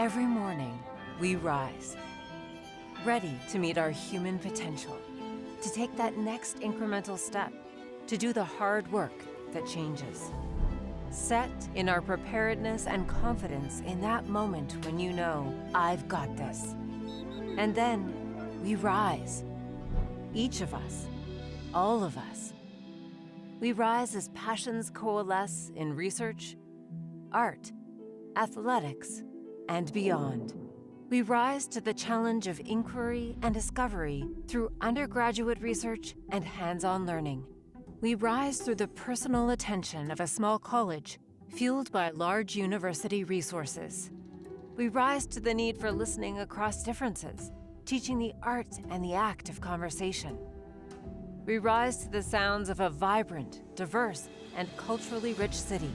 Every morning, we rise, ready to meet our human potential, to take that next incremental step, to do the hard work that changes. Set in our preparedness and confidence in that moment when you know, I've got this. And then we rise. Each of us, all of us. We rise as passions coalesce in research, art, athletics, and beyond. We rise to the challenge of inquiry and discovery through undergraduate research and hands-on learning. We rise through the personal attention of a small college fueled by large university resources. We rise to the need for listening across differences, teaching the art and the act of conversation. We rise to the sounds of a vibrant, diverse, and culturally rich city,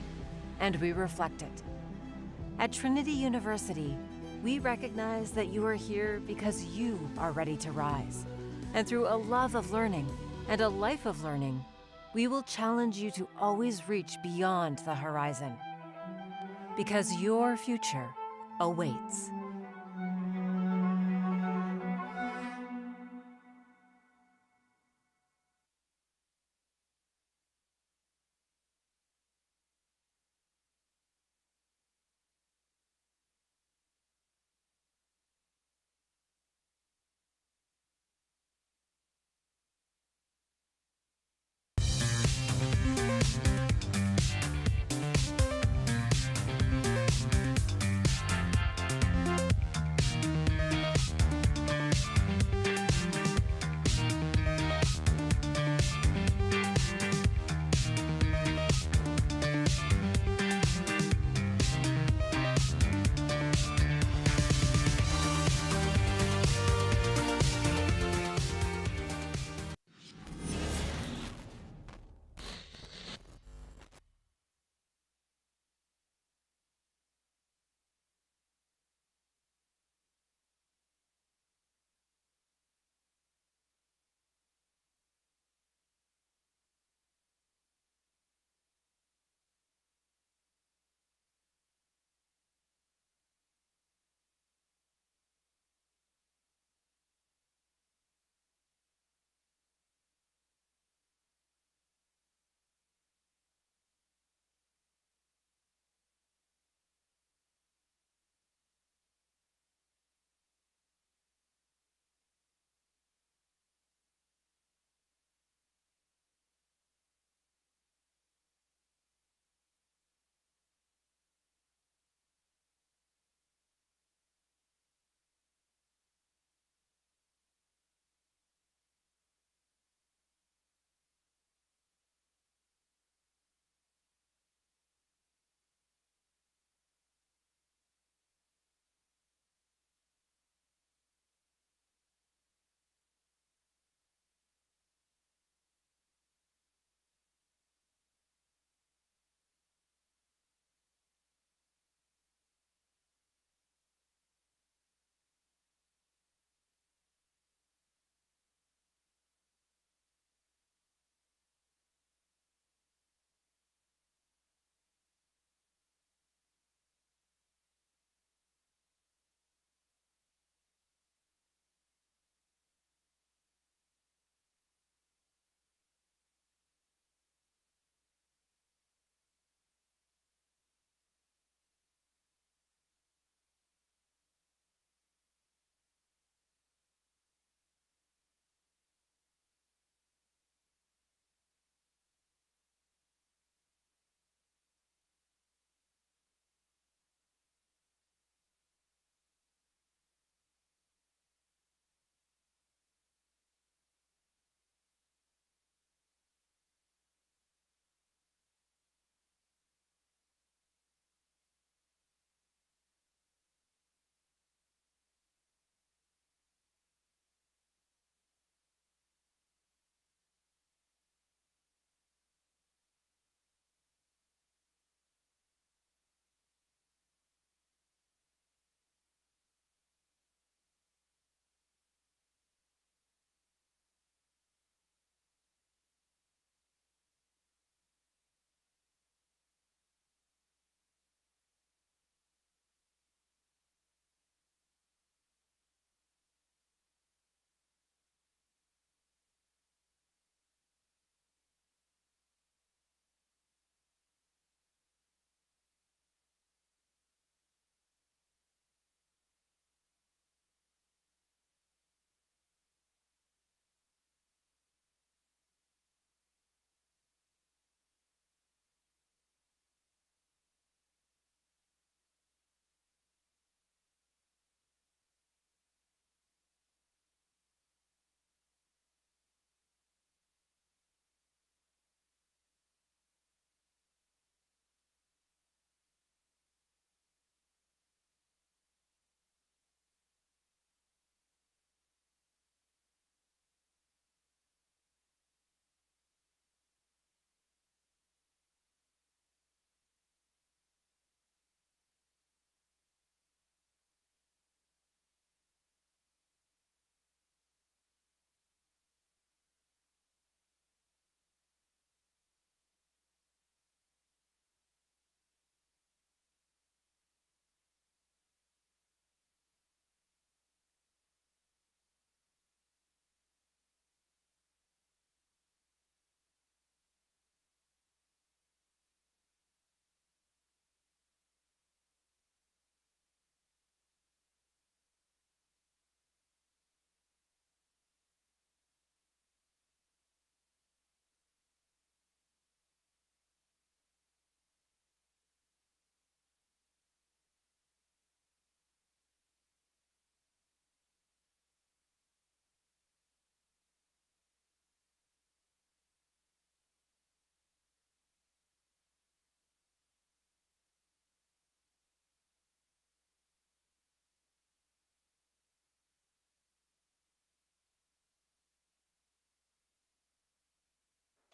and we reflect it. At Trinity University, we recognize that you are here because you are ready to rise. And through a love of learning and a life of learning, we will challenge you to always reach beyond the horizon. Because your future awaits.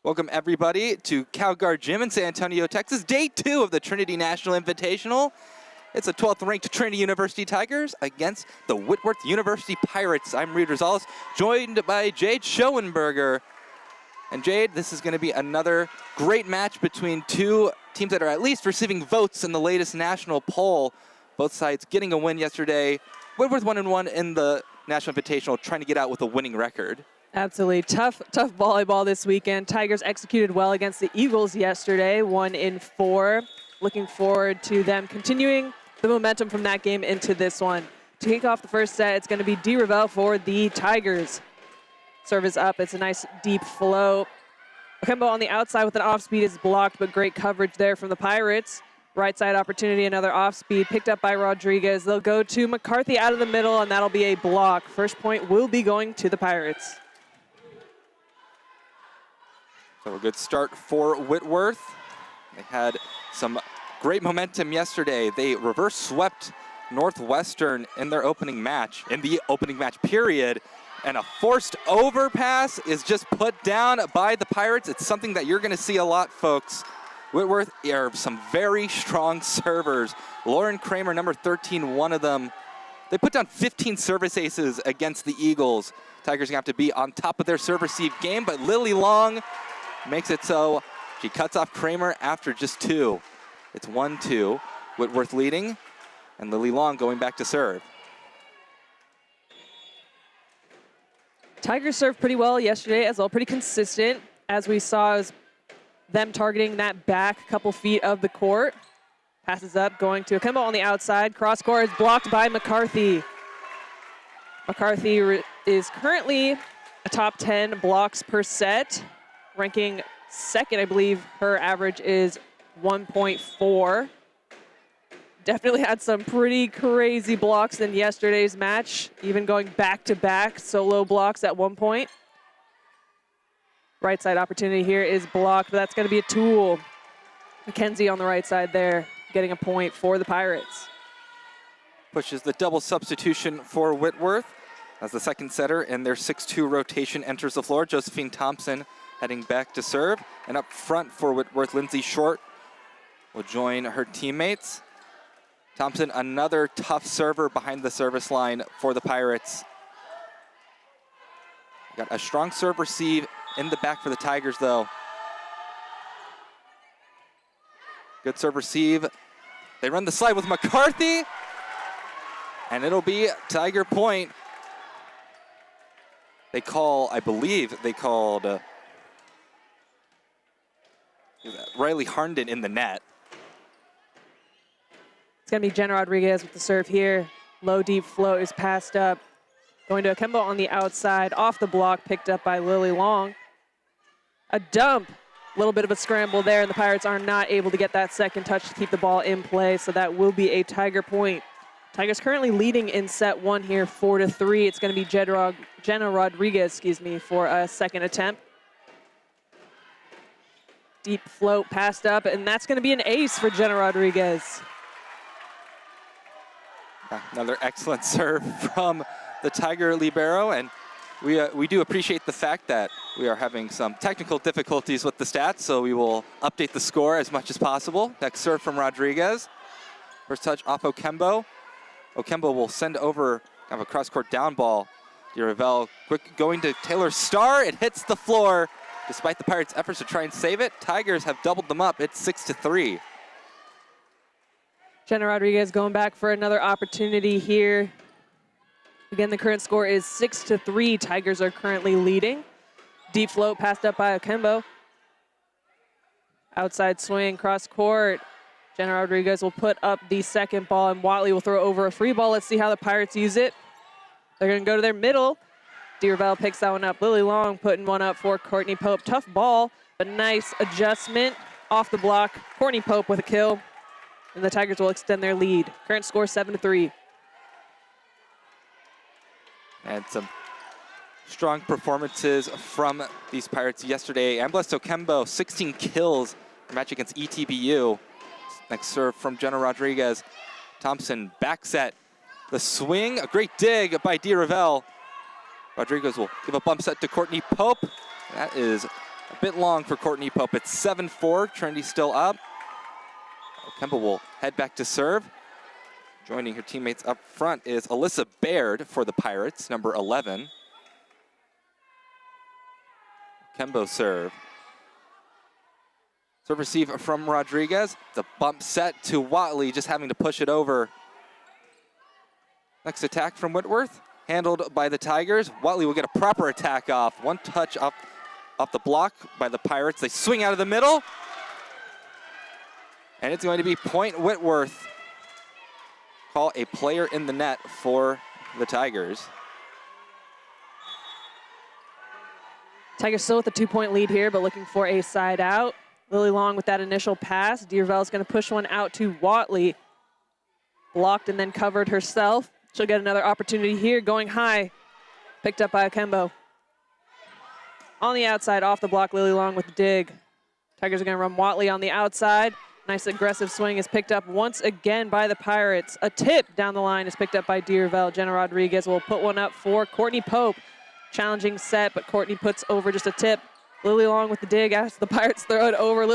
Welcome everybody to Calguard Gym in San Antonio, Texas. Day 2 of the Trinity National Invitational. It's the 12th ranked Trinity University Tigers against the Whitworth University Pirates. I'm Reed Rosales, joined by Jade Schoenberger. And Jade, this is going to be another great match between two teams that are at least receiving votes in the latest national poll. Both sides getting a win yesterday. Whitworth 1-1 in the National Invitational, trying to get out with a winning record. Absolutely. Tough volleyball this weekend. Tigers executed well against the Eagles yesterday, 1-4. Looking forward to them continuing the momentum from that game into this one. To kick off the first set, it's going to be D. Ravel for the Tigers. Serve is up. It's a nice deep flow. Okembo on the outside with an off-speed is blocked, but great coverage there from the Pirates. Right side opportunity, another off-speed picked up by Rodriguez. They'll go to McCarthy out of the middle, and that'll be a block. First point will be going to the Pirates. So a good start for Whitworth. They had some great momentum yesterday. They reverse swept Northwestern in their opening match, period. And a forced overpass is just put down by the Pirates. It's something that you're gonna see a lot, folks. Whitworth are some very strong servers. Lauren Kramer, number 13, one of them. They put down 15 service aces against the Eagles. Tigers gonna have to be on top of their serve-receive game, but Lily Long makes it so she cuts off Kramer after just 2. It's 1-2, Whitworth leading, and Lily Long going back to serve. Tigers served pretty well yesterday as well, pretty consistent, as we saw as them targeting that back couple feet of the court. Passes up, going to Okembo on the outside. Cross court is blocked by McCarthy. McCarthy is currently a top 10 blocks per set. Ranking second, I believe her average is 1.4. Definitely had some pretty crazy blocks in yesterday's match, even going back-to-back solo blocks at one point. Right side opportunity here is blocked, but that's going to be a tool. McKenzie on the right side there, getting a point for the Pirates. Pushes the double substitution for Whitworth as the second setter in their 6-2 rotation enters the floor. Josephine Thompson heading back to serve. And up front for Whitworth, Lindsay Short will join her teammates. Thompson, another tough server behind the service line for the Pirates. Got a strong serve receive in the back for the Tigers, though. Good serve receive. They run the slide with McCarthy, and it'll be Tiger point. I believe they called Riley Harnden in the net. It's going to be Jenna Rodriguez with the serve here. Low, deep float is passed up. Going to Okembo on the outside, off the block, picked up by Lily Long. A dump. A little bit of a scramble there, and the Pirates are not able to get that second touch to keep the ball in play, so that will be a Tiger point. Tigers currently leading in set 1 here, 4-3. It's going to be Jenna Rodriguez, for a second attempt. Deep float passed up, and that's going to be an ace for Jenna Rodriguez. Another excellent serve from the Tiger libero, and we do appreciate the fact that we are having some technical difficulties with the stats, so we will update the score as much as possible. Next serve from Rodriguez. First touch off Okembo. Okembo will send over kind of a cross-court down ball. Ravel quick going to Taylor Starr. It hits the floor. Despite the Pirates' efforts to try and save it, Tigers have doubled them up. It's 6-3. Jenna Rodriguez going back for another opportunity here. Again, the current score is 6-3. Tigers are currently leading. Deep float passed up by Okembo. Outside swing, cross court. Jenna Rodriguez will put up the second ball, and Watley will throw over a free ball. Let's see how the Pirates use it. They're going to go to their middle. D. Ravel picks that one up. Lily Long putting one up for Courtney Pope. Tough ball, but nice adjustment off the block. Courtney Pope with a kill, and the Tigers will extend their lead. Current score 7-3. And some strong performances from these Pirates yesterday. Ambless Okembo, 16 kills in match against ETBU. Next serve from Jenna Rodriguez. Thompson back set. The swing, a great dig by D. Ravel. Rodriguez will give a bump set to Courtney Pope. That is a bit long for Courtney Pope. It's 7-4, Trinity still up. Kemba will head back to serve. Joining her teammates up front is Alyssa Baird for the Pirates, number 11. Kemba serve. Serve receive from Rodriguez. The bump set to Watley, just having to push it over. Next attack from Whitworth, handled by the Tigers. Watley will get a proper attack off. One touch off the block by the Pirates. They swing out of the middle. And it's going to be point Whitworth. Call a player in the net for the Tigers. Tigers still with a 2-point lead here, but looking for a side out. Lily Long with that initial pass. Deervell's going to push one out to Watley. Blocked and then covered herself. She'll get another opportunity here, going high. Picked up by Akembo. On the outside, off the block, Lily Long with the dig. Tigers are going to run Watley on the outside. Nice aggressive swing is picked up once again by the Pirates. A tip down the line is picked up by Deervell. Jenna Rodriguez will put one up for Courtney Pope. Challenging set, but Courtney puts over just a tip. Lily Long with the dig as the Pirates throw it over.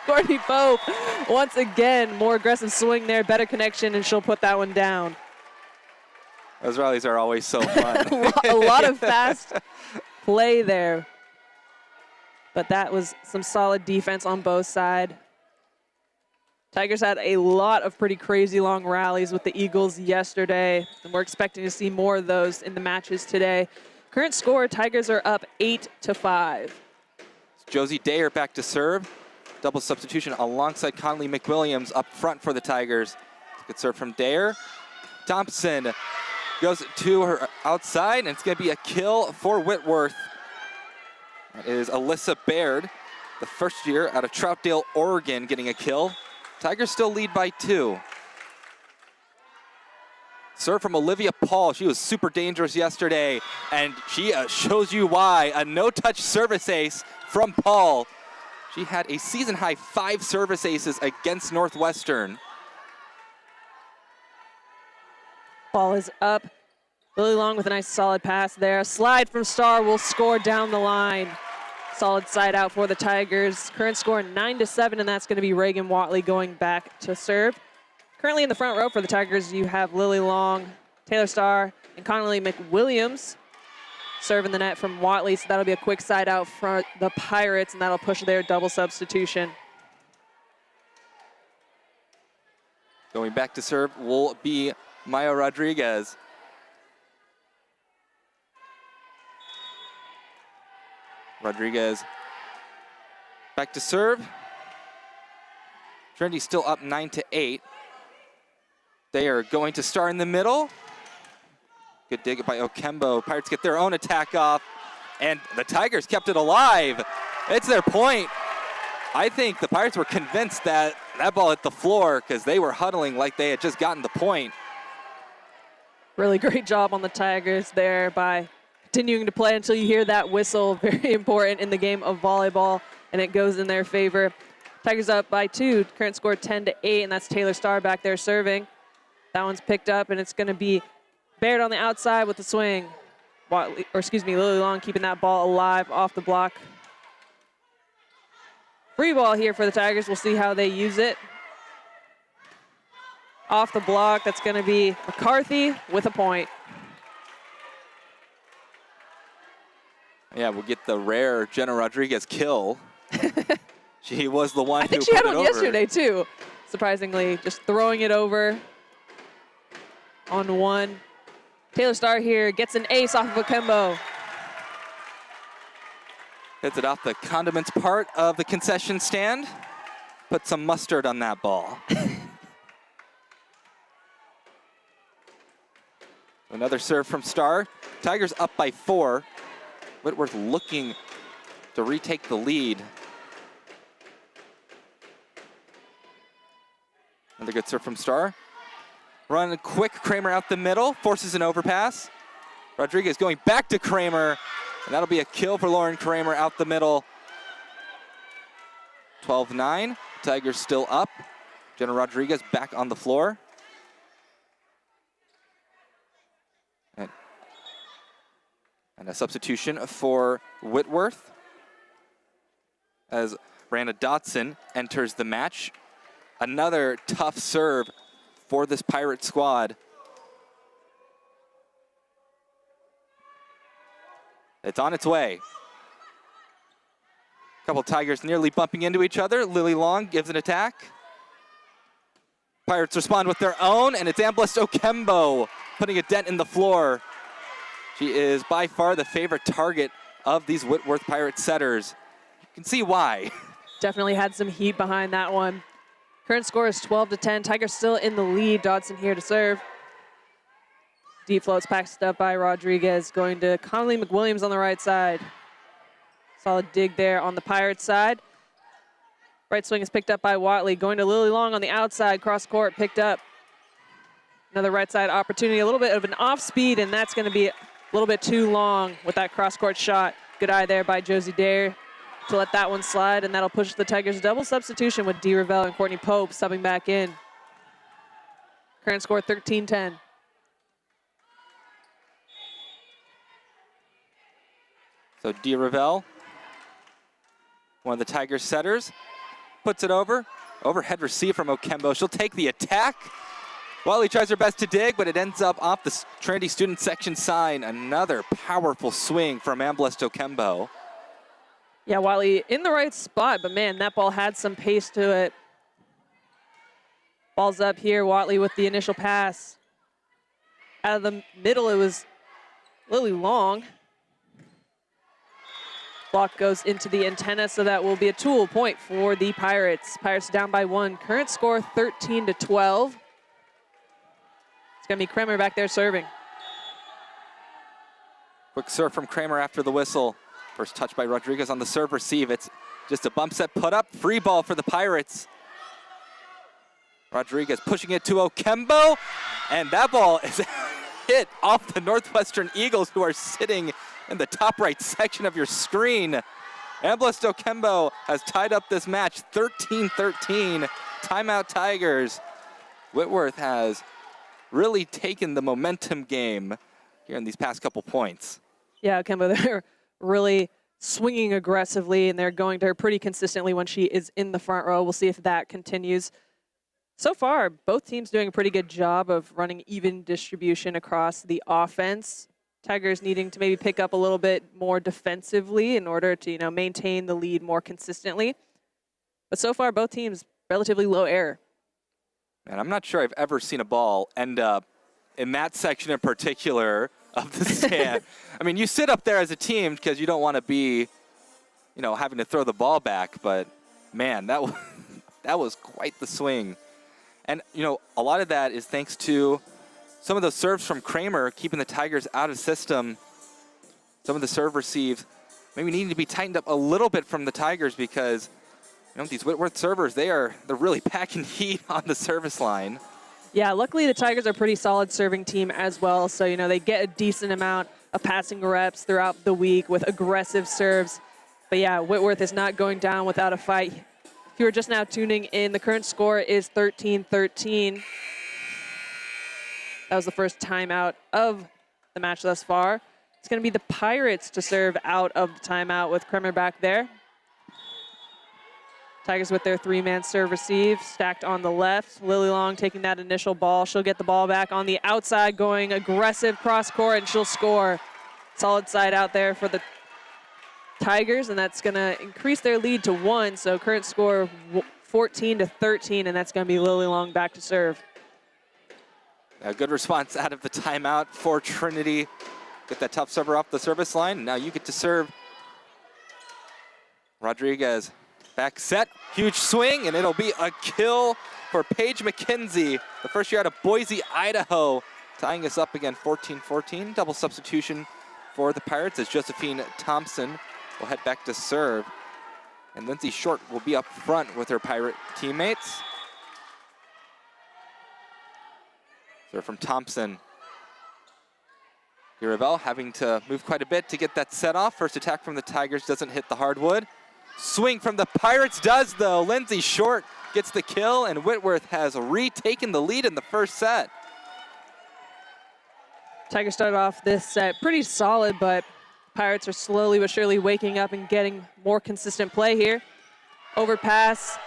Courtney Pope. Once again, more aggressive swing there, better connection, and she'll put that one down. Those rallies are always so fun. A lot of fast play there. But that was some solid defense on both sides. Tigers had a lot of pretty crazy long rallies with the Eagles yesterday, and we're expecting to see more of those in the matches today. Current score, Tigers are up 8-5. Josie Dayer back to serve. Double substitution alongside Conley McWilliams up front for the Tigers. Good serve from Dayer. Thompson goes to her outside, and it's going to be a kill for Whitworth. That is Alyssa Baird, the first year out of Troutdale, Oregon, getting a kill. Tigers still lead by 2. Serve from Olivia Paul. She was super dangerous yesterday, and she shows you why. A no-touch service ace from Paul. She had a season-high 5 service aces against Northwestern. Ball is up. Lily Long with a nice solid pass there. A slide from Starr will score down the line. Solid side out for the Tigers. Current score 9-7, and that's going to be Reagan Watley going back to serve. Currently in the front row for the Tigers, you have Lily Long, Taylor Starr, and Connolly McWilliams serving the net from Watley. So that'll be a quick side out for the Pirates, and that'll push their double substitution. Going back to serve will be Maya Rodriguez. Rodriguez back to serve. Trinity still up 9-8. They are going to start in the middle. Good dig by Okembo. Pirates get their own attack off, and the Tigers kept it alive. It's their point. I think the Pirates were convinced that that ball hit the floor because they were huddling like they had just gotten the point. Really great job on the Tigers there by continuing to play until you hear that whistle. Very important in the game of volleyball, and it goes in their favor. Tigers up by 2. Current score 10-8, and that's Taylor Starr back there serving. That one's picked up, and it's going to be Baird on the outside with the swing. Lily Long keeping that ball alive off the block. Free ball here for the Tigers. We'll see how they use it. Off the block, that's going to be McCarthy with a point. Yeah, we'll get the rare Jenna Rodriguez kill. She was the one who put it over. I think she had one yesterday, too. Surprisingly, just throwing it over on one. Taylor Starr here gets an ace off of Akembo. Hits it off the condiments part of the concession stand. Put some mustard on that ball. Another serve from Starr. Tigers up by 4. Whitworth looking to retake the lead. Another good serve from Starr. Run quick, Kramer out the middle, forces an overpass. Rodriguez going back to Kramer, and that'll be a kill for Lauren Kramer out the middle. 12-9, Tigers still up. Jenna Rodriguez back on the floor. And a substitution for Whitworth. as Brianna Dotson enters the match. Another tough serve for this Pirate squad. It's on its way. A couple Tigers nearly bumping into each other. Lily Long gives an attack. Pirates respond with their own, and it's Amblest Okembo putting a dent in the floor. She is by far the favorite target of these Whitworth Pirate setters. You can see why. Definitely had some heat behind that one. Current score is 12-10. Tigers still in the lead. Dodson here to serve. Deep floats passed up by Rodriguez, going to Connolly McWilliams on the right side. Solid dig there on the Pirates side. Right swing is picked up by Watley, going to Lily Long on the outside, cross court, picked up. Another right side opportunity, a little bit of an off speed, and that's going to be a little bit too long with that cross court shot. Good eye there by Josie Dare to let that one slide, and that'll push the Tigers double substitution with Dee Ravel and Courtney Pope subbing back in. Current score 13-10. So Dee Ravel, one of the Tigers setters, puts it over. Overhead receive from Okembo. She'll take the attack. Watley tries her best to dig, but it ends up off the Trinity student section sign. Another powerful swing from Amblest Okembo. Yeah, Watley in the right spot, but man, that ball had some pace to it. Ball's up here, Watley with the initial pass. Out of the middle, it was Lily Long. Block goes into the antenna, so that will be a tool point for the Pirates. Pirates down by 1. Current score 13-12. It's gonna be Kremer back there serving. Quick serve from Kramer after the whistle. First touch by Rodriguez on the serve receive. It's just a bump set put up. Free ball for the Pirates. Rodriguez pushing it to Okembo, and that ball is hit off the Northwestern Eagles, who are sitting in the top right section of your screen. Amblest Okembo has tied up this match 13-13. Timeout Tigers. Whitworth has really taken the momentum game here in these past couple points. Yeah, Okembo, they're really swinging aggressively, and they're going to her pretty consistently when she is in the front row. We'll see if that continues. So far, both teams doing a pretty good job of running even distribution across the offense. Tigers needing to maybe pick up a little bit more defensively in order to, maintain the lead more consistently. But so far, both teams relatively low error. And I'm not sure I've ever seen a ball end up in that section in particular of the stand. I mean, you sit up there as a team because you don't want to be, having to throw the ball back. But man, that was quite the swing. And, a lot of that is thanks to some of those serves from Kramer, keeping the Tigers out of system. Some of the serve receives maybe needing to be tightened up a little bit from the Tigers because, these Whitworth servers, they're really packing heat on the service line. Yeah, luckily the Tigers are a pretty solid serving team as well. So, they get a decent amount of passing reps throughout the week with aggressive serves. But yeah, Whitworth is not going down without a fight. If you are just now tuning in, the current score is 13-13. That was the first timeout of the match thus far. It's going to be the Pirates to serve out of the timeout with Kremer back there. Tigers with their 3-man serve receive, stacked on the left. Lily Long taking that initial ball. She'll get the ball back on the outside, going aggressive cross court, and she'll score. Solid side out there for the Tigers, and that's going to increase their lead to 1. So current score 14-13, and that's going to be Lily Long back to serve. A good response out of the timeout for Trinity. Get that tough server off the service line. Now you get to serve. Rodriguez back set, huge swing, and it'll be a kill for Paige McKenzie, the first year out of Boise, Idaho, tying us up again 14-14. Double substitution for the Pirates as Josephine Thompson will head back to serve. And Lindsay Short will be up front with her Pirate teammates. Serve from Thompson. Ravel having to move quite a bit to get that set off. First attack from the Tigers doesn't hit the hardwood. Swing from the Pirates does, though. Lindsay Short gets the kill, and Whitworth has retaken the lead in the first set. Tigers started off this set pretty solid, but Pirates are slowly but surely waking up and getting more consistent play here. Overpass.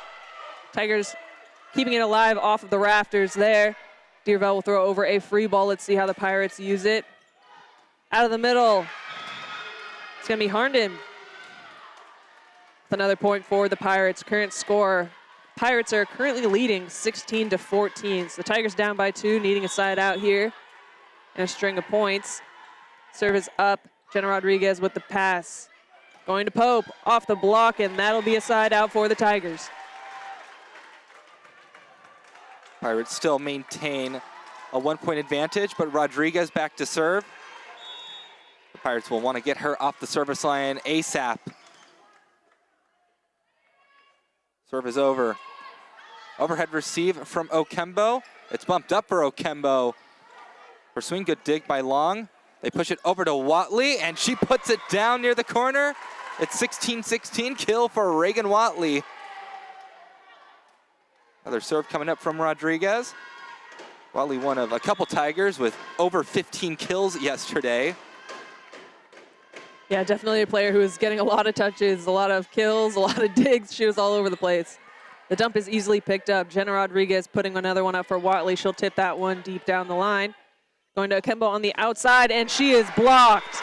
Tigers keeping it alive off of the rafters there. Deerville will throw over a free ball. Let's see how the Pirates use it. Out of the middle. It's going to be Harnden. With another point for the Pirates. Current score, Pirates are currently leading 16-14. So the Tigers down by 2, needing a side out here. And a string of points. Service up. Jenna Rodriguez with the pass. Going to Pope, off the block, and that'll be a side out for the Tigers. Pirates still maintain a 1-point advantage, but Rodriguez back to serve. The Pirates will want to get her off the service line ASAP. Serve is over. Overhead receive from Okembo. It's bumped up for Okembo. For swing, good dig by Long. They push it over to Watley, and she puts it down near the corner. It's 16-16, kill for Reagan Watley. Another serve coming up from Rodriguez. Watley, one of a couple Tigers with over 15 kills yesterday. Yeah, definitely a player who is getting a lot of touches, a lot of kills, a lot of digs. She was all over the place. The dump is easily picked up. Jenna Rodriguez putting another one up for Watley. She'll tip that one deep down the line. Going to Akembo on the outside, and she is blocked.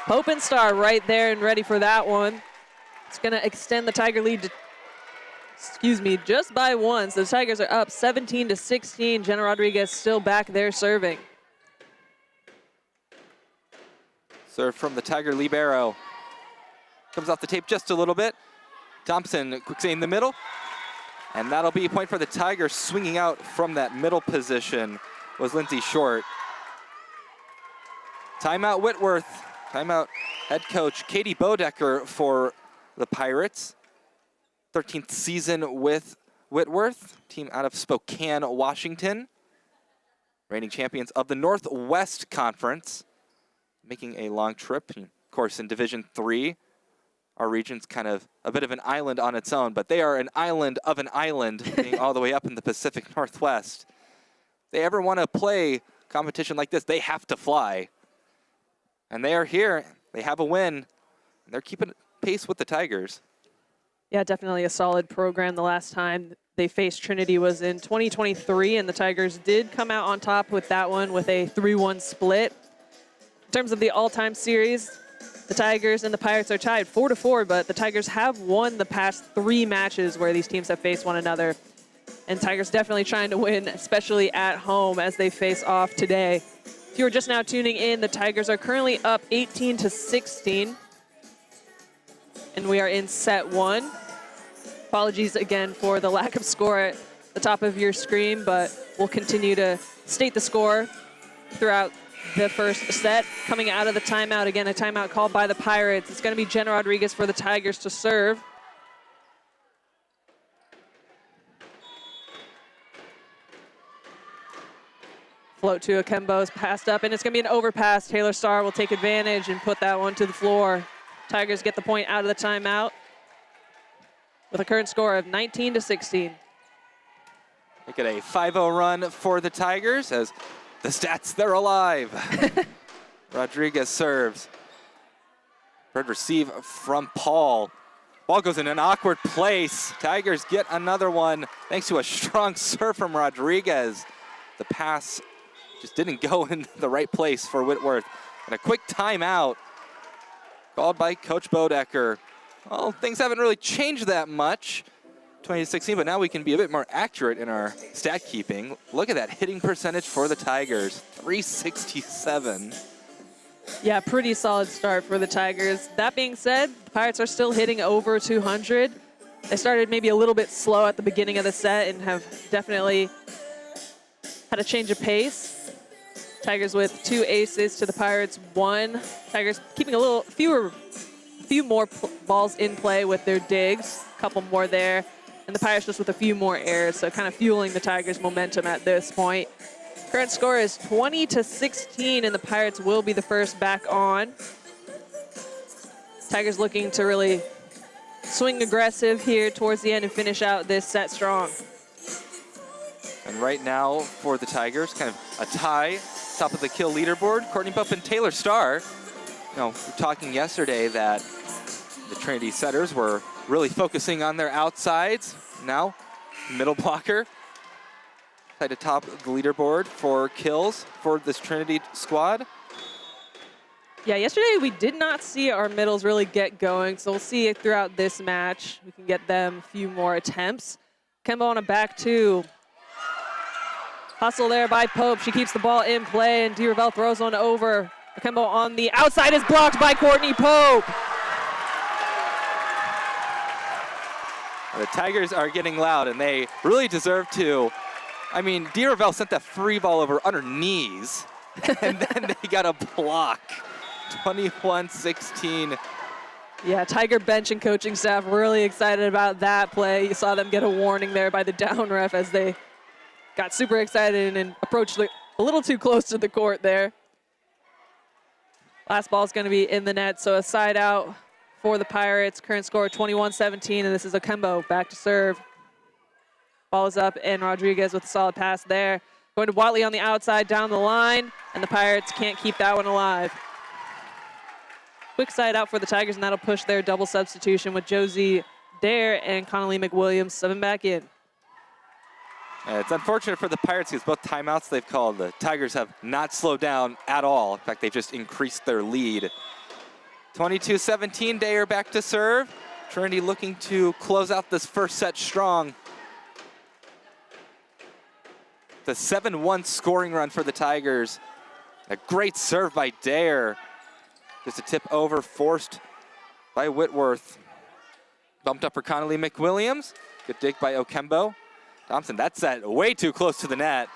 Pope and Star right there and ready for that one. It's going to extend the Tiger lead to, just by 1. So the Tigers are up 17-16. Jenna Rodriguez still back there serving. Serve from the Tiger libero. Comes off the tape just a little bit. Thompson, quick save in the middle. And that'll be a point for the Tigers. Swinging out from that middle position was Lindsay Short. Timeout Whitworth. Timeout head coach Katie Bodecker for the Pirates. 13th season with Whitworth, team out of Spokane, Washington. Reigning champions of the Northwest Conference. Making a long trip, of course, in Division III. Our region's kind of a bit of an island on its own, but they are an island of an island, being all the way up in the Pacific Northwest. If they ever want to play competition like this, they have to fly. And they are here. They have a win. And they're keeping pace with the Tigers. Yeah, definitely a solid program. The last time they faced Trinity was in 2023, and the Tigers did come out on top with that one with a 3-1 split. In terms of the all-time series, the Tigers and the Pirates are tied 4-4, but the Tigers have won the past 3 matches where these teams have faced one another. And Tigers definitely trying to win, especially at home as they face off today. If you are just now tuning in, the Tigers are currently up 18-16. And we are in set 1. Apologies again for the lack of score at the top of your screen, but we'll continue to state the score throughout the first set. Coming out of the timeout, again, a timeout called by the Pirates. It's going to be Jenna Rodriguez for the Tigers to serve. Float to Akembo is passed up, and it's going to be an overpass. Taylor Starr will take advantage and put that one to the floor. Tigers get the point out of the timeout with a current score of 19-16. Look at a 5-0 run for the Tigers as the stats, they're alive. Rodriguez serves. Red receive from Paul. Ball goes in an awkward place. Tigers get another one thanks to a strong serve from Rodriguez. The pass just didn't go in the right place for Whitworth. And a quick timeout called by Coach Bodecker. Well, things haven't really changed that much. 2016, but now we can be a bit more accurate in our stat keeping. Look at that hitting percentage for the Tigers, 367. Yeah, pretty solid start for the Tigers. That being said, the Pirates are still hitting over 200. They started maybe a little bit slow at the beginning of the set and have definitely had a change of pace. Tigers with 2 aces to the Pirates 1. Tigers keeping a few more balls in play with their digs, a couple more there. And the Pirates just with a few more errors, so kind of fueling the Tigers' momentum at this point. Current score is 20-16, and the Pirates will be the first back on. Tigers looking to really swing aggressive here towards the end and finish out this set strong. And right now for the Tigers, kind of a tie, top of the kill leaderboard. Courtney Buff and Taylor Starr. You know, we were talking yesterday that The Trinity setters were really focusing on their outsides. Now, middle blocker. Try to top the leaderboard for kills for this Trinity squad. Yeah, yesterday we did not see our middles really get going, so we'll see it throughout this match. We can get them a few more attempts. Kemba on a back two. Hustle there by Pope. She keeps the ball in play, and Ravel throws one over. Kemba on the outside is blocked by Courtney Pope. The Tigers are getting loud, and they really deserve to. I mean, Ravel sent that free ball over on her knees, and then they got a block. 21-16. Yeah, Tiger bench and coaching staff really excited about that play. You saw them get a warning there by the down ref as they got super excited and approached a little too close to the court there. Last ball is going to be in the net, so a side out for the Pirates. Current score 21-17, and this is Okembo back to serve. Ball is up, and Rodriguez with a solid pass there. Going to Watley on the outside down the line, and the Pirates can't keep that one alive. Quick side out for the Tigers, and that'll push their double substitution with Josie Dare and Connolly McWilliams subbing back in. It's unfortunate for the Pirates because both timeouts they've called, the Tigers have not slowed down at all. In fact, they've just increased their lead. 22-17, Dare back to serve. Trinity looking to close out this first set strong. The 7-1 scoring run for the Tigers. A great serve by Dare. Just a tip over forced by Whitworth. Bumped up for Connolly McWilliams. Good dig by Okembo. Thompson, that's set way too close to the net.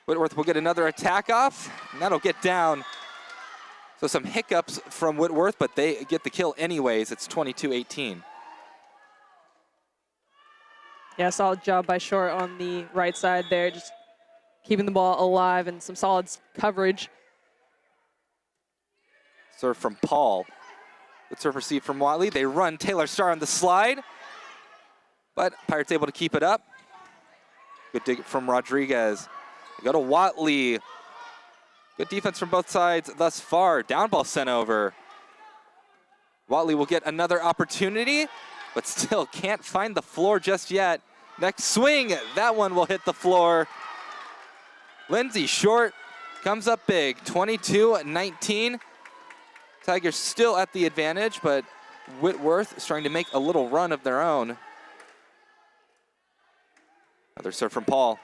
Whitworth will get another attack off, and that'll get down. So some hiccups from Whitworth, but they get the kill anyways. It's 22-18. Yeah, solid job by Short on the right side there, just keeping the ball alive and some solid coverage. Serve from Paul. Good serve received from Watley. They run Taylor Starr on the slide, but Pirates able to keep it up. Good dig from Rodriguez. They go to Watley. Good defense from both sides thus far. Down ball sent over. Watley will get another opportunity, but still can't find the floor just yet. Next swing, that one will hit the floor. Lindsay Short comes up big, 22-19. Tigers still at the advantage, but Whitworth is trying to make a little run of their own. Another serve from Paul.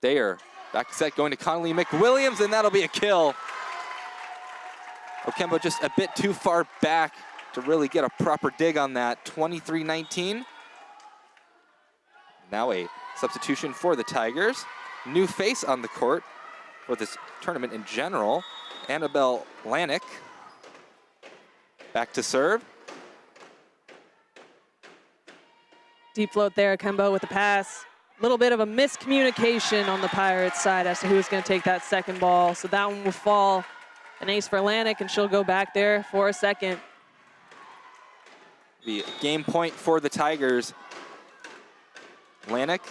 Dare, back set going to Connolly McWilliams, and that'll be a kill. Okembo just a bit too far back to really get a proper dig on that. 23-19. Now a substitution for the Tigers. New face on the court for this tournament in general. Annabelle Lanick back to serve. Deep float there, Okembo with the pass. A little bit of a miscommunication on the Pirates side as to who's going to take that second ball. So that one will fall. An ace for Lanick, and she'll go back there for a second. The game point for the Tigers. Lanick.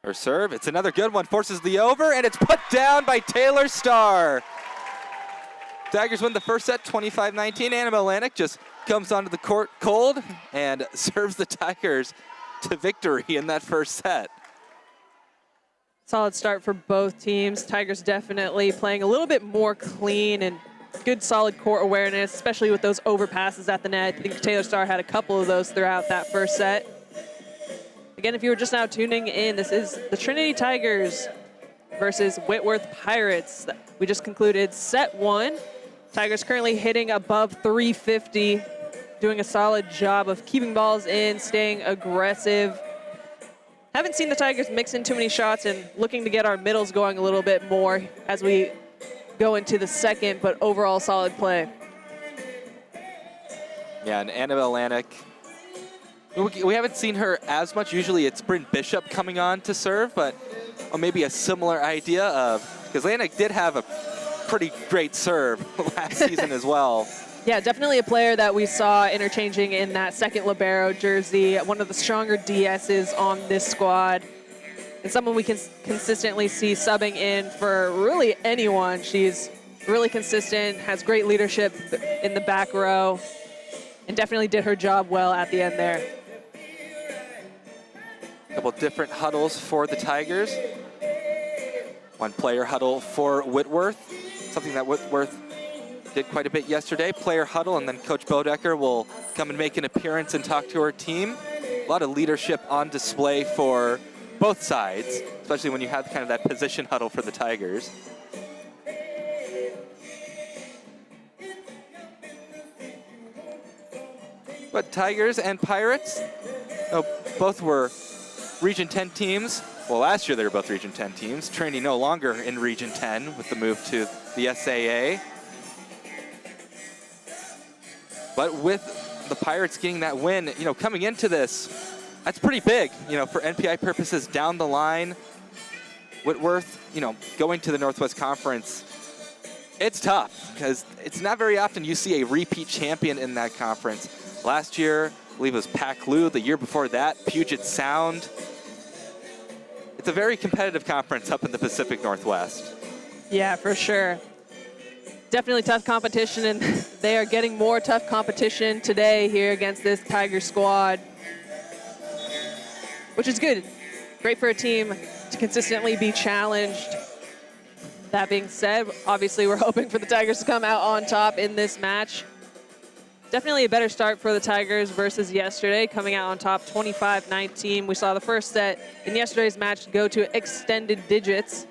Her serve, it's another good one, forces the over, and it's put down by Taylor Starr. Tigers win the first set, 25-19. Annabelle Lanick just comes onto the court cold and serves the Tigers to victory in that first set. Solid start for both teams. Tigers definitely playing a little bit more clean and good solid court awareness, especially with those overpasses at the net. I think Taylor Starr had a couple of those throughout that first set. Again, if you were just now tuning in, this is the Trinity Tigers versus Whitworth Pirates. We just concluded set one. Tigers currently hitting above 350, doing a solid job of keeping balls in, staying aggressive. Haven't seen the Tigers mix in too many shots and looking to get our middles going a little bit more as we go into the second, but overall solid play. Yeah, and Annabelle Lanick, we haven't seen her as much. Usually it's Bryn Bishop coming on to serve, but maybe a similar idea of, because Lanick did have a pretty great serve last season as well. Yeah, definitely a player that we saw interchanging in that second libero jersey, one of the stronger DSs on this squad. and someone we can consistently see subbing in for really anyone. She's really consistent, has great leadership in the back row, and definitely did her job well at the end there. A couple different huddles for the Tigers. One player huddle for Whitworth, something that Whitworth did quite a bit yesterday. Player huddle, and then Coach Bodecker will come and make an appearance and talk to her team. A lot of leadership on display for both sides, especially when you have kind of that position huddle for the Tigers. But Tigers and Pirates, both were Region 10 teams. Well, last year they were both Region 10 teams. Trinity no longer in Region 10 with the move to the SAA. But with the Pirates getting that win, coming into this, that's pretty big, for NPI purposes down the line. Whitworth, going to the Northwest Conference, it's tough because it's not very often you see a repeat champion in that conference. Last year, I believe it was Pac-Lu. The year before that, Puget Sound. It's a very competitive conference up in the Pacific Northwest. Yeah, for sure. Definitely tough competition, and they are getting more tough competition today here against this Tiger squad, which is good. Great for a team to consistently be challenged. That being said, obviously we're hoping for the Tigers to come out on top in this match. Definitely a better start for the Tigers versus yesterday, coming out on top 25-19. We saw the first set in yesterday's match go to extended digits.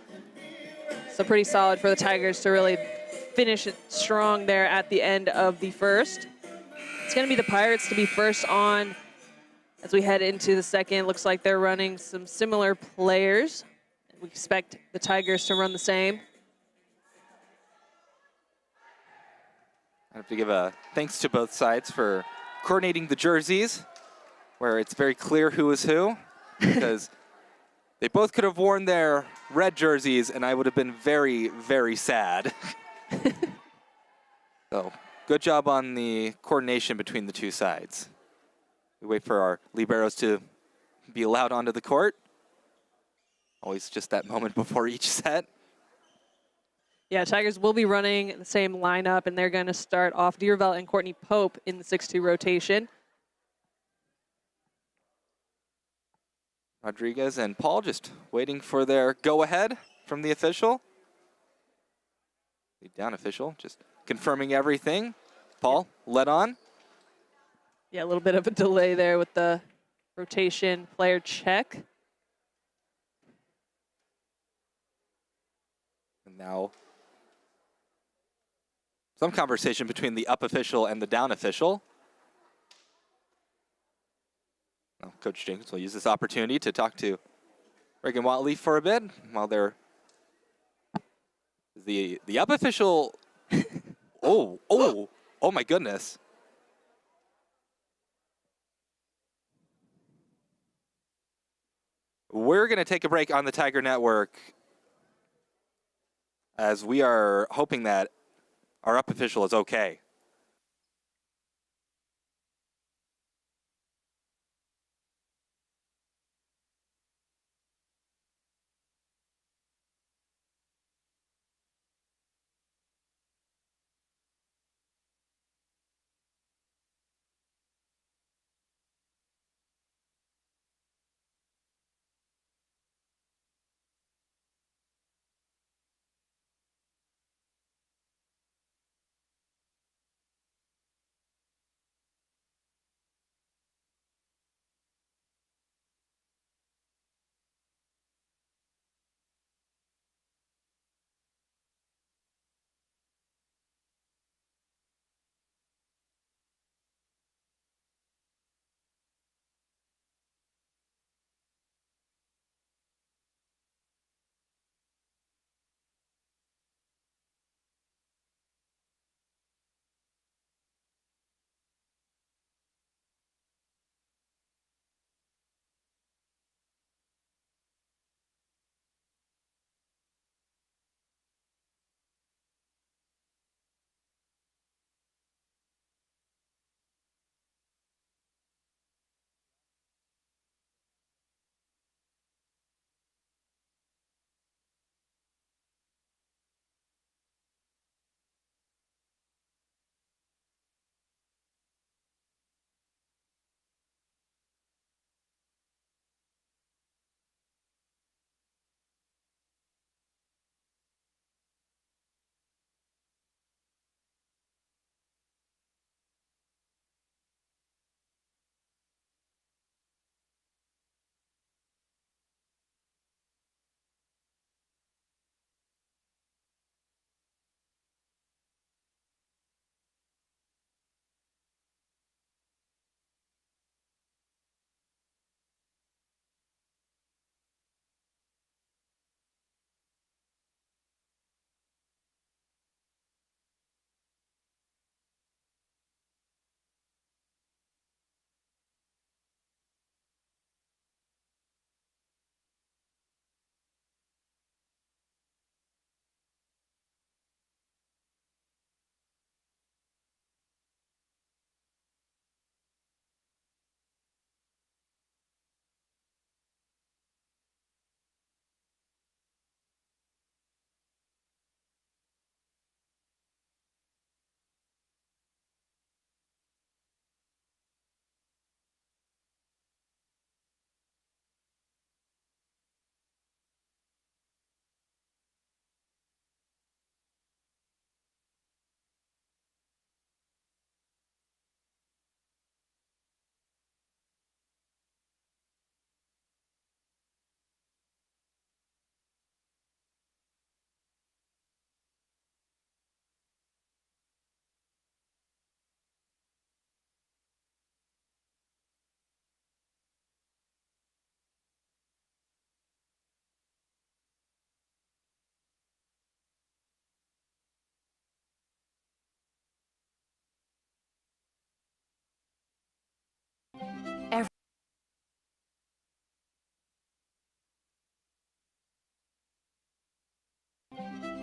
So pretty solid for the Tigers to really finish it strong there at the end of the first. It's going to be the Pirates to be first on as we head into the second. Looks like they're running some similar players. We expect the Tigers to run the same. I have to give a thanks to both sides for coordinating the jerseys, where it's very clear who is who, because they both could have worn their red jerseys, and I would have been very, very sad. So, good job on the coordination between the two sides. We wait for our liberos to be allowed onto the court. Always just that moment before each set. Yeah, Tigers will be running the same lineup, and they're going to start off Deervelt and Courtney Pope in the 6-2 rotation. Rodriguez and Paul just waiting for their go-ahead from the official. The down official just confirming everything. Paul, led on. Yeah, a little bit of a delay there with the rotation player check. And now some conversation between the up official and the down official. Well, Coach Jenkins will use this opportunity to talk to Reagan Watley for a bit while they're the up official. oh my goodness. We're going to take a break on the Tiger Network as we are hoping that our up official is okay.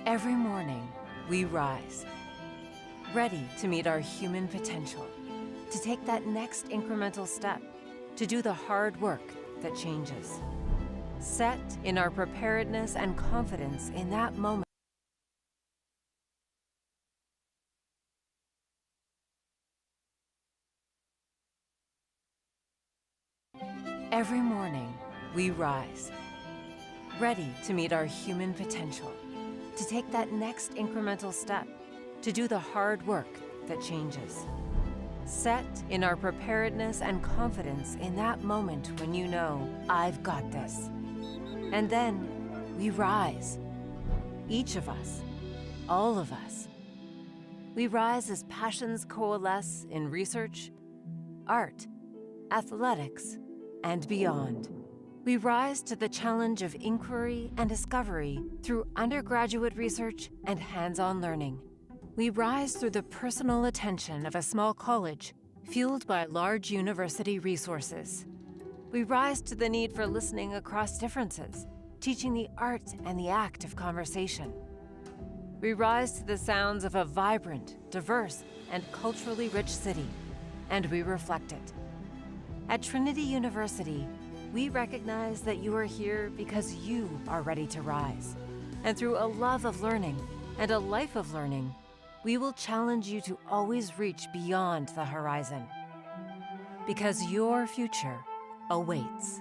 Every morning, we rise, ready to meet our human potential, to take that next incremental step, to do the hard work that changes. Set in our preparedness and confidence in that moment. Every morning, we rise, ready to meet our human potential, to take that next incremental step, to do the hard work that changes. Set in our preparedness and confidence in that moment when you know, I've got this. And then we rise. Each of us, all of us. We rise as passions coalesce in research, art, athletics, and beyond. We rise to the challenge of inquiry and discovery through undergraduate research and hands-on learning. We rise through the personal attention of a small college, fueled by large university resources. We rise to the need for listening across differences, teaching the art and the act of conversation. We rise to the sounds of a vibrant, diverse, and culturally rich city, and we reflect it. At Trinity University, we recognize that you are here because you are ready to rise. And through a love of learning and a life of learning, we will challenge you to always reach beyond the horizon. Because your future awaits.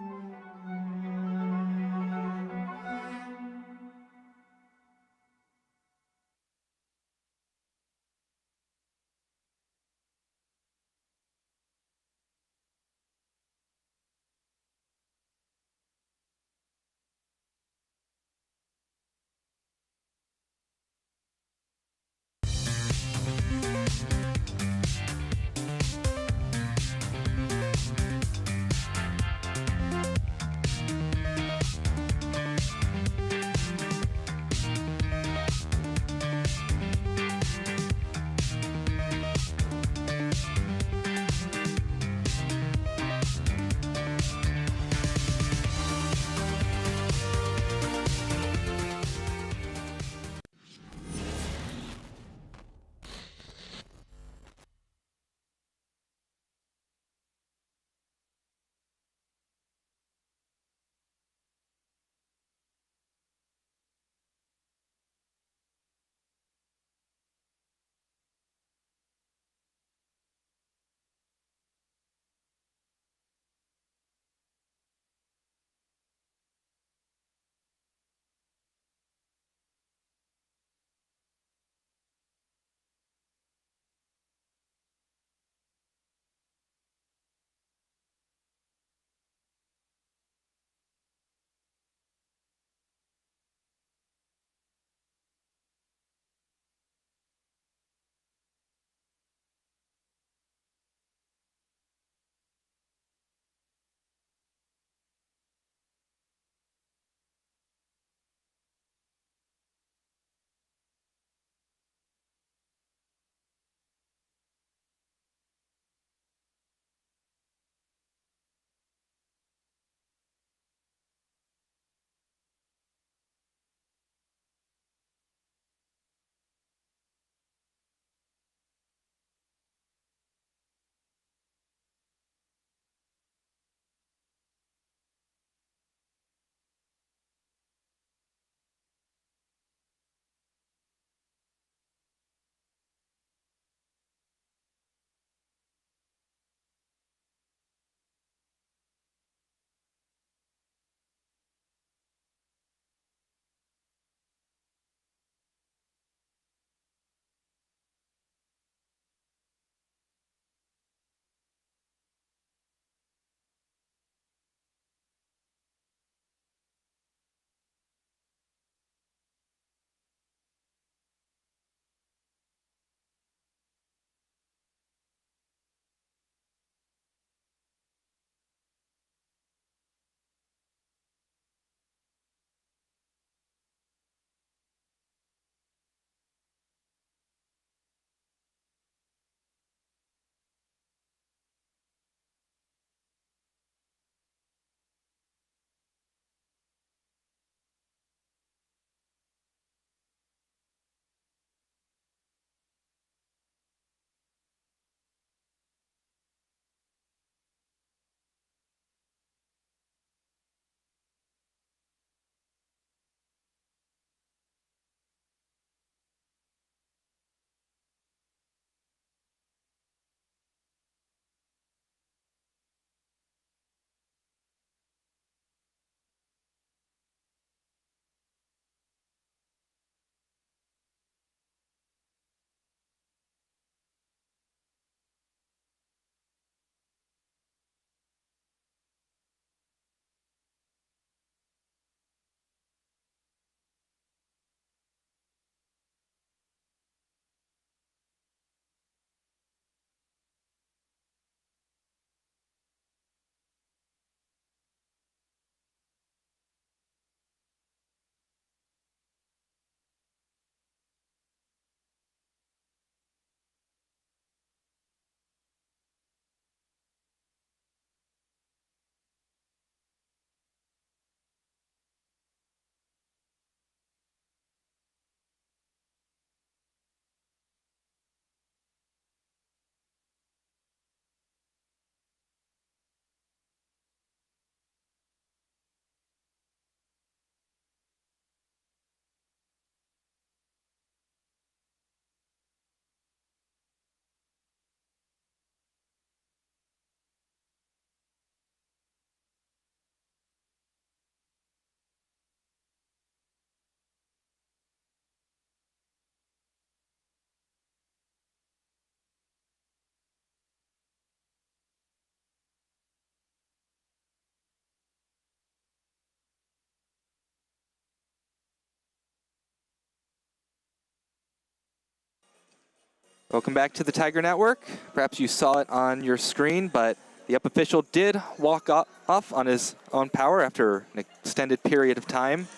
Welcome back to the Tiger Network. Perhaps you saw it on your screen, but the UP official did walk off on his own power after an extended period of time.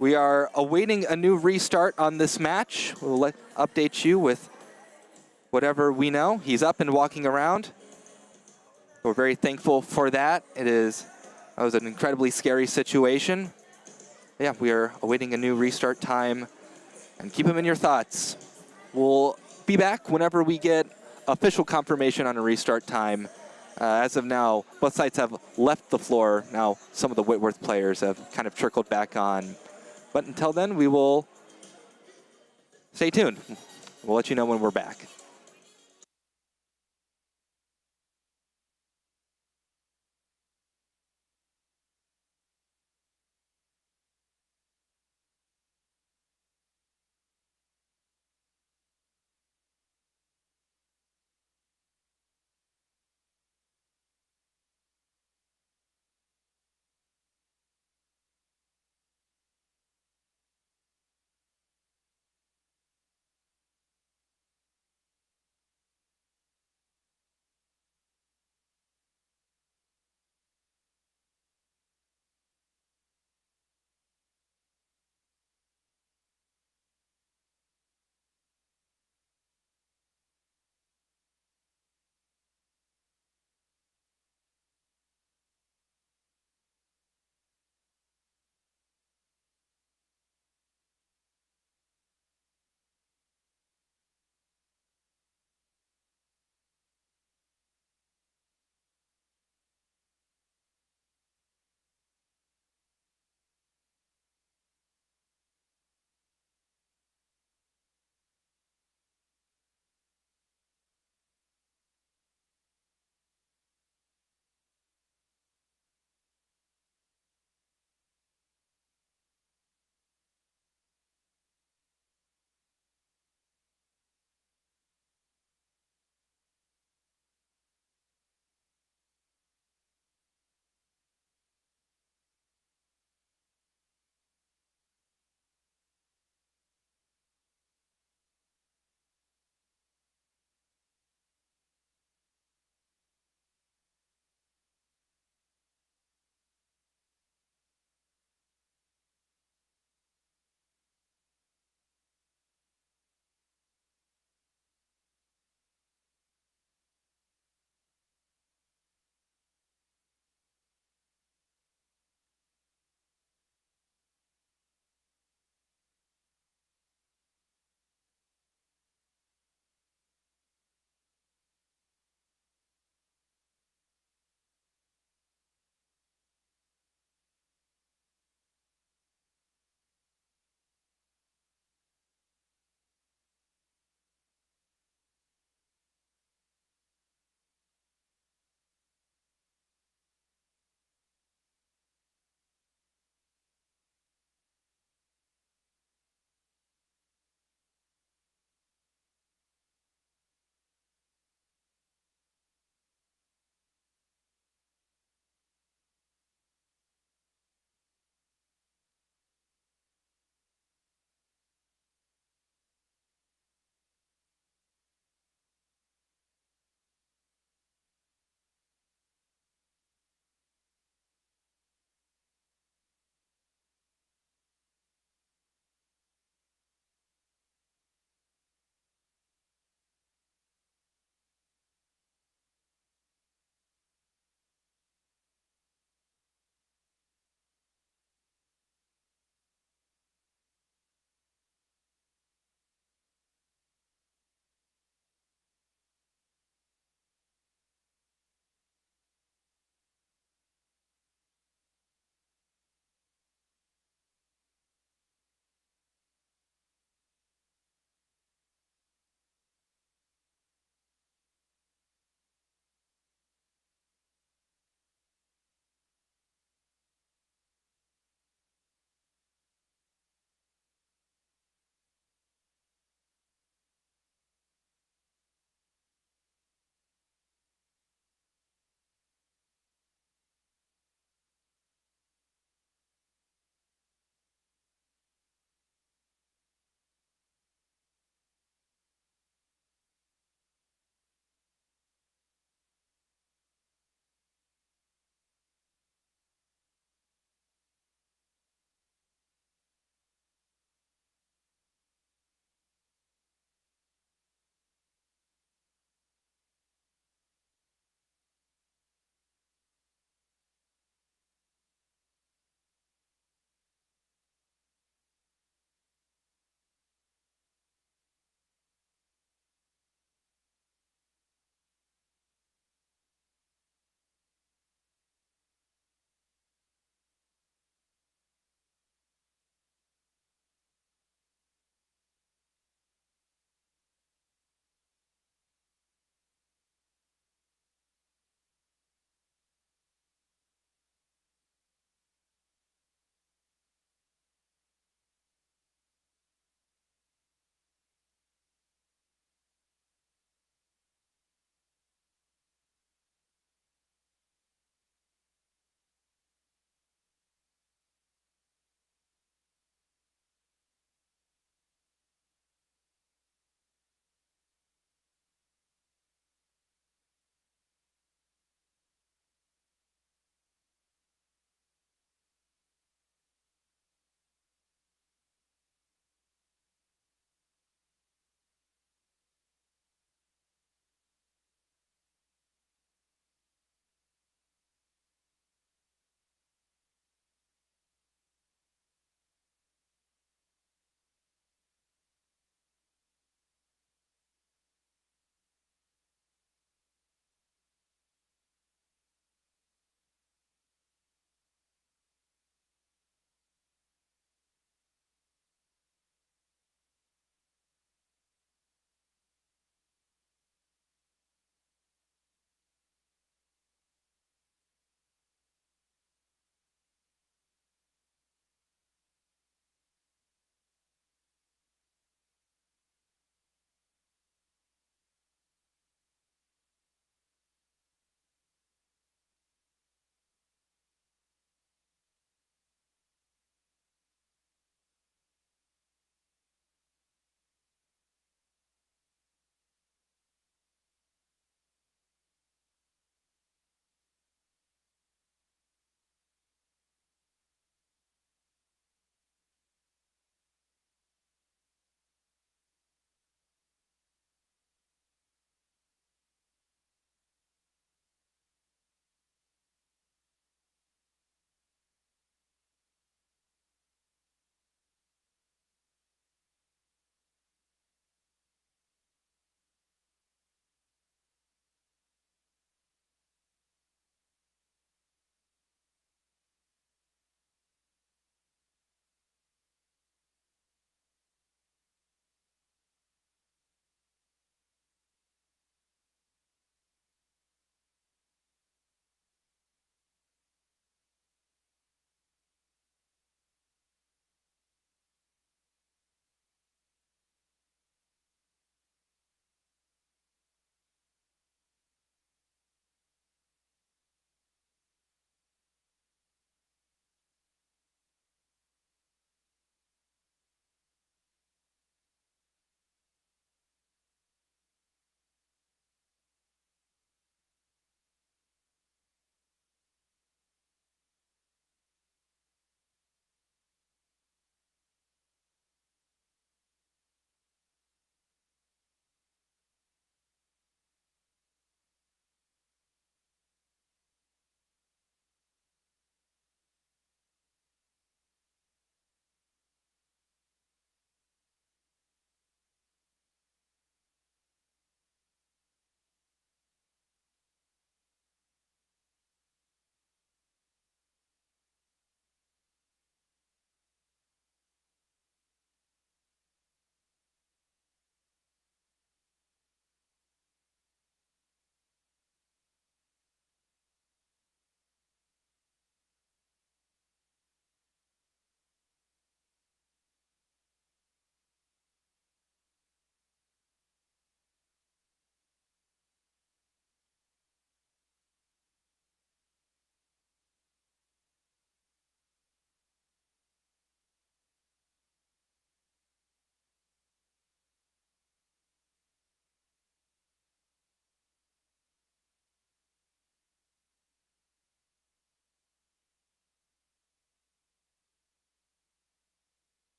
We are awaiting a new restart on this match. We'll update you with whatever we know. He's up and walking around. We're very thankful for that. That was an incredibly scary situation. Yeah, we are awaiting a new restart time. And keep them in your thoughts. We'll be back whenever we get official confirmation on a restart time. As of now, both sides have left the floor. Now, some of the Whitworth players have kind of trickled back on. But until then, we will stay tuned. We'll let you know when we're back.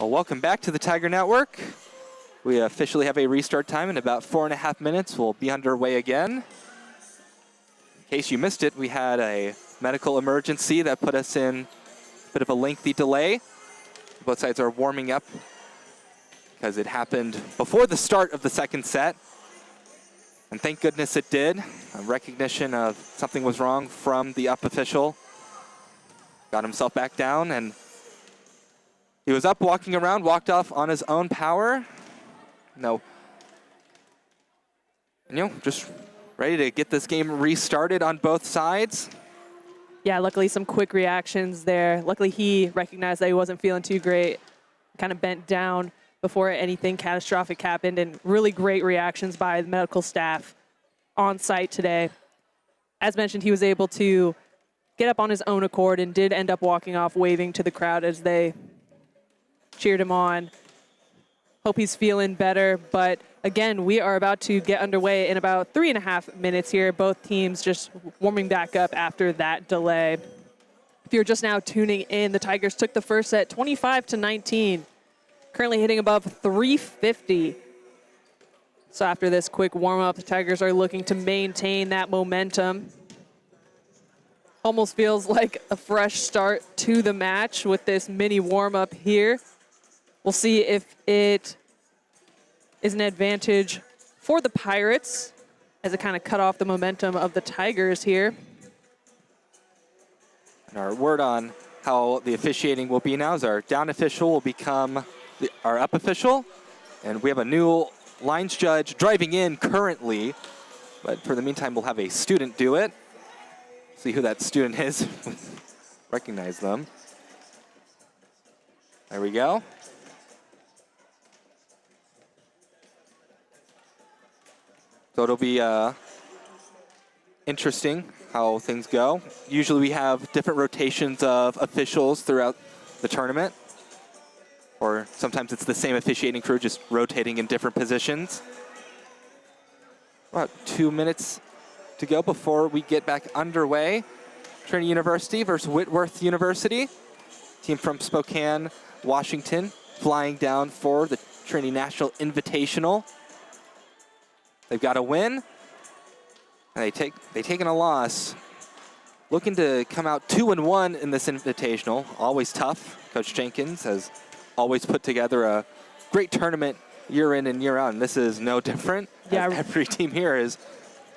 Well, welcome back to the Tiger Network. We officially have a restart time in about 4.5 minutes. We'll be underway again. In case you missed it, we had a medical emergency that put us in a bit of a lengthy delay. Both sides are warming up because it happened before the start of the second set. And thank goodness it did. A recognition of something was wrong from the up official. Got himself back down, and he was up walking around, walked off on his own power. No. And, just ready to get this game restarted on both sides. Yeah, luckily some quick reactions there. Luckily he recognized that he wasn't feeling too great, kind of bent down before anything catastrophic happened, and really great reactions by the medical staff on site today. As mentioned, he was able to get up on his own accord and did end up walking off, waving to the crowd as they cheered him on. Hope he's feeling better. But again, we are about to get underway in about 3.5 minutes here. Both teams just warming back up after that delay. If you're just now tuning in, the Tigers took the first set 25-19. Currently hitting above 350. So after this quick warm-up, the Tigers are looking to maintain that momentum. Almost feels like a fresh start to the match with this mini warm-up here. We'll see if it is an advantage for the Pirates as it kind of cut off the momentum of the Tigers here. And our word on how the officiating will be now is our down official will become our up official. And we have a new lines judge driving in currently. But for the meantime, we'll have a student do it. See who that student is. Recognize them. There we go. So it'll be interesting how things go. Usually we have different rotations of officials throughout the tournament. Or sometimes it's the same officiating crew just rotating in different positions. About 2 minutes to go before we get back underway. Trinity University versus Whitworth University. Team from Spokane, Washington, flying down for the Trinity National Invitational. They've got a win, and they've taken a loss. Looking to come out 2-1 in this Invitational. Always tough. Coach Jenkins has always put together a great tournament year in and year out, and this is no different. Yeah, every team here is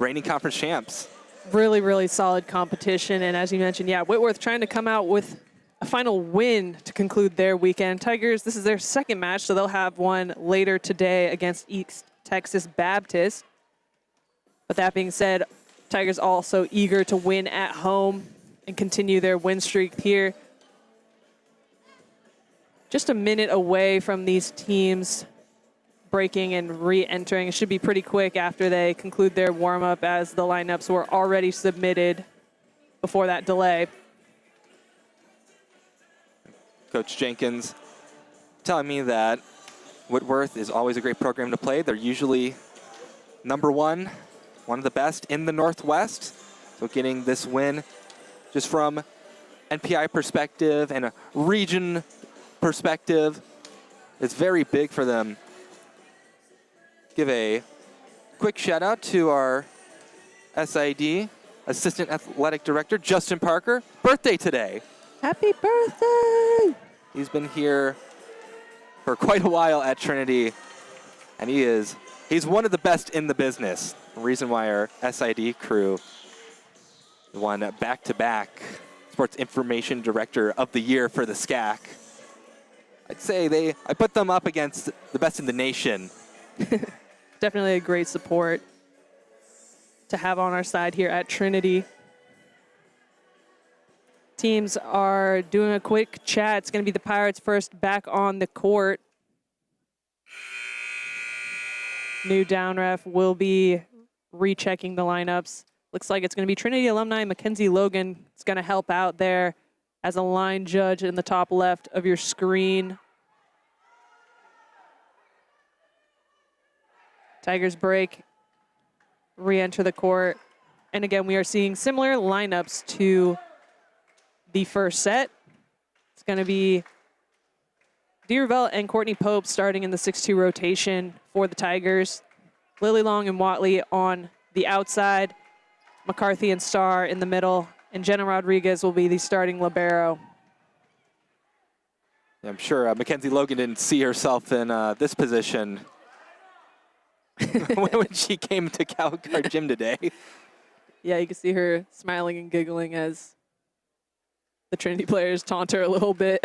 reigning conference champs. Really, really solid competition. And as you mentioned, yeah, Whitworth trying to come out with a final win to conclude their weekend. Tigers, this is their second match, so they'll have one later today against East Texas Baptist. But that being said, Tigers also eager to win at home and continue their win streak here. Just a minute away from these teams breaking and re-entering. It should be pretty quick after they conclude their warm-up, as the lineups were already submitted before that delay. Coach Jenkins telling me that Whitworth is always a great program to play. They're usually number one of the best in the Northwest. So getting this win just from NPI perspective and a region perspective is very big for them. Give a quick shout out to our SID, Assistant Athletic Director, Justin Parker. Birthday today. Happy birthday! He's been here for quite a while at Trinity, and he's one of the best in the business. The reason why our SID crew won back-to-back Sports Information Director of the Year for the SCAC. I'd say I put them up against the best in the nation. Definitely a great support to have on our side here at Trinity. Teams are doing a quick chat. It's going to be the Pirates first back on the court. New down ref will be rechecking the lineups. Looks like it's going to be Trinity alumni Mackenzie Logan. It's going to help out there as a line judge in the top left of your screen. Tigers break, re-enter the court. And again, we are seeing similar lineups to the first set. It's going to be Deervelt and Courtney Pope starting in the 6-2 rotation for the Tigers. Lily Long and Watley on the outside. McCarthy and Starr in the middle. And Jenna Rodriguez will be the starting libero. Yeah, I'm sure Mackenzie Logan didn't see herself in this position when she came to Calgary Gym today. Yeah, you can see her smiling and giggling as the Trinity players taunt her a little bit.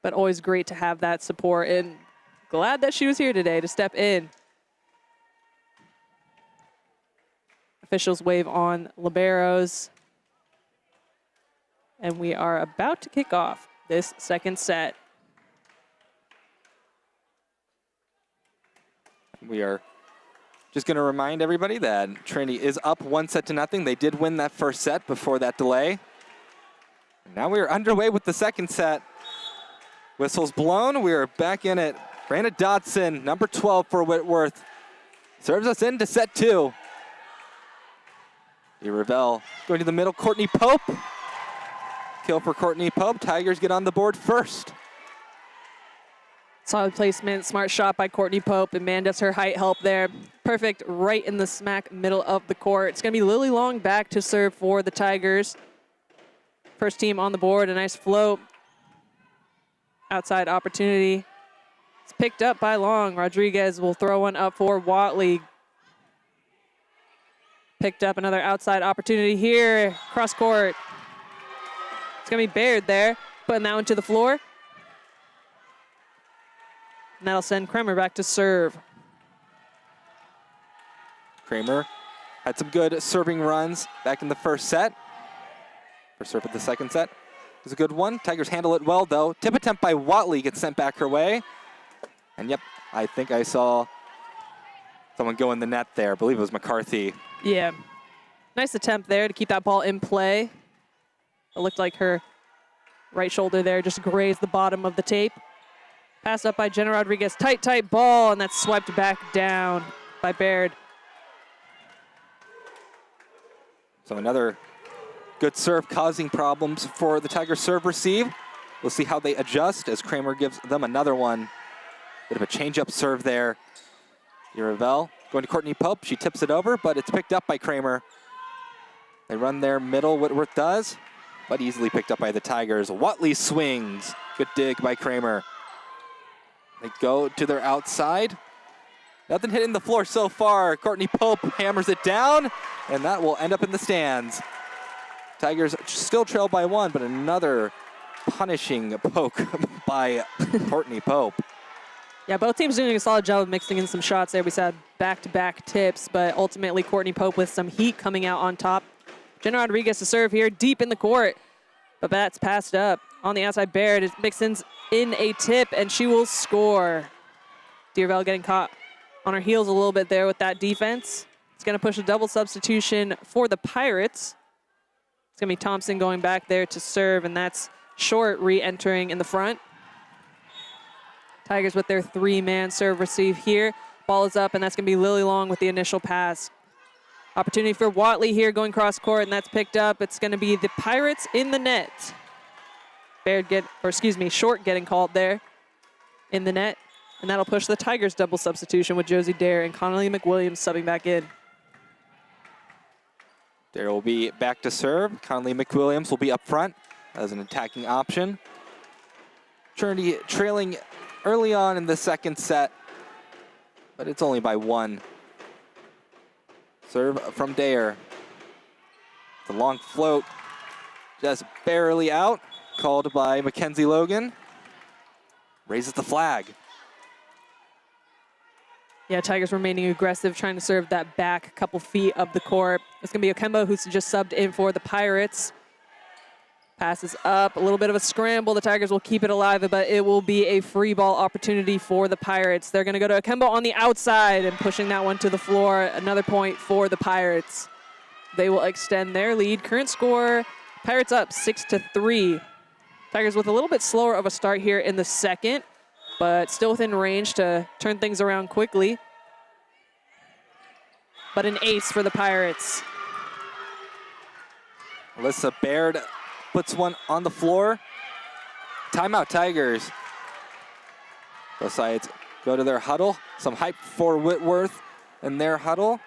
But always great to have that support, and glad that she was here today to step in. Officials wave on liberos. And we are about to kick off this second set. We are just going to remind everybody that Trinity is up 1-0. They did win that first set before that delay. Now we are underway with the second set. Whistle's blown. We are back in it. Brandon Dodson, number 12 for Whitworth, serves us into set 2. Ravel going to the middle. Courtney Pope. Kill for Courtney Pope. Tigers get on the board first. Solid placement, smart shot by Courtney Pope, and man, does her height help there. Perfect right in the smack middle of the court. It's going to be Lily Long back to serve for the Tigers. First team on the board, a nice float. Outside opportunity. It's picked up by Long. Rodriguez will throw one up for Watley. Picked up another outside opportunity here. Cross court. It's going to be Baird there, putting that one to the floor. And that'll send Kremer back to serve. Kramer had some good serving runs back in the first set. First serve of the second set was a good one. Tigers handle it well, though. Tip attempt by Watley gets sent back her way. And yep, I think I saw someone go in the net there. I believe it was McCarthy. Yeah. Nice attempt there to keep that ball in play. It looked like her right shoulder there just grazed the bottom of the tape. Pass up by Jenna Rodriguez. Tight ball, and that's swiped back down by Baird. So another good serve causing problems for the Tigers serve receive. We'll see how they adjust as Kramer gives them another one. Bit of a change-up serve there. Ravel going to Courtney Pope. She tips it over, but it's picked up by Kramer. They run their middle, Whitworth does, but easily picked up by the Tigers. Watley swings. Good dig by Kramer. They go to their outside. Nothing hitting the floor so far. Courtney Pope hammers it down, and that will end up in the stands. Tigers still trail by 1, but another punishing poke by Courtney Pope. Yeah, both teams doing a solid job of mixing in some shots there. We saw back-to-back tips, but ultimately Courtney Pope with some heat coming out on top. Jenna Rodriguez to serve here deep in the court, but that's passed up. On the outside, Baird mixes in a tip, and she will score. Deervelt getting caught on her heels a little bit there with that defense. It's going to push a double substitution for the Pirates. It's going to be Thompson going back there to serve, and that's Short re-entering in the front. Tigers with their 3-man serve receive here. Ball is up, and that's going to be Lily Long with the initial pass. Opportunity for Watley here going cross court, and that's picked up. It's going to be the Pirates in the net. Short getting called there in the net. And that'll push the Tigers double substitution with Josie Dare and Connolly McWilliams subbing back in. Dare will be back to serve. Connolly McWilliams will be up front as an attacking option. Trinity trailing early on in the second set, but it's only by 1. Serve from Dare. The long float, just barely out, called by Mackenzie Logan. Raises the flag. Yeah, Tigers remaining aggressive, trying to serve that back couple feet of the court. It's going to be Okembo who's just subbed in for the Pirates. Passes up, a little bit of a scramble. The Tigers will keep it alive, but it will be a free ball opportunity for the Pirates. They're going to go to Okembo on the outside and pushing that one to the floor. Another point for the Pirates. They will extend their lead. Current score, Pirates up 6-3. Tigers with a little bit slower of a start here in the second, but still within range to turn things around quickly. But an ace for the Pirates. Alyssa Baird puts one on the floor. Timeout, Tigers. Both sides go to their huddle. Some hype for Whitworth in their huddle.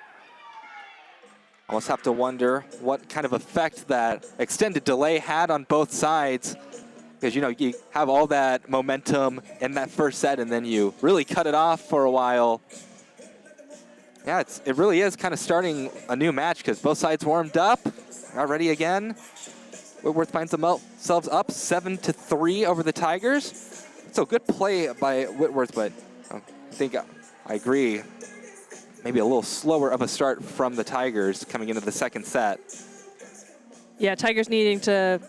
Almost have to wonder what kind of effect that extended delay had on both sides. Because, you know, you have all that momentum in that first set and then you really cut it off for a while. Yeah, it really is kind of starting a new match because both sides warmed up, got ready again. Whitworth finds themselves up 7-3 over the Tigers. So good play by Whitworth, but I think I agree. Maybe a little slower of a start from the Tigers coming into the second set. Yeah, Tigers needing to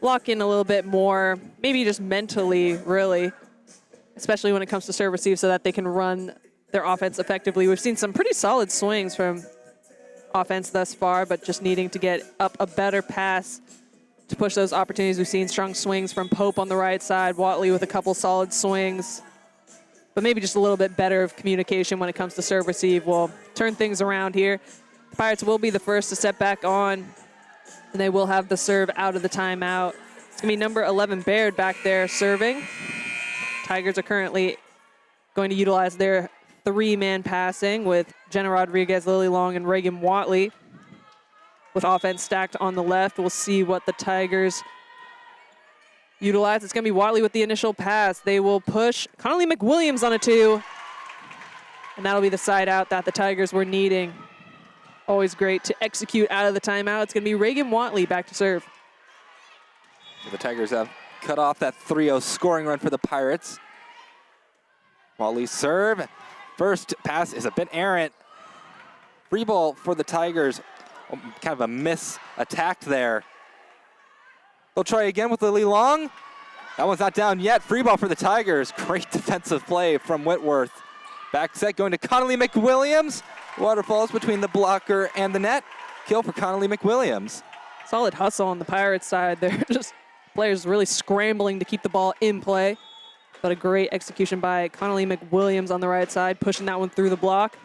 lock in a little bit more, maybe just mentally, really, especially when it comes to serve receive so that they can run their offense effectively. We've seen some pretty solid swings from offense thus far, but just needing to get up a better pass to push those opportunities. We've seen strong swings from Pope on the right side, Watley with a couple solid swings, but maybe just a little bit better of communication when it comes to serve receive will turn things around here. The Pirates will be the first to step back on, and they will have the serve out of the timeout. It's going to be number 11, Baird, back there serving. Tigers are currently going to utilize their three-man passing with Jenna Rodriguez, Lily Long, and Reagan Watley. With offense stacked on the left, we'll see what the Tigers utilize. It's going to be Watley with the initial pass. They will push Connolly McWilliams on a 2, and that'll be the side out that the Tigers were needing. Always great to execute out of the timeout. It's going to be Reagan Watley back to serve. So the Tigers have cut off that 3-0 scoring run for the Pirates. Watley serve. First pass is a bit errant. Free ball for the Tigers. Kind of a miss attack there. They'll try again with Lily Long. That one's not down yet. Free ball for the Tigers. Great defensive play from Whitworth. Back set going to Connolly McWilliams. Waterfalls between the blocker and the net. Kill for Connolly McWilliams. Solid hustle on the Pirates side. They're just players really scrambling to keep the ball in play. But a great execution by Connolly McWilliams on the right side, pushing that one through the block.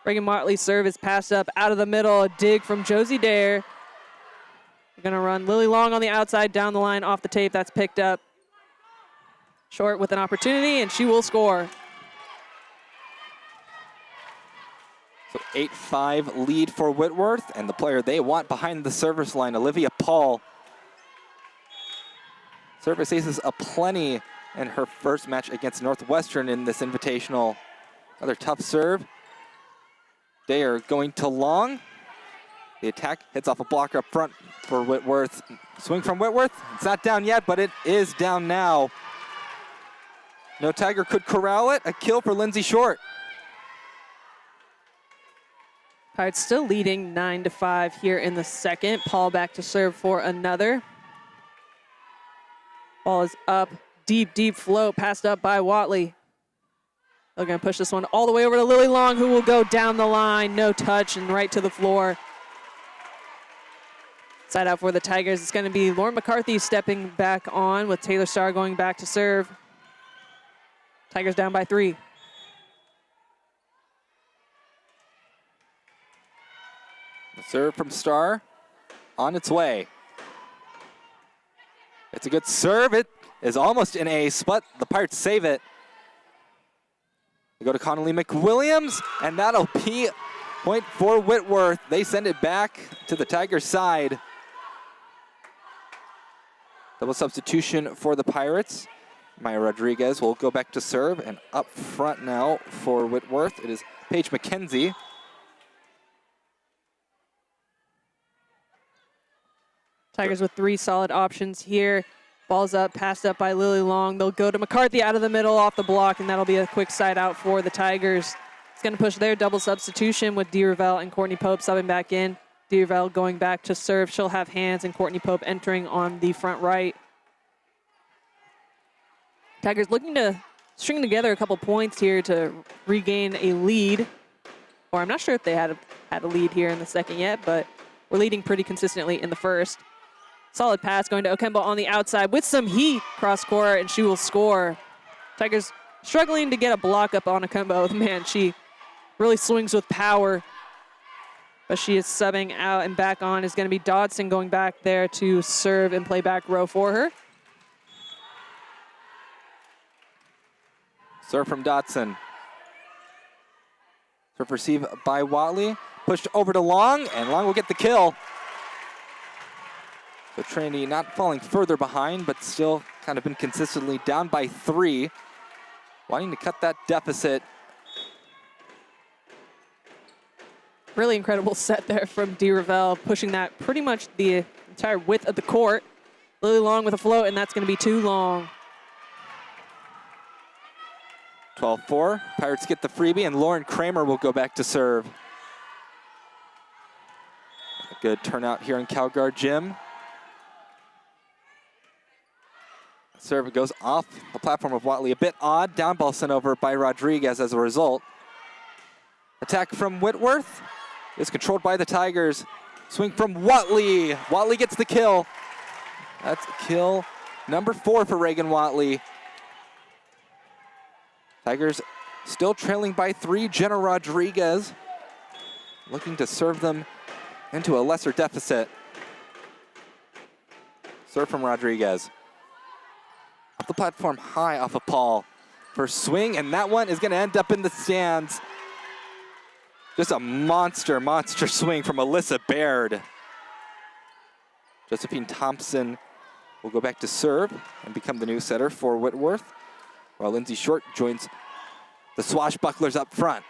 Reagan Watley's serve is passed up out of the middle. A dig from Josie Dare. We're going to run Lily Long on the outside, down the line, off the tape. That's picked up. Short with an opportunity, and she will score. So 8-5 lead for Whitworth, and the player they want behind the service line, Olivia Paul. Service aces aplenty in her first match against Northwestern in this invitational. Another tough serve. They are going to Long. The attack hits off a blocker up front for Whitworth. Swing from Whitworth. It's not down yet, but it is down now. No Tiger could corral it. A kill for Lindsay Short. Pirates still leading 9-5 here in the second. Paul back to serve for another. Ball is up. Deep, deep float passed up by Watley. They're going to push this one all the way over to Lily Long, who will go down the line. No touch and right to the floor. Side out for the Tigers. It's going to be Lauren McCarthy stepping back on with Taylor Starr going back to serve. Tigers down by 3. The serve from Starr on its way. It's a good serve. It is almost an ace, but the Pirates save it. They go to Connolly McWilliams, and that'll be point for Whitworth. They send it back to the Tigers' side. Double substitution for the Pirates. Maya Rodriguez will go back to serve, and up front now for Whitworth, it is Paige McKenzie. Tigers with 3 solid options here. Ball's up, passed up by Lily Long. They'll go to McCarthy out of the middle off the block, and that'll be a quick side out for the Tigers. It's going to push their double substitution with DeRavelle and Courtney Pope subbing back in. DeRavelle going back to serve. She'll have hands, and Courtney Pope entering on the front right. Tigers looking to string together a couple points here to regain a lead. Or I'm not sure if they had a lead here in the second yet, but we're leading pretty consistently in the first. Solid pass going to Okemba on the outside with some heat cross court, and she will score. Tigers struggling to get a block up on Okemba. Man, she really swings with power. But she is subbing out, and back on is going to be Dodson going back there to serve and play back row for her. Serve from Dotson. Serve received by Watley. Pushed over to Long, and Long will get the kill. So Trinity not falling further behind, but still kind of been consistently down by 3. Wanting to cut that deficit. Really incredible set there from D. Ravel, pushing that pretty much the entire width of the court. Lily Long with a float, and that's going to be too long. 12-4. Pirates get the freebie, and Lauren Kramer will go back to serve. A good turnout here in CalGuard Gym. Serve goes off the platform of Watley. A bit odd. Down ball sent over by Rodriguez as a result. Attack from Whitworth is controlled by the Tigers. Swing from Watley. Watley gets the kill. That's kill number 4 for Reagan Watley. Tigers still trailing by 3. Jenna Rodriguez looking to serve them into a lesser deficit. Serve from Rodriguez. Off the platform, high off of Paul. First swing, and that one is going to end up in the stands. Just a monster swing from Alyssa Baird. Josephine Thompson will go back to serve and become the new setter for Whitworth, while Lindsay Short joins the swashbucklers up front.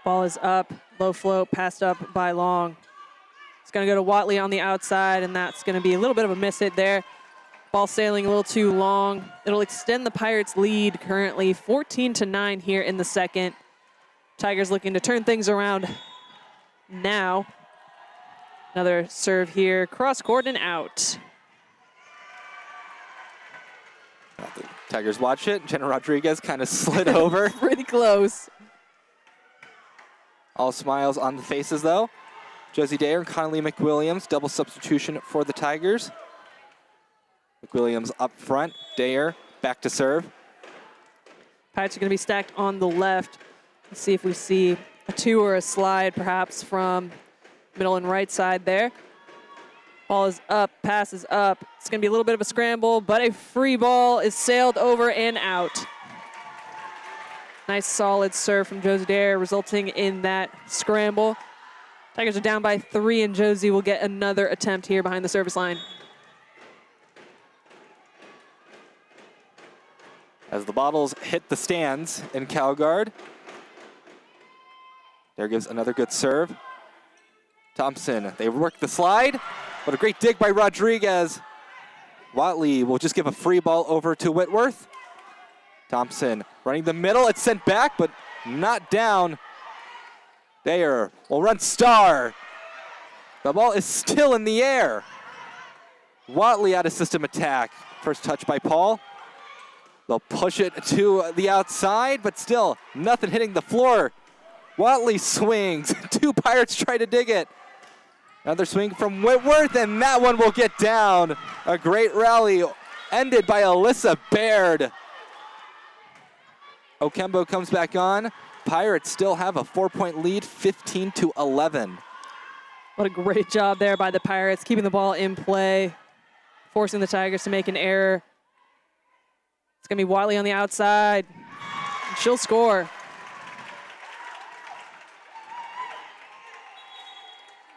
Ball is up, low float, passed up by Long. It's going to go to Watley on the outside, and that's going to be a little bit of a miss hit there. Ball sailing a little too long. It'll extend the Pirates' lead currently 14-9 here in the second. Tigers looking to turn things around now. Another serve here, cross court and out. The Tigers watch it. Jenna Rodriguez kind of slid over. Pretty close. All smiles on the faces though. Josie Dayer and Connolly McWilliams, double substitution for the Tigers. McWilliams up front, Dayer back to serve. Pirates are going to be stacked on the left. Let's see if we see a 2 or a slide perhaps from middle and right side there. Ball is up, pass is up. It's going to be a little bit of a scramble, but a free ball is sailed over and out. Nice solid serve from Josie Dayer, resulting in that scramble. Tigers are down by 3, and Josie will get another attempt here behind the service line. As the bottles hit the stands in CalGuard. There gives another good serve. Thompson, they work the slide. What a great dig by Rodriguez. Watley will just give a free ball over to Whitworth. Thompson running the middle. It's sent back, but not down. Dayer will run star. The ball is still in the air. Watley out of system attack. First touch by Paul. They'll push it to the outside, but still nothing hitting the floor. Watley swings. 2 Pirates try to dig it. Another swing from Whitworth, and that one will get down. A great rally ended by Alyssa Baird. Okembo comes back on. Pirates still have a 4-point lead, 15-11. What a great job there by the Pirates, keeping the ball in play, forcing the Tigers to make an error. It's going to be Watley on the outside. She'll score.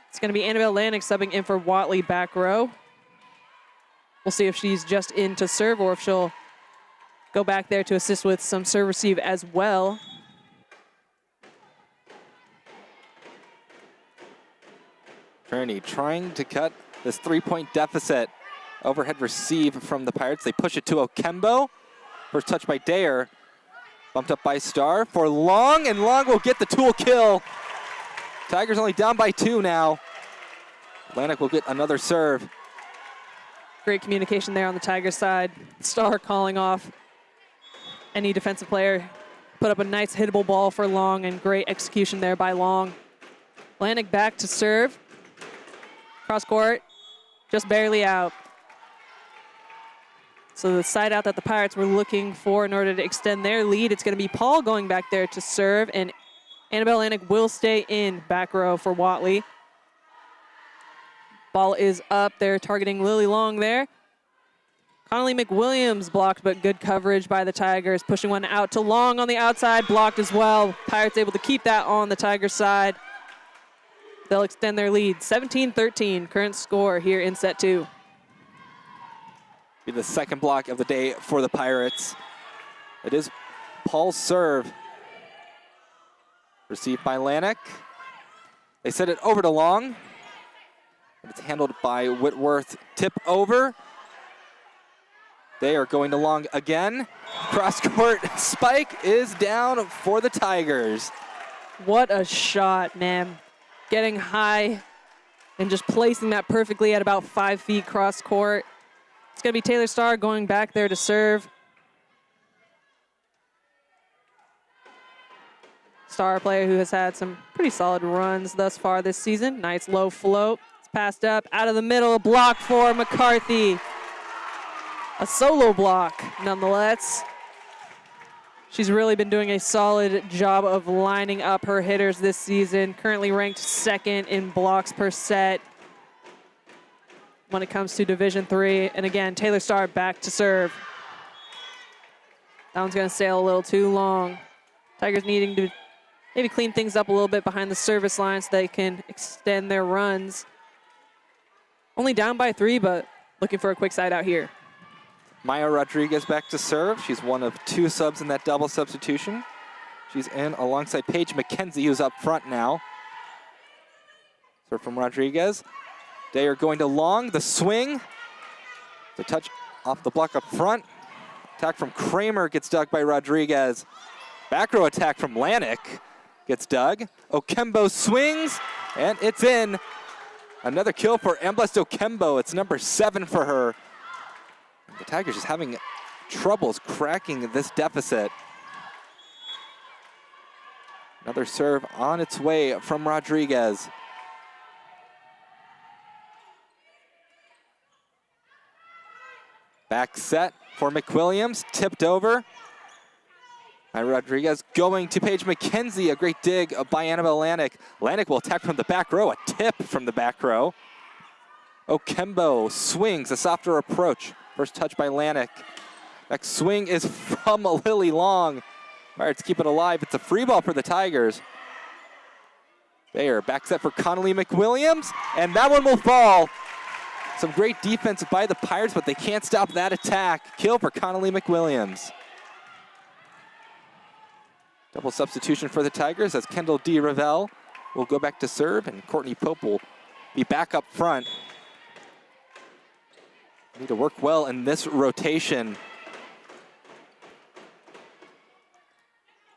It's going to be Annabelle Lannick subbing in for Watley back row. We'll see if she's just in to serve or if she'll go back there to assist with some serve receive as well. Trinity trying to cut this 3-point deficit. Overhead receive from the Pirates. They push it to Okembo. First touch by Dayer. Bumped up by Starr for Long, and Long will get the tool kill. Tigers only down by 2 now. Atlantic will get another serve. Great communication there on the Tigers side. Starr calling off any defensive player. Put up a nice hittable ball for Long, and great execution there by Long. Atlantic back to serve. Cross court, just barely out. So the side out that the Pirates were looking for in order to extend their lead, it's going to be Paul going back there to serve, and Annabelle Lannick will stay in back row for Watley. Ball is up. They're targeting Lily Long there. Connolly McWilliams blocked, but good coverage by the Tigers. Pushing one out to Long on the outside, blocked as well. Pirates able to keep that on the Tigers side. They'll extend their lead, 17-13, current score here in set 2. Be the second block of the day for the Pirates. It is Paul's serve. Received by Lanik. They send it over to Long. It's handled by Whitworth. Tip over. They are going to Long again. Cross-court spike is down for the Tigers. What a shot, man. Getting high and just placing that perfectly at about 5 feet cross-court. It's going to be Taylor Starr going back there to serve. Starr, a player who has had some pretty solid runs thus far this season. Nice low float. It's passed up out of the middle. Block for McCarthy. A solo block, nonetheless. She's really been doing a solid job of lining up her hitters this season. Currently ranked second in blocks per set when it comes to Division III. And again, Taylor Starr back to serve. That one's going to sail a little too long. Tigers needing to maybe clean things up a little bit behind the service line so they can extend their runs. Only down by 3, but looking for a quick side out here. Maya Rodriguez back to serve. She's one of 2 subs in that double substitution. She's in alongside Paige McKenzie, who's up front now. Serve from Rodriguez. They are going to Long. The swing. The touch off the block up front. Attack from Kramer gets dug by Rodriguez. Back row attack from Lanik gets dug. Okembo swings, and it's in. Another kill for Amblest Okembo. It's number 7 for her. The Tigers just having troubles cracking this deficit. Another serve on its way from Rodriguez. Back set for McWilliams, tipped over by Rodriguez, going to Paige McKenzie. A great dig by Annabelle Lanik. Lanik will attack from the back row, a tip from the back row. Okembo swings, a softer approach. First touch by Lanik. Next swing is from Lily Long. Pirates keep it alive. It's a free ball for the Tigers. There, back set for Connolly McWilliams, and that one will fall. Some great defense by the Pirates, but they can't stop that attack. Kill for Connolly McWilliams. Double substitution for the Tigers as Kendall D. Ravel will go back to serve, and Courtney Pope will be back up front. Need to work well in this rotation.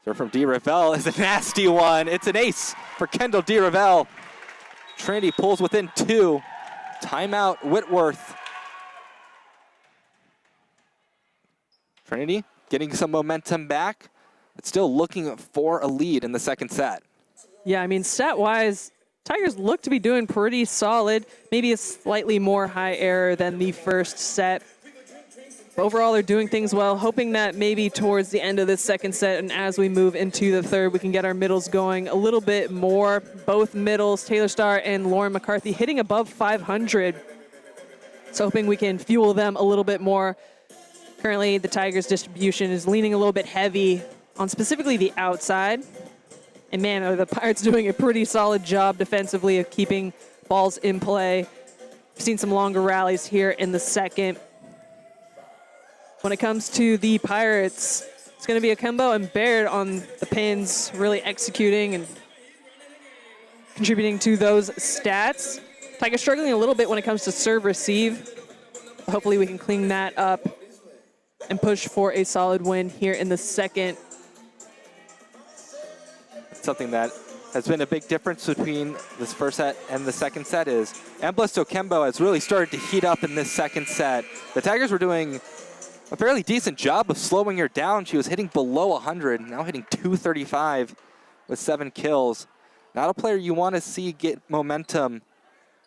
Serve from D. Ravel is a nasty one. It's an ace for Kendall D. Ravel. Trinity pulls within 2. Timeout Whitworth. Trinity getting some momentum back, but still looking for a lead in the second set. Yeah, I mean, stat-wise, Tigers look to be doing pretty solid. Maybe a slightly more high error than the first set. But overall, they're doing things well, hoping that maybe towards the end of this second set and as we move into the third, we can get our middles going a little bit more. Both middles, Taylor Starr and Lauren McCarthy, hitting above 500. So hoping we can fuel them a little bit more. Currently, the Tigers' distribution is leaning a little bit heavy on specifically the outside. And man, are the Pirates doing a pretty solid job defensively of keeping balls in play. We've seen some longer rallies here in the second. When it comes to the Pirates, it's going to be Okembo and Baird on the pins, really executing and contributing to those stats. Tigers struggling a little bit when it comes to serve-receive. Hopefully we can clean that up and push for a solid win here in the second. Something that has been a big difference between this first set and the second set is Amblest Okembo has really started to heat up in this second set. The Tigers were doing a fairly decent job of slowing her down. She was hitting below 100, now hitting 235 with 7 kills. Not a player you want to see get momentum.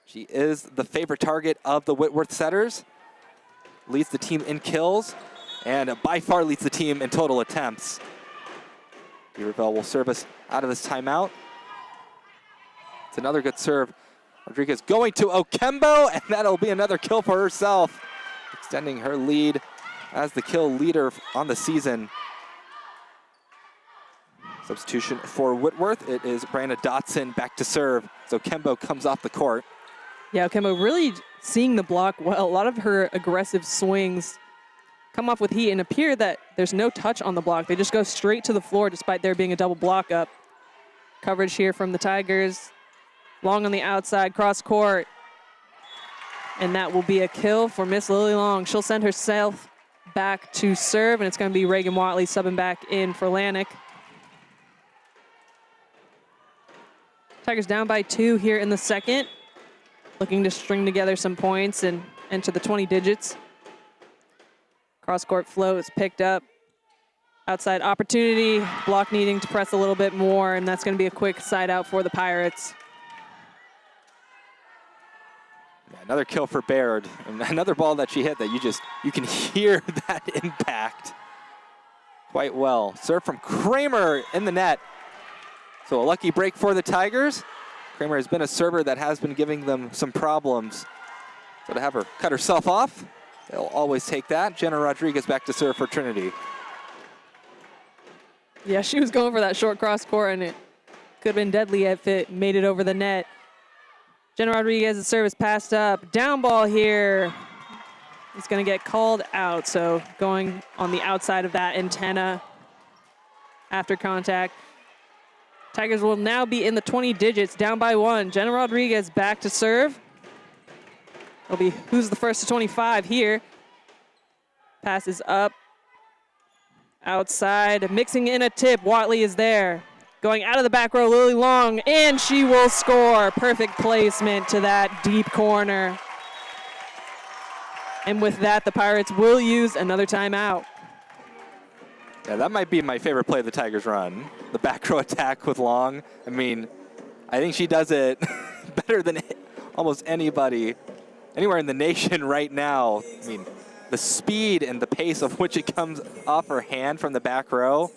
She is the favorite target of the Whitworth setters. Leads the team in kills, and by far leads the team in total attempts. Ravel will serve us out of this timeout. It's another good serve. Rodriguez going to Okembo, and that'll be another kill for herself. extending her lead as the kill leader on the season. Substitution for Whitworth. It is Brianna Dotson back to serve. So Kembo comes off the court. Yeah, Kembo really seeing the block well. A lot of her aggressive swings come off with heat and appear that there's no touch on the block. They just go straight to the floor despite there being a double block up. Coverage here from the Tigers. Long on the outside, cross court. And that will be a kill for Miss Lily Long. She'll send herself back to serve, and it's going to be Reagan Watley subbing back in for Lanik. Tigers down by 2 here in the second. Looking to string together some points and enter the 20 digits. Cross-court flow is picked up. Outside opportunity, block needing to press a little bit more, and that's going to be a quick side out for the Pirates. Yeah, another kill for Baird. And another ball that she hit that you can hear that impact quite well. Serve from Kramer in the net. So a lucky break for the Tigers. Kramer has been a server that has been giving them some problems. So to have her cut herself off, they'll always take that. Jenna Rodriguez back to serve for Trinity. Yeah, she was going for that short cross court, and it could have been deadly if it made it over the net. Jenna Rodriguez's service passed up. Down ball here. It's going to get called out. So going on the outside of that antenna after contact. Tigers will now be in the 20 digits, down by 1. Jenna Rodriguez back to serve. It'll be who's the first to 25 here. Passes up. Outside, mixing in a tip. Watley is there. Going out of the back row, Lily Long, and she will score. Perfect placement to that deep corner. And with that, the Pirates will use another timeout. Yeah, that might be my favorite play the Tigers run. The back row attack with Long. I mean, I think she does it better than almost anybody anywhere in the nation right now. I mean, the speed and the pace of which it comes off her hand from the back row.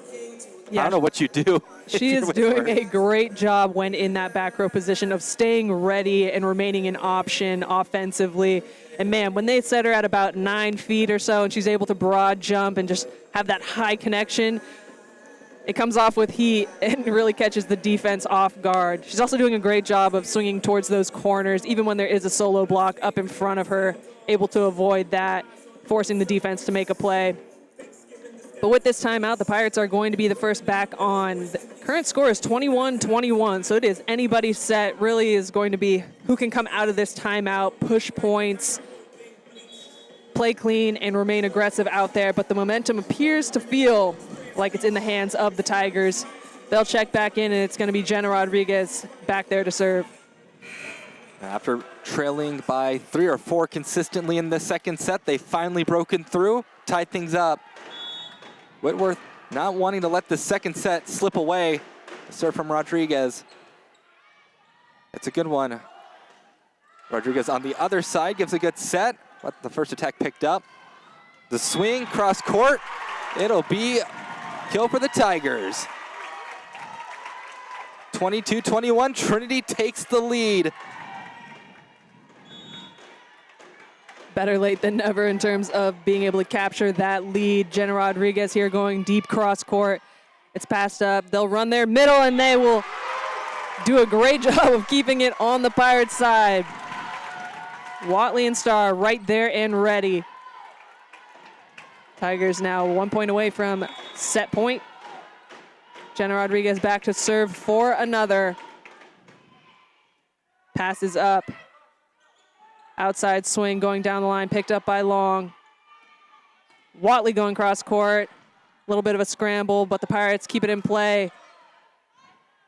Yeah, I don't know what you do. She is doing a great job when in that back row position of staying ready and remaining an option offensively. And man, when they set her at about 9 feet or so and she's able to broad jump and just have that high connection, it comes off with heat and really catches the defense off guard. She's also doing a great job of swinging towards those corners, even when there is a solo block up in front of her, able to avoid that, forcing the defense to make a play. But with this timeout, the Pirates are going to be the first back on. The current score is 21-21, so it is anybody's set. Really is going to be who can come out of this timeout, push points, play clean, and remain aggressive out there. But the momentum appears to feel like it's in the hands of the Tigers. They'll check back in, and it's going to be Jenna Rodriguez back there to serve. After trailing by 3 or 4 consistently in the second set, they finally broken through, tied things up. Whitworth not wanting to let the second set slip away. The serve from Rodriguez. It's a good one. Rodriguez on the other side gives a good set. Let the first attack picked up. The swing, cross court. It'll be kill for the Tigers. 22-21, Trinity takes the lead. Better late than never in terms of being able to capture that lead. Jenna Rodriguez here going deep cross court. It's passed up. They'll run their middle, and they will do a great job of keeping it on the Pirates side. Watley and Starr right there and ready. Tigers now 1 point away from set point. Jenna Rodriguez back to serve for another. Passes up. Outside swing going down the line, picked up by Long. Watley going cross court. A little bit of a scramble, but the Pirates keep it in play.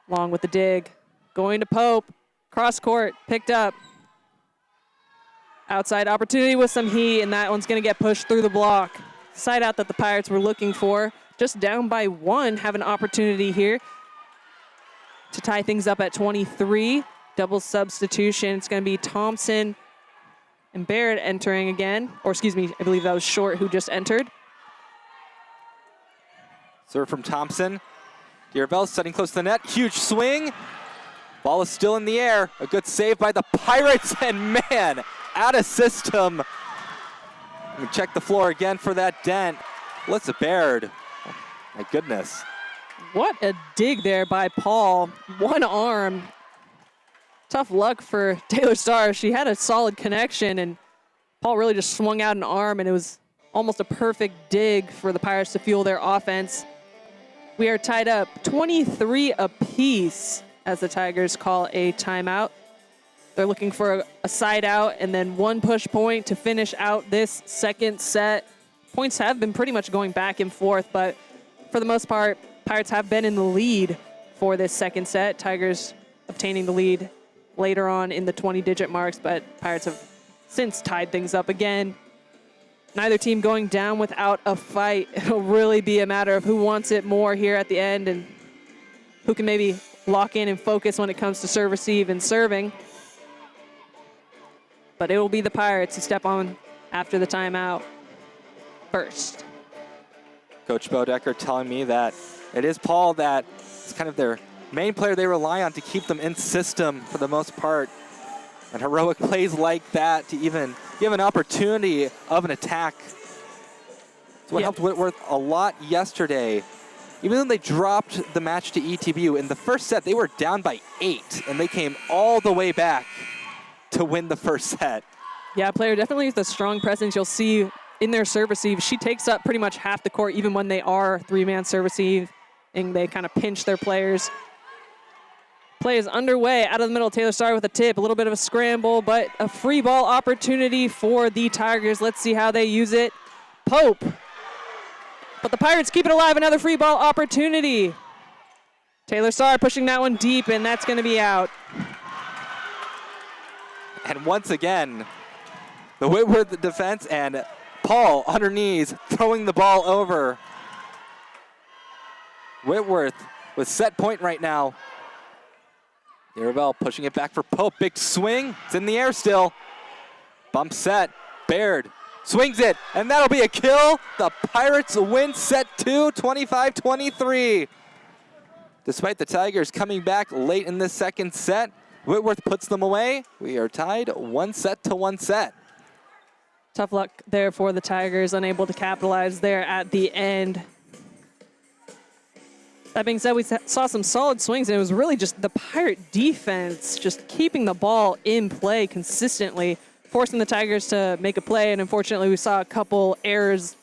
Long with the dig. Going to Pope. Cross court, picked up. Outside opportunity with some heat, and that one's going to get pushed through the block. Side out that the Pirates were looking for. Just down by 1, have an opportunity here to tie things up at 23. Double substitution. It's going to be Thompson and Barrett entering again. Or excuse me, I believe that was Short who just entered. Serve from Thompson. Dearbell setting close to the net. Huge swing. Ball is still in the air. A good save by the Pirates. And man, out of system. We check the floor again for that dent. Alyssa Baird. Oh, my goodness. What a dig there by Paul. One arm. Tough luck for Taylor Starr. She had a solid connection, and Paul really just swung out an arm, and it was almost a perfect dig for the Pirates to fuel their offense. We are tied up 23 apiece as the Tigers call a timeout. They're looking for a side out and then one push point to finish out this second set. Points have been pretty much going back and forth, but for the most part, Pirates have been in the lead for this second set. Tigers obtaining the lead later on in the 20-digit marks, but Pirates have since tied things up again. Neither team going down without a fight. It'll really be a matter of who wants it more here at the end and who can maybe lock in and focus when it comes to serve, receive, and serving. But it will be the Pirates who step on after the timeout first. Coach Bodecker telling me that it is Paul that is kind of their main player they rely on to keep them in system for the most part. And heroic plays like that to even give an opportunity of an attack. It's what helped Whitworth a lot yesterday. Even though they dropped the match to ETBU, in the first set they were down by 8, and they came all the way back to win the first set. Yeah, player definitely with a strong presence. You'll see in their serve receive, she takes up pretty much half the court, even when they are three-man serve receive, and they kind of pinch their players. Play is underway out of the middle. Taylor Starr with a tip, a little bit of a scramble, but a free ball opportunity for the Tigers. Let's see how they use it. Pope. But the Pirates keep it alive. Another free ball opportunity. Taylor Starr pushing that one deep, and that's going to be out. And once again, the Whitworth defense and Paul on her knees throwing the ball over. Whitworth with set point right now. Mirabel pushing it back for Pope. Big swing. It's in the air still. Bump set. Baird swings it, and that'll be a kill. The Pirates win set 2, 25-23. Despite the Tigers coming back late in the second set, Whitworth puts them away. We are tied 1-1 set. Tough luck there for the Tigers, unable to capitalize there at the end. That being said, we saw some solid swings, and it was really just the Pirate defense just keeping the ball in play consistently, forcing the Tigers to make a play, and unfortunately we saw a couple errors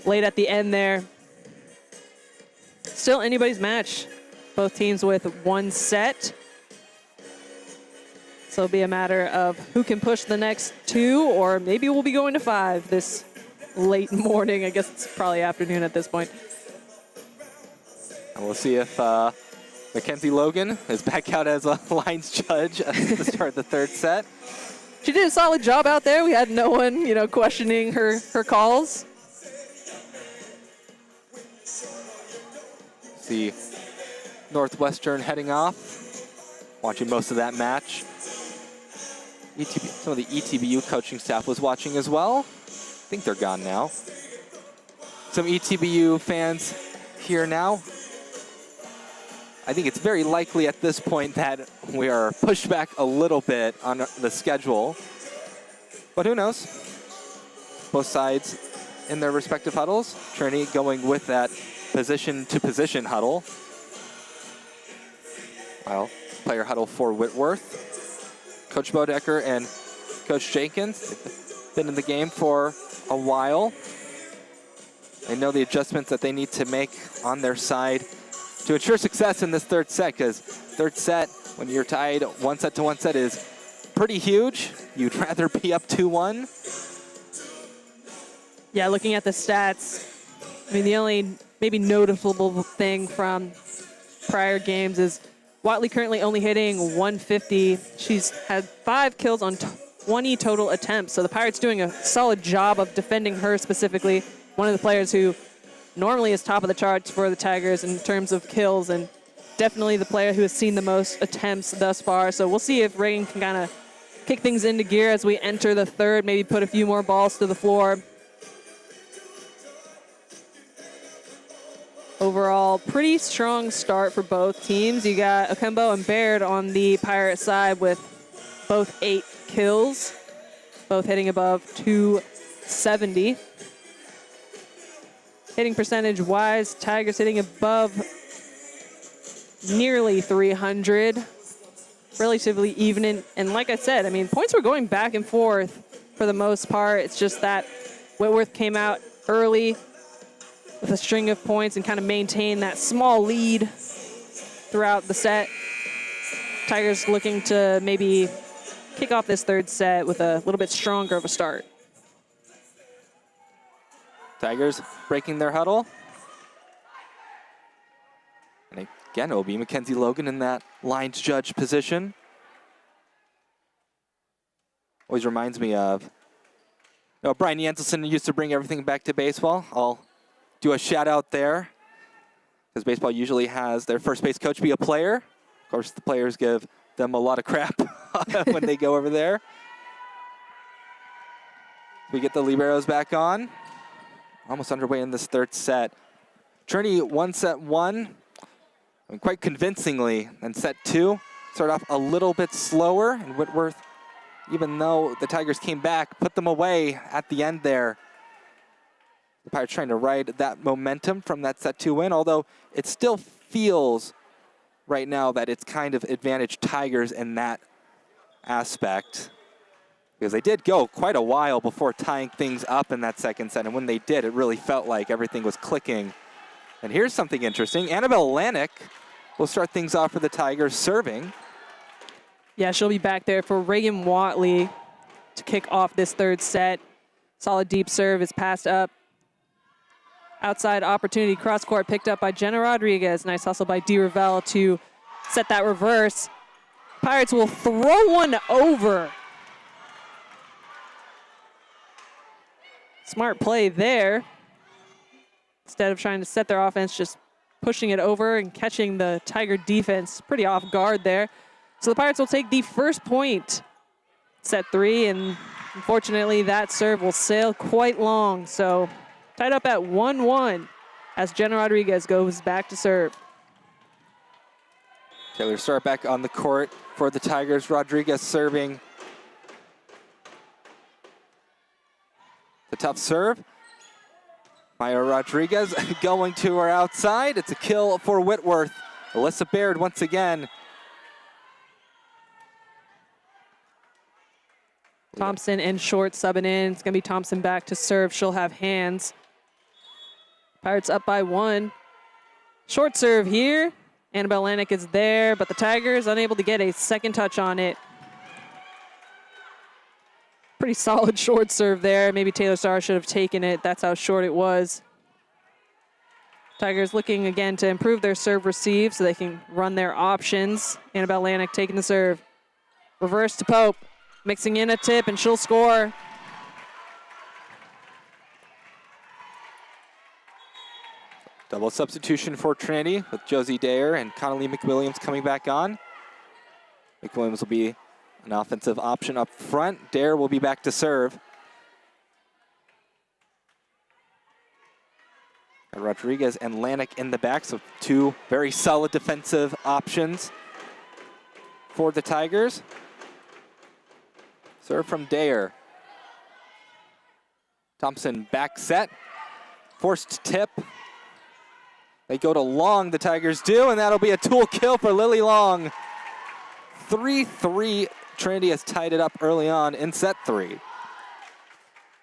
late at the end there. Still anybody's match. Both teams with one set. So it'll be a matter of who can push the next 2, or maybe we'll be going to 5 this late morning. I guess it's probably afternoon at this point. And we'll see if Mackenzie Logan is back out as a lines judge at the start of the third set. She did a solid job out there. We had no one, questioning her calls. See Northwestern heading off, watching most of that match. Some of the ETBU coaching staff was watching as well. I think they're gone now. Some ETBU fans here now. I think it's very likely at this point that we are pushed back a little bit on the schedule. But who knows? Both sides in their respective huddles. Trinity going with that position-to-position huddle. Well, player huddle for Whitworth. Coach Bodecker and Coach Jenkins have been in the game for a while. They know the adjustments that they need to make on their side to ensure success in this third set, because third set, when you're tied 1-1 set, is pretty huge. You'd rather be up 2-1. Yeah, looking at the stats, I mean, the only maybe noticeable thing from prior games is Watley currently only hitting 150. She's had 5 kills on 20 total attempts, so the Pirates doing a solid job of defending her specifically. One of the players who normally is top of the charts for the Tigers in terms of kills, and definitely the player who has seen the most attempts thus far. So we'll see if Reagan can kind of kick things into gear as we enter the third, maybe put a few more balls to the floor. Overall, pretty strong start for both teams. You got Okembo and Baird on the Pirate side with both 8 kills, both hitting above 2 70. Hitting percentage-wise, Tigers hitting above nearly 300. Relatively even. And like I said, I mean, points were going back and forth for the most part. It's just that Whitworth came out early with a string of points and kind of maintained that small lead throughout the set. Tigers looking to maybe kick off this third set with a little bit stronger of a start. Tigers breaking their huddle. And again, it will be Mackenzie Logan in that lines judge position. Always reminds me of, Brian Jenselson used to bring everything back to baseball. I'll do a shout out there, because baseball usually has their first base coach be a player. Of course, the players give them a lot of crap when they go over there. We get the liberos back on. Almost underway in this third set. Trinity won set one, quite convincingly, and set two started off a little bit slower, and Whitworth, even though the Tigers came back, put them away at the end there. The Pirates trying to ride that momentum from that set two win, although it still feels right now that it's kind of advantage Tigers in that aspect, because they did go quite a while before tying things up in that second set, and when they did, it really felt like everything was clicking. And here's something interesting. Annabelle Lanik will start things off for the Tigers serving. Yeah, she'll be back there for Reagan Watley to kick off this third set. Solid deep serve is passed up. Outside opportunity, cross court picked up by Jenna Rodriguez. Nice hustle by Dee Ravel to set that reverse. Pirates will throw one over. Smart play there. Instead of trying to set their offense, just pushing it over and catching the Tiger defense pretty off guard there. So the Pirates will take the first point, set three, and unfortunately that serve will sail quite long. So tied up at 1-1 as Jenna Rodriguez goes back to serve. Taylor Starr back on the court for the Tigers. Rodriguez serving. The tough serve. Maya Rodriguez going to her outside. It's a kill for Whitworth. Alyssa Baird once again. Thompson and Short subbing in. It's going to be Thompson back to serve. She'll have hands. Pirates up by one. Short serve here. Annabelle Lanik is there, but the Tigers unable to get a second touch on it. Pretty solid short serve there. Maybe Taylor Starr should have taken it. That's how short it was. Tigers looking again to improve their serve receive so they can run their options. Annabelle Lanik taking the serve. Reverse to Pope. Mixing in a tip, and she'll score. Double substitution for Trinity with Josie Dare and Connolly McWilliams coming back on. McWilliams will be an offensive option up front. Dare will be back to serve. Rodriguez and Lanik in the back, so two very solid defensive options for the Tigers. Serve from Dare. Thompson back set. Forced tip. They go to Long, the Tigers do, and that'll be a tool kill for Lily Long. 3-3. Trinity has tied it up early on in set three.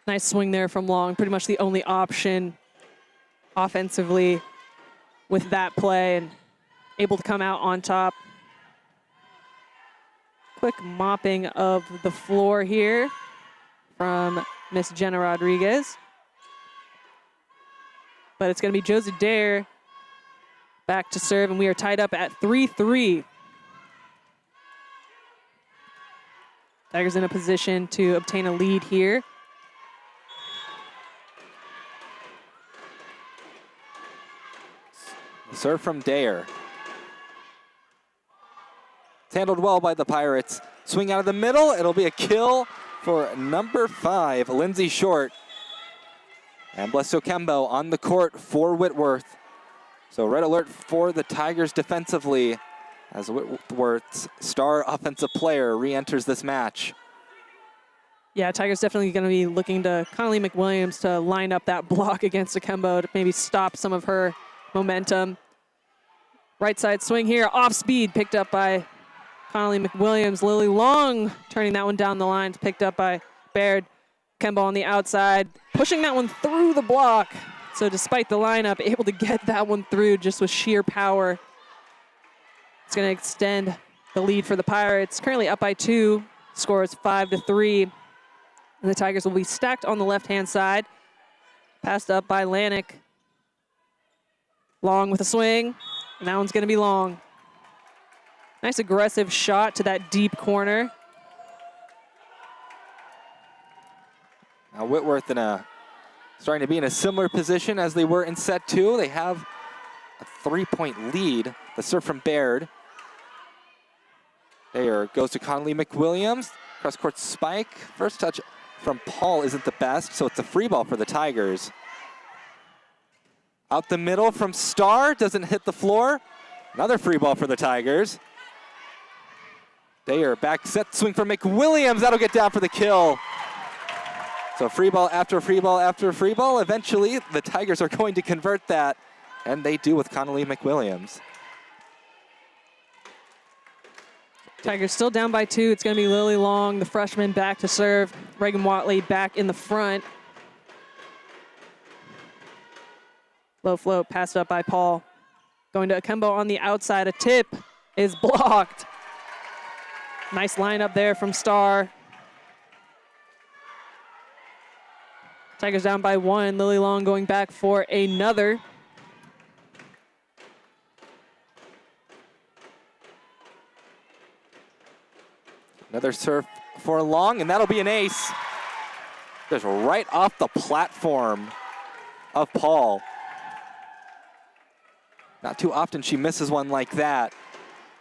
Nice swing there from Long. Pretty much the only option offensively with that play, and able to come out on top. Quick mopping of the floor here from Miss Jenna Rodriguez. But it's going to be Josie Dare back to serve, and we are tied up at 3-3. Tigers in a position to obtain a lead here. Serve from Dare. It's handled well by the Pirates. Swing out of the middle. It'll be a kill for number 5, Lindsay Short. And Blesso Kembo on the court for Whitworth. So red alert for the Tigers defensively as Whitworth's star offensive player re-enters this match. Yeah, Tigers definitely going to be looking to Connolly McWilliams to line up that block against Akembo to maybe stop some of her momentum. Right side swing here, off speed, picked up by Connolly McWilliams. Lily Long turning that one down the line, picked up by Baird. Akembo on the outside, pushing that one through the block. So despite the lineup, able to get that one through just with sheer power. It's going to extend the lead for the Pirates. Currently up by 2, score is 5-3. And the Tigers will be stacked on the left-hand side. Passed up by Lanik. Long with a swing, and that one's going to be long. Nice aggressive shot to that deep corner. Now Whitworth starting to be in a similar position as they were in set 2. They have a 3-point lead. The serve from Baird. There goes to Connolly McWilliams. Cross-court spike. First touch from Paul isn't the best, so it's a free ball for the Tigers. Out the middle from Starr, doesn't hit the floor. Another free ball for the Tigers. Dayer back set swing from McWilliams. That'll get down for the kill. So free ball after free ball after free ball. Eventually, the Tigers are going to convert that, and they do with Connolly McWilliams. Tigers still down by 2. It's going to be Lily Long, the freshman, back to serve. Reagan Watley back in the front. Low float, passed up by Paul. Going to Akembo on the outside. A tip is blocked. Nice lineup there from Starr. Tigers down by 1. Lily Long going back for another. Another serve for Long, and that'll be an ace. Just right off the platform of Paul. Not too often she misses one like that.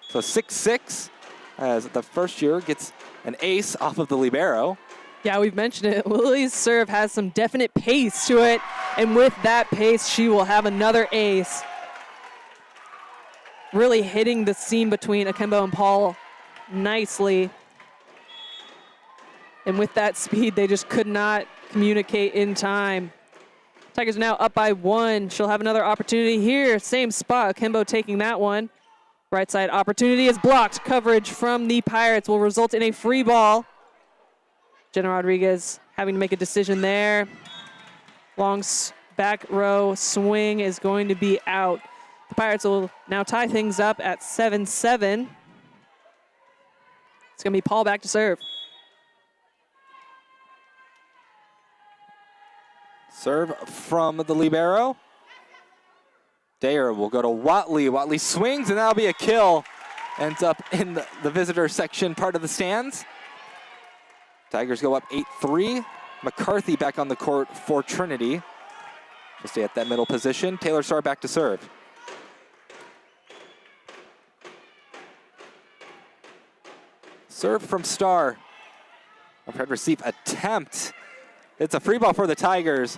So 6-6 as the first year gets an ace off of the libero. Yeah, we've mentioned it. Lily's serve has some definite pace to it, and with that pace, she will have another ace. Really hitting the seam between Akembo and Paul nicely. And with that speed, they just could not communicate in time. Tigers are now up by 1. She'll have another opportunity here. Same spot. Akembo taking that one. Right side opportunity is blocked. Coverage from the Pirates will result in a free ball. Jenna Rodriguez having to make a decision there. Long back row swing is going to be out. The Pirates will now tie things up at 7-7. It's going to be Paul back to serve. Serve from the libero. Dayer will go to Watley. Watley swings, and that'll be a kill. Ends up in the visitor section part of the stands. Tigers go up 8-3. McCarthy back on the court for Trinity. She'll stay at that middle position. Taylor Starr back to serve. Serve from Starr. Overhead receive attempt. It's a free ball for the Tigers.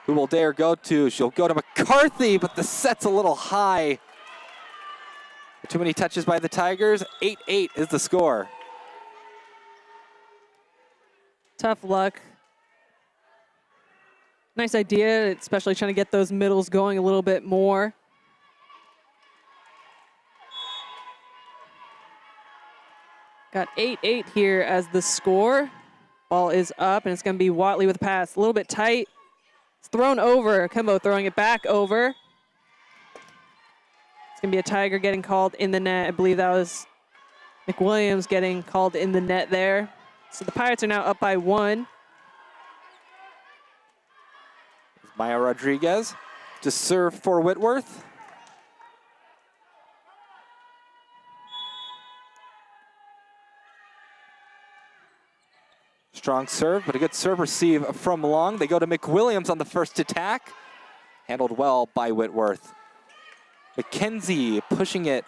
Who will Dayer go to? She'll go to McCarthy, but the set's a little high. Too many touches by the Tigers. 8-8 is the score. Tough luck. Nice idea, especially trying to get those middles going a little bit more. Got 8-8 here as the score. Ball is up, and it's going to be Watley with a pass. A little bit tight. It's thrown over. Akembo throwing it back over. It's going to be a Tiger getting called in the net. I believe that was McWilliams getting called in the net there. So the Pirates are now up by 1. Maya Rodriguez to serve for Whitworth. Strong serve, but a good serve receive from Long. They go to McWilliams on the first attack. Handled well by Whitworth. McKenzie pushing it.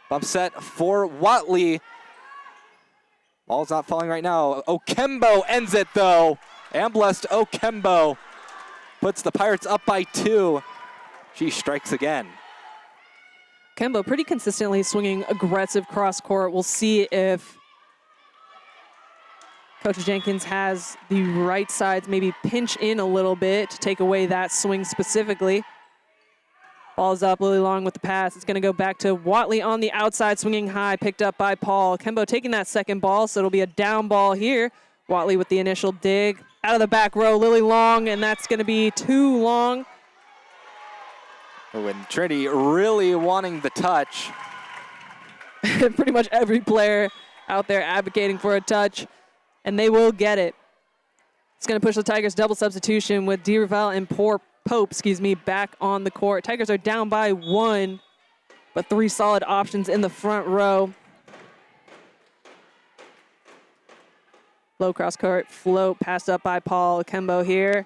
Bump set for Watley. Ball's not falling right now. Okembo ends it though. Amblest Okembo puts the Pirates up by 2. She strikes again. Akembo pretty consistently swinging aggressive cross court. We'll see if Coach Jenkins has the right sides maybe pinch in a little bit to take away that swing specifically. Ball's up, Lily Long with the pass. It's going to go back to Watley on the outside, swinging high, picked up by Paul. Kembo taking that second ball, so it'll be a down ball here. Watley with the initial dig. Out of the back row, Lily Long, and that's going to be too long. When Trinity really wanting the touch. Pretty much every player out there advocating for a touch, and they will get it. It's going to push the Tigers double substitution with DeRavel and Pope, back on the court. Tigers are down by 1, but 3 solid options in the front row. Low cross court float, passed up by Paul Kembo here.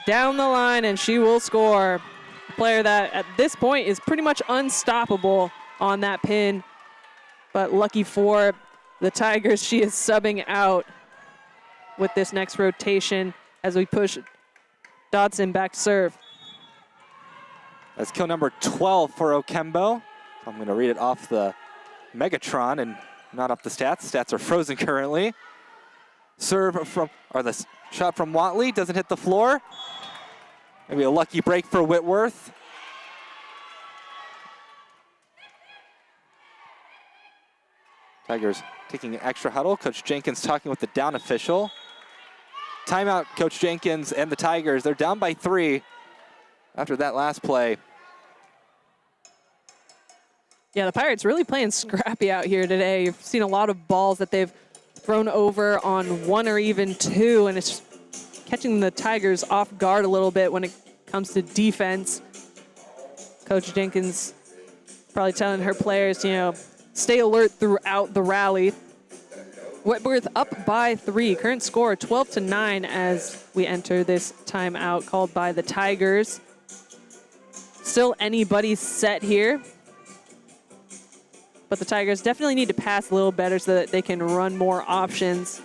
Down the line, and she will score. A player that at this point is pretty much unstoppable on that pin. But lucky for the Tigers, she is subbing out with this next rotation as we push Dodson back to serve. That's kill number 12 for Okembo. So I'm going to read it off the Megatron and not off the stats. Stats are frozen currently. Serve from, or the shot from Watley doesn't hit the floor. Maybe a lucky break for Whitworth. Tigers taking an extra huddle. Coach Jenkins talking with the down official. Timeout, Coach Jenkins and the Tigers. They're down by 3 after that last play. Yeah, the Pirates really playing scrappy out here today. You've seen a lot of balls that they've thrown over on 1 or even 2, and it's catching the Tigers off guard a little bit when it comes to defense. Coach Jenkins probably telling her players, stay alert throughout the rally. Whitworth up by 3. Current score 12-9 as we enter this timeout called by the Tigers. Still anybody's set here. But the Tigers definitely need to pass a little better so that they can run more options.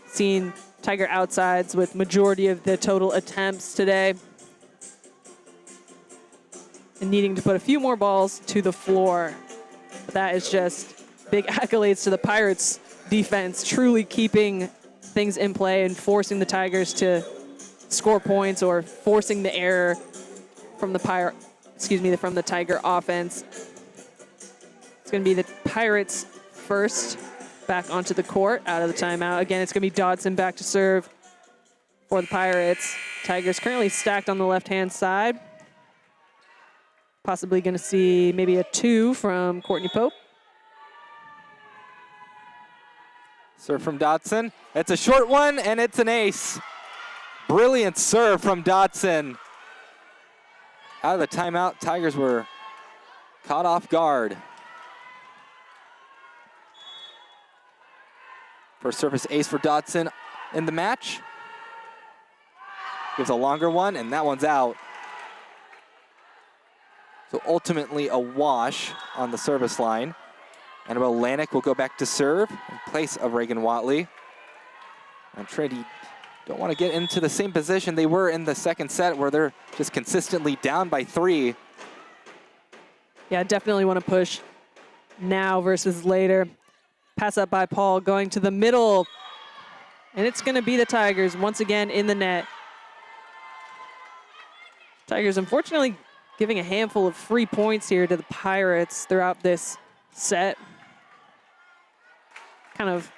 Seeing Tiger outsides with majority of the total attempts today. And needing to put a few more balls to the floor. But that is just big accolades to the Pirates defense, truly keeping things in play and forcing the Tigers to score points or forcing the error from the from the Tiger offense. It's going to be the Pirates first back onto the court out of the timeout. Again, it's going to be Dodson back to serve for the Pirates. Tigers currently stacked on the left-hand side. Possibly going to see maybe a 2 from Courtney Pope. Serve from Dodson. It's a short one, and it's an ace. Brilliant serve from Dodson. Out of the timeout, Tigers were caught off guard. First service ace for Dodson in the match. Gives a longer one, and that one's out. So ultimately a wash on the service line. Annabelle Lanik will go back to serve in place of Reagan Watley. And Trinity don't want to get into the same position they were in the second set where they're just consistently down by 3. Yeah, definitely want to push now versus later. Pass up by Paul, going to the middle. And it's going to be the Tigers once again in the net. Tigers, unfortunately, giving a handful of free points here to the Pirates throughout this set. Kind of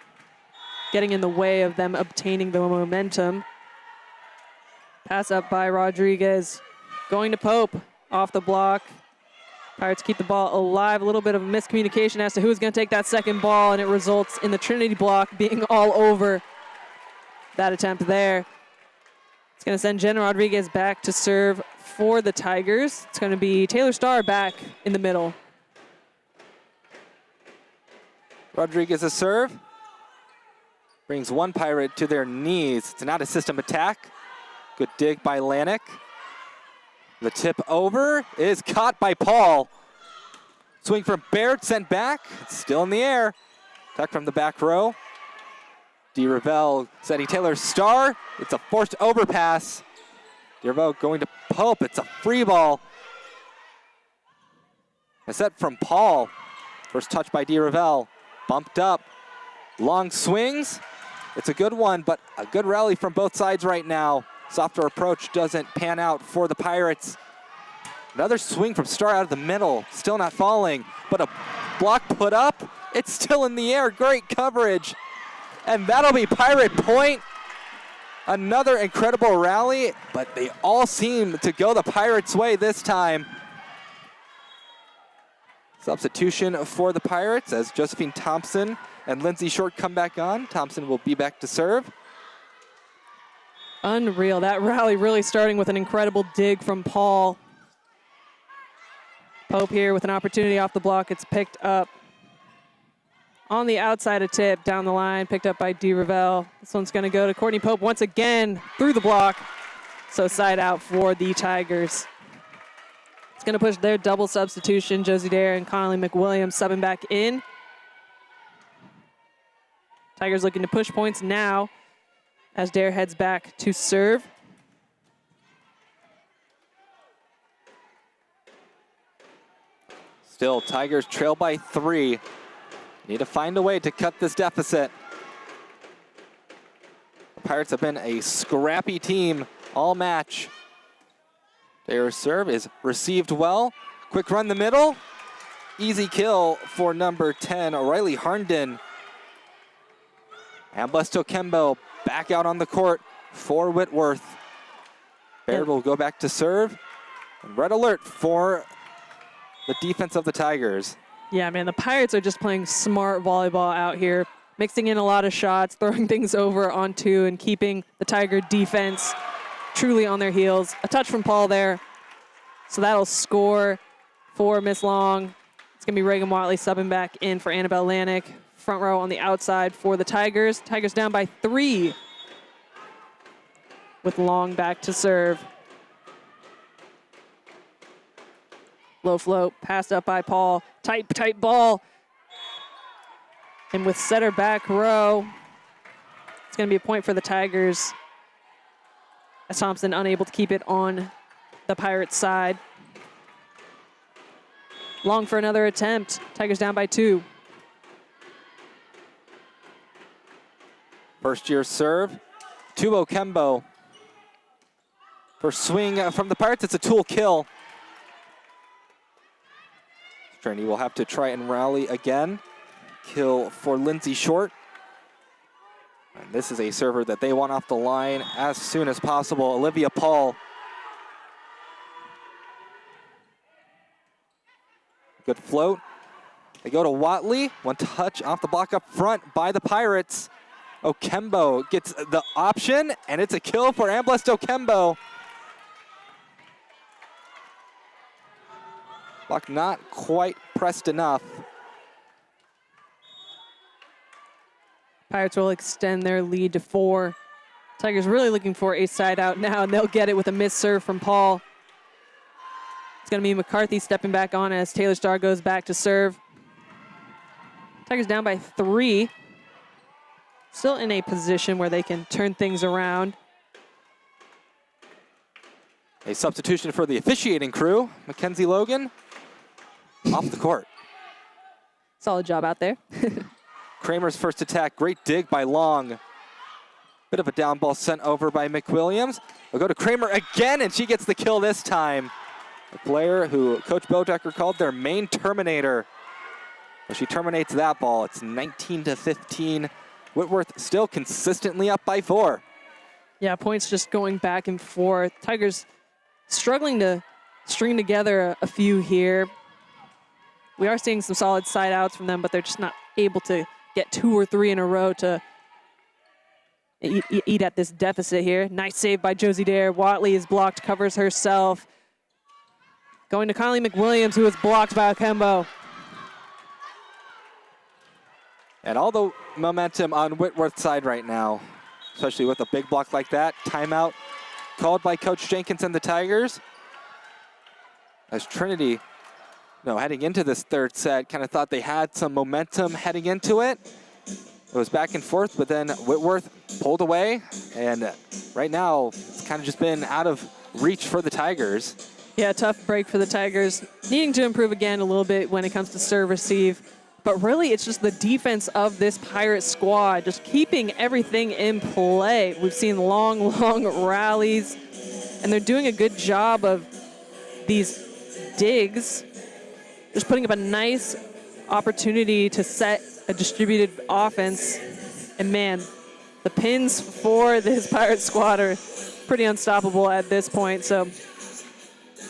getting in the way of them obtaining the momentum. Pass up by Rodriguez. Going to Pope, off the block. Pirates keep the ball alive. A little bit of miscommunication as to who's going to take that second ball, and it results in the Trinity block being all over that attempt there. It's going to send Jen Rodriguez back to serve for the Tigers. It's going to be Taylor Starr back in the middle. Rodriguez a serve. Brings one Pirate to their knees. It's an out-of-system attack. Good dig by Lanik. The tip over is caught by Paul. Swing from Baird, sent back. It's still in the air. Attack from the back row. DeRavel setting Taylor Starr. It's a forced overpass. DeRavel going to Pope. It's a free ball. A set from Paul. First touch by DeRavel. Bumped up. Long swings. It's a good one, but a good rally from both sides right now. Softer approach doesn't pan out for the Pirates. Another swing from Starr out of the middle, still not falling, but a block put up. It's still in the air, great coverage. And that'll be Pirate point. Another incredible rally, but they all seem to go the Pirates' way this time. Substitution for the Pirates as Josephine Thompson and Lindsay Short come back on. Thompson will be back to serve. Unreal. That rally really starting with an incredible dig from Paul. Pope here with an opportunity off the block. It's picked up on the outside of tip, down the line, picked up by D. Ravel. This one's going to go to Courtney Pope once again through the block. So side out for the Tigers. It's going to push their double substitution. Josie Dare and Connolly McWilliams subbing back in. Tigers looking to push points now as Dare heads back to serve. Still, Tigers trail by 3. Need to find a way to cut this deficit. The Pirates have been a scrappy team all match. Their serve is received well. Quick run the middle. Easy kill for number 10, O'Reilly Harnden. And Blesto Kembo back out on the court for Whitworth. Baird will go back to serve. And red alert for the defense of the Tigers. Yeah, man, the Pirates are just playing smart volleyball out here, mixing in a lot of shots, throwing things over onto and keeping the Tiger defense truly on their heels. A touch from Paul there. So that'll score for Miss Long. It's going to be Reagan Watley subbing back in for Annabelle Lanik. Front row on the outside for the Tigers. Tigers down by 3 with Long back to serve. Low float, passed up by Paul. Tight ball. And with setter back row, it's going to be a point for the Tigers. As Thompson unable to keep it on the Pirates' side. Long for another attempt. Tigers down by 2. First year serve. Tubo Kembo. First swing from the Pirates, it's a tool kill. Trinity will have to try and rally again. Kill for Lindsay Short. And this is a server that they want off the line as soon as possible. Olivia Paul. Good float. They go to Watley. One touch off the block up front by the Pirates. Okembo gets the option, and it's a kill for Amblest Okembo. Block not quite pressed enough. Pirates will extend their lead to 4. Tigers really looking for a side out now, and they'll get it with a missed serve from Paul. It's going to be McCarthy stepping back on as Taylor Starr goes back to serve. Tigers down by 3. Still in a position where they can turn things around. A substitution for the officiating crew. Mackenzie Logan off the court. Solid job out there. Kramer's first attack, great dig by Long. Bit of a down ball sent over by McWilliams. We'll go to Kramer again, and she gets the kill this time. A player who Coach Bodecker called their main terminator. Well, she terminates that ball. It's 19-15. Whitworth still consistently up by 4. Yeah, points just going back and forth. Tigers struggling to string together a few here. We are seeing some solid side outs from them, but they're just not able to get 2 or 3 in a row to eat at this deficit here. Nice save by Josie Dare. Watley is blocked, covers herself. Going to Connolly McWilliams, who is blocked by Okembo. And all the momentum on Whitworth's side right now, especially with a big block like that. Timeout called by Coach Jenkins and the Tigers. As Trinity, heading into this third set, kind of thought they had some momentum heading into it. It was back and forth, but then Whitworth pulled away. And right now, it's kind of just been out of reach for the Tigers. Yeah, tough break for the Tigers. Needing to improve again a little bit when it comes to serve receive. But really, it's just the defense of this Pirate squad, just keeping everything in play. We've seen long, long rallies, and they're doing a good job of these digs, just putting up a nice opportunity to set a distributed offense. And man, the pins for this Pirate squad are pretty unstoppable at this point. So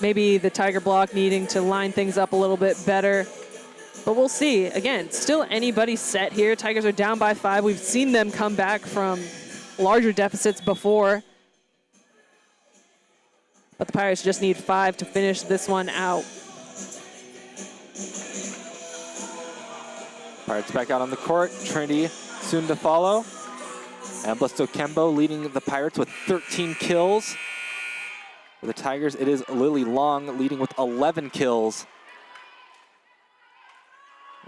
maybe the Tiger block needing to line things up a little bit better. But we'll see. Again, still anybody's set here. Tigers are down by 5. We've seen them come back from larger deficits before. But the Pirates just need 5 to finish this one out. Pirates back out on the court. Trinity soon to follow. And Blisto Kembo leading the Pirates with 13 kills. For the Tigers, it is Lily Long leading with 11 kills.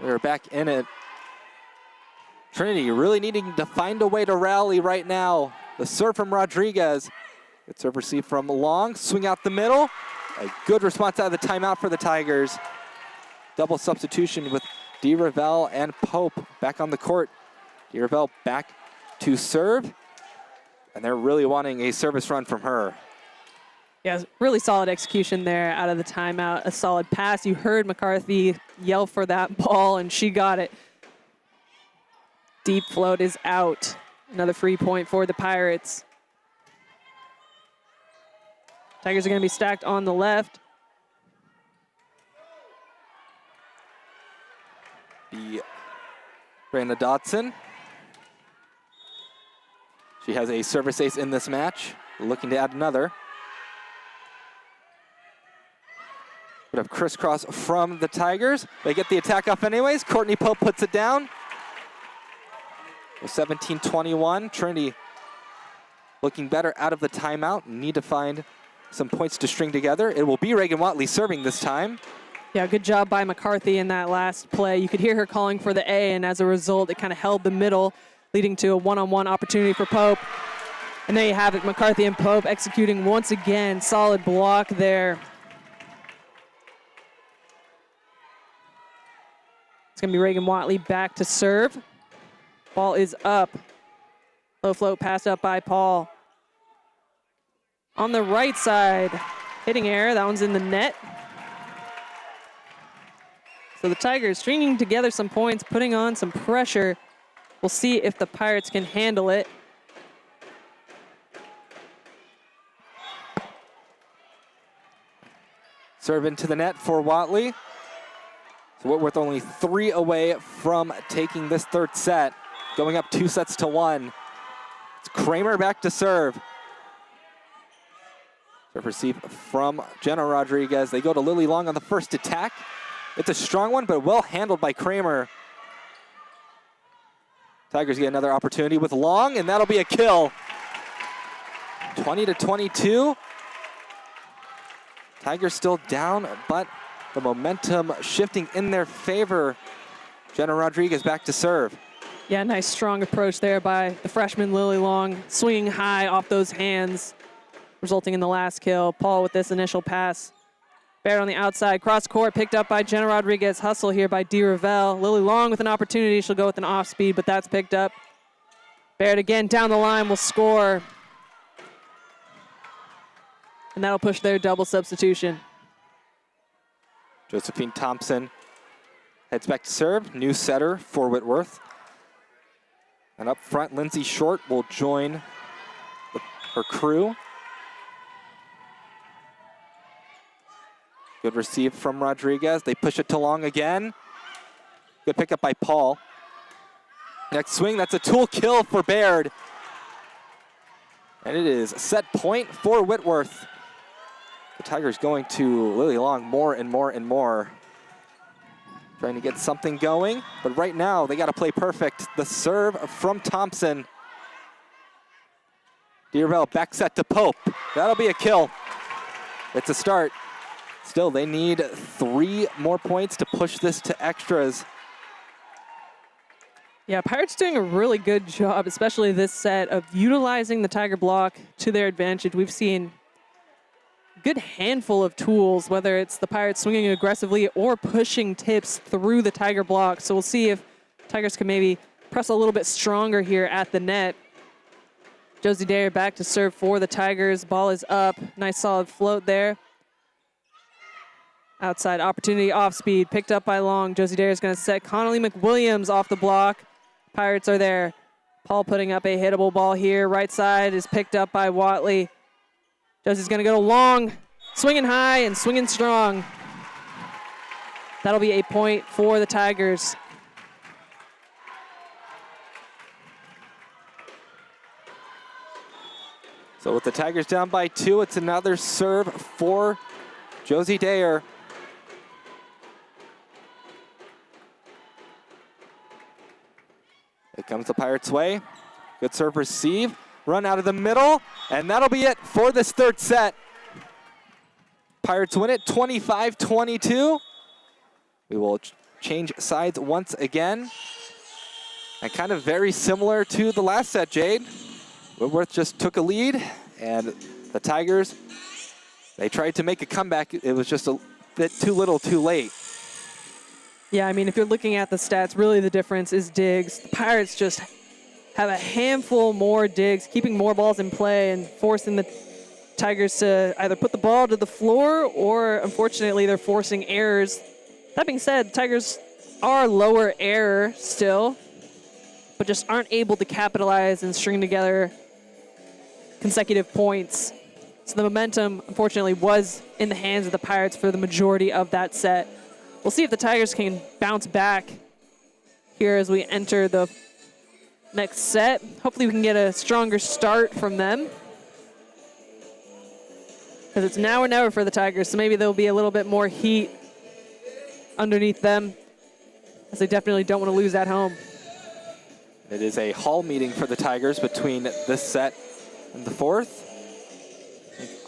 We're back in it. Trinity really needing to find a way to rally right now. The serve from Rodriguez. Good serve received from Long. Swing out the middle. A good response out of the timeout for the Tigers. Double substitution with DeRavel and Pope back on the court. DeRavel back to serve. And they're really wanting a service run from her. Yeah, really solid execution there out of the timeout. A solid pass. You heard McCarthy yell for that ball, and she got it. Deep float is out. Another free point for the Pirates. Tigers are going to be stacked on the left. Brandon Dodson. She has a service ace in this match, looking to add another. We have crisscross from the Tigers. They get the attack off anyways. Courtney Pope puts it down. 17-21. Trinity looking better out of the timeout. Need to find some points to string together. It will be Reagan Watley serving this time. Yeah, good job by McCarthy in that last play. You could hear her calling for the A, and as a result, it kind of held the middle, leading to a one-on-one opportunity for Pope. And there you have it, McCarthy and Pope executing once again. Solid block there. It's going to be Reagan Watley back to serve. Ball is up. Low float pass up by Paul. On the right side, hitting error. That one's in the net. So the Tigers stringing together some points, putting on some pressure. We'll see if the Pirates can handle it. Serve into the net for Watley. So Whitworth only 3 away from taking this third set, going up 2-1. It's Kramer back to serve. Serve received from Jenna Rodriguez. They go to Lily Long on the first attack. It's a strong one, but well handled by Kramer. Tigers get another opportunity with Long, and that'll be a kill. 20-22. Tigers still down, but the momentum shifting in their favor. Jenna Rodriguez back to serve. Yeah, nice strong approach there by the freshman Lily Long, swinging high off those hands, resulting in the last kill. Paul with this initial pass. Barrett on the outside, cross court, picked up by Jenna Rodriguez. Hustle here by DeRavel. Lily Long with an opportunity. She'll go with an off speed, but that's picked up. Barrett again down the line will score. And that'll push their double substitution. Josephine Thompson heads back to serve. New setter for Whitworth. And up front, Lindsay Short will join her crew. Good receive from Rodriguez. They push it to Long again. Good pickup by Paul. Next swing, that's a tool kill for Baird. And it is set point for Whitworth. The Tigers going to Lily Long more and more and more. Trying to get something going, but right now they got to play perfect. The serve from Thompson. DeRavel back set to Pope. That'll be a kill. It's a start. Still, they need 3 more points to push this to extras. Yeah, Pirates doing a really good job, especially this set, of utilizing the Tiger block to their advantage. We've seen good handful of tools, whether it's the Pirates swinging aggressively or pushing tips through the Tiger block. So we'll see if Tigers can maybe press a little bit stronger here at the net. Josie Dare back to serve for the Tigers. Ball is up. Nice solid float there. Outside opportunity, off speed, picked up by Long. Josie Dare is going to set Connolly McWilliams off the block. Pirates are there. Paul putting up a hittable ball here. Right side is picked up by Watley. Josie's going to go to Long, swinging high and swinging strong. That'll be a point for the Tigers. So with the Tigers down by 2, it's another serve for Josie Dare. It comes the Pirates' way. Good serve receive. Run out of the middle, and that'll be it for this third set. Pirates win it 25-22. We will change sides once again. And kind of very similar to the last set, Jade. Whitworth just took a lead, and the Tigers, they tried to make a comeback. It was just a bit too little, too late. Yeah, I mean, if you're looking at the stats, really the difference is digs. The Pirates just have a handful more digs, keeping more balls in play and forcing the Tigers to either put the ball to the floor or, unfortunately, they're forcing errors. That being said, Tigers are lower error still, but just aren't able to capitalize and string together consecutive points. So the momentum, unfortunately, was in the hands of the Pirates for the majority of that set. We'll see if the Tigers can bounce back here as we enter the next set. Hopefully we can get a stronger start from them, because it's now or never for the Tigers, so maybe there'll be a little bit more heat underneath them, as they definitely don't want to lose at home. It is a hall meeting for the Tigers between this set and the fourth.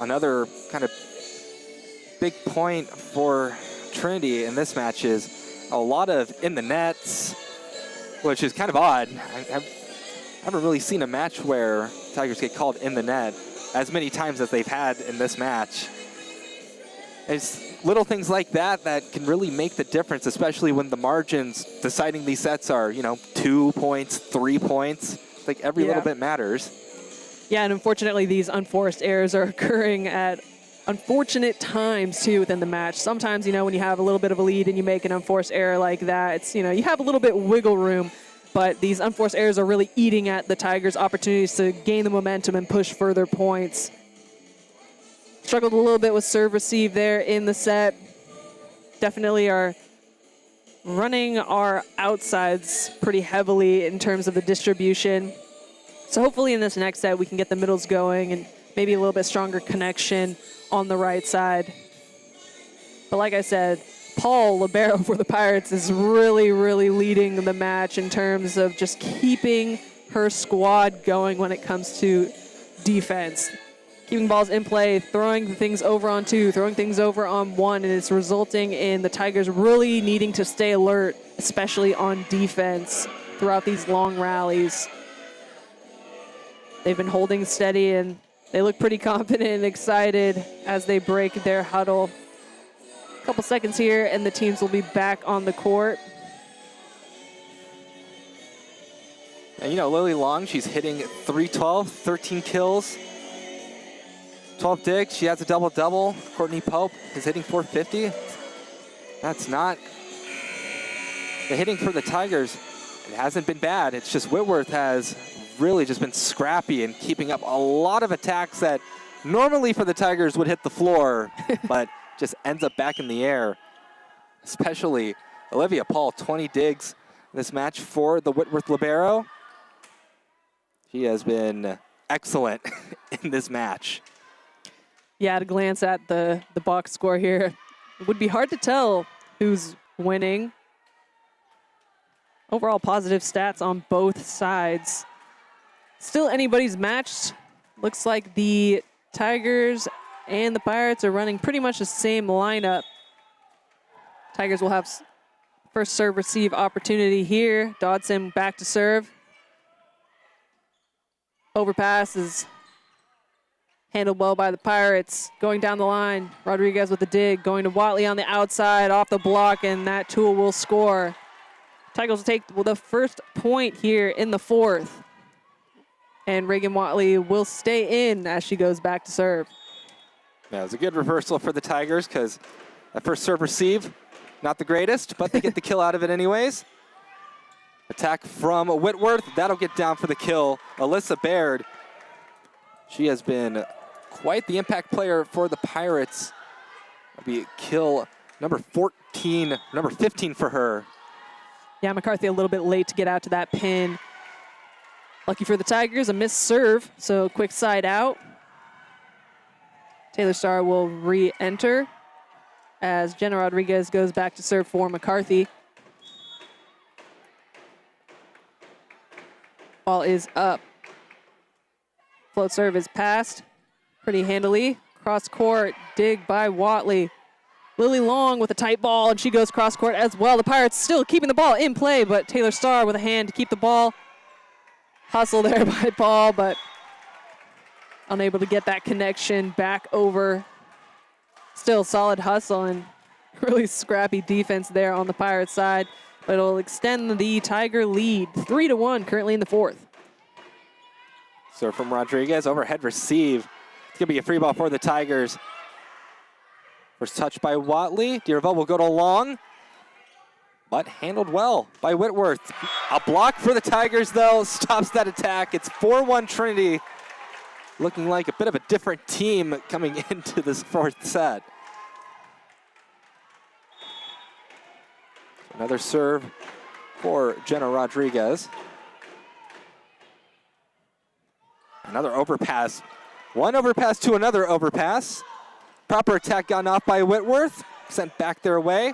Another kind of big point for Trinity in this match is a lot of in the nets, which is kind of odd. I haven't really seen a match where Tigers get called in the net as many times as they've had in this match. It's little things like that that can really make the difference, especially when the margins deciding these sets are, 2 points, 3 points. Like every little bit matters. Yeah, and unfortunately these unforced errors are occurring at unfortunate times too within the match. Sometimes, when you have a little bit of a lead and you make an unforced error like that, it's, you have a little bit wiggle room, but these unforced errors are really eating at the Tigers' opportunities to gain the momentum and push further points. Struggled a little bit with serve receive there in the set. Definitely are running our outsides pretty heavily in terms of the distribution. So hopefully in this next set we can get the middles going and maybe a little bit stronger connection on the right side. But like I said, Paul Libero for the Pirates is really, really leading the match in terms of just keeping her squad going when it comes to defense. Keeping balls in play, throwing things over on 2, throwing things over on 1, and it's resulting in the Tigers really needing to stay alert, especially on defense throughout these long rallies. They've been holding steady, and they look pretty confident and excited as they break their huddle. A couple seconds here, and the teams will be back on the court. And Lily Long, she's hitting .312, 13 kills, 12 digs. She has a double-double. Courtney Pope is hitting .450. That's not the hitting for the Tigers. It hasn't been bad. It's just Whitworth has really just been scrappy and keeping up a lot of attacks that normally for the Tigers would hit the floor, but just ends up back in the air. Especially Olivia Paul, 20 digs in this match for the Whitworth Libero. She has been excellent in this match. Yeah, at a glance at the box score here, it would be hard to tell who's winning. Overall positive stats on both sides. Still anybody's match. Looks like the Tigers and the Pirates are running pretty much the same lineup. Tigers will have first serve receive opportunity here. Dodson back to serve. Overpass is Handled well by the Pirates. Going down the line, Rodriguez with the dig, going to Watley on the outside, off the block, and that tool will score. Tigers will take the first point here in the fourth. And Reagan Watley will stay in as she goes back to serve. Yeah, it was a good reversal for the Tigers because that first serve receive, not the greatest, but they get the kill out of it anyways. Attack from Whitworth. That'll get down for the kill. Alyssa Baird. She has been quite the impact player for the Pirates. That'll be kill number 14, number 15 for her. Yeah, McCarthy a little bit late to get out to that pin. Lucky for the Tigers, a missed serve, so quick side out. Taylor Starr will re-enter as Jenna Rodriguez goes back to serve for McCarthy. Ball is up. Float serve is passed pretty handily. Cross court, dig by Watley. Lily Long with a tight ball, and she goes cross court as well. The Pirates still keeping the ball in play, but Taylor Starr with a hand to keep the ball. Hustle there by Paul, but unable to get that connection back over. Still solid hustle and really scrappy defense there on the Pirates side, but it'll extend the Tiger lead 3-1 currently in the fourth. Serve from Rodriguez, overhead receive. It's gonna be a free ball for the Tigers. First touch by Watley. Deerville will go to Long, but handled well by Whitworth. A block for the Tigers though, stops that attack. It's 4-1 Trinity. Looking like a bit of a different team coming into this fourth set. Another serve for Jenna Rodriguez. Another overpass. One overpass to another overpass. Proper attack gotten off by Whitworth. Sent back their way.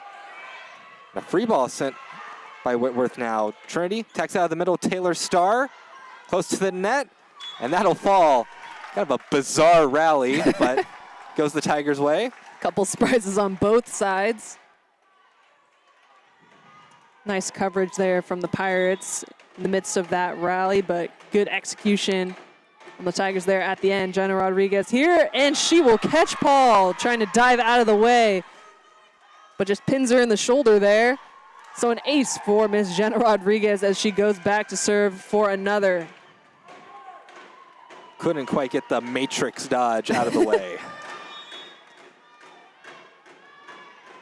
A free ball sent by Whitworth now. Trinity attacks out of the middle. Taylor Starr close to the net. And that'll fall. Kind of a bizarre rally, but goes the Tigers' way. Couple surprises on both sides. Nice coverage there from the Pirates in the midst of that rally, but good execution on the Tigers there at the end. Jenna Rodriguez here, and she will catch Paul, trying to dive out of the way, but just pins her in the shoulder there. So an ace for Miss Jenna Rodriguez as she goes back to serve for another. Couldn't quite get the matrix dodge out of the way.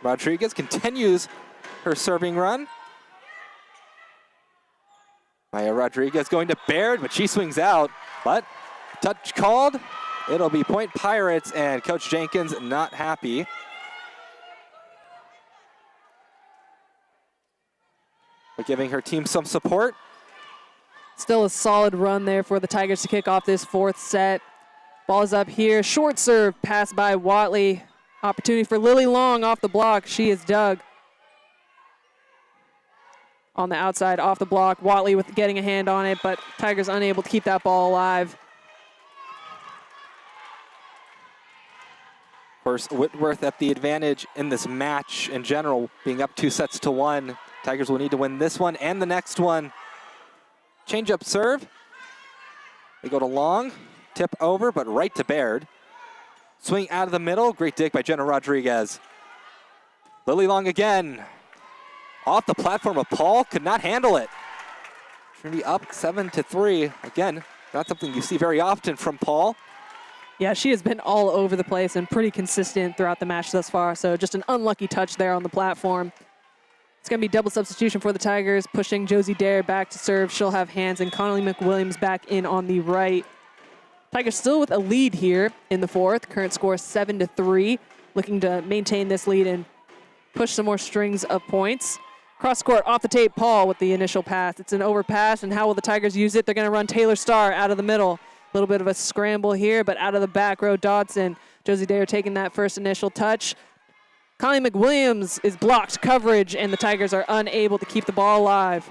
Rodriguez continues her serving run. Maya Rodriguez going to Baird, but she swings out. But touch called. It'll be point Pirates, and Coach Jenkins not happy. But giving her team some support. Still a solid run there for the Tigers to kick off this fourth set. Ball is up here. Short serve, pass by Watley. Opportunity for Lily Long off the block. She is dug. On the outside, off the block. Watley with getting a hand on it, but Tigers unable to keep that ball alive. Of course, Whitworth at the advantage in this match in general, being up 2-1. Tigers will need to win this one and the next one. Change up serve. They go to Long. Tip over, but right to Baird. Swing out of the middle. Great dig by Jenna Rodriguez. Lily Long again. Off the platform of Paul. Could not handle it. Trinity up 7-3. Again, not something you see very often from Paul. Yeah, she has been all over the place and pretty consistent throughout the match thus far. So just an unlucky touch there on the platform. It's going to be double substitution for the Tigers, pushing Josie Dare back to serve. She'll have hands, and Connolly McWilliams back in on the right. Tigers still with a lead here in the fourth. Current score 7-3. Looking to maintain this lead and push some more strings of points. Cross court, off the tape, Paul with the initial pass. It's an overpass, and how will the Tigers use it? They're going to run Taylor Starr out of the middle. A little bit of a scramble here, but out of the back row, Dodson. Josie Dare taking that first initial touch. Connie McWilliams is blocked coverage, and the Tigers are unable to keep the ball alive.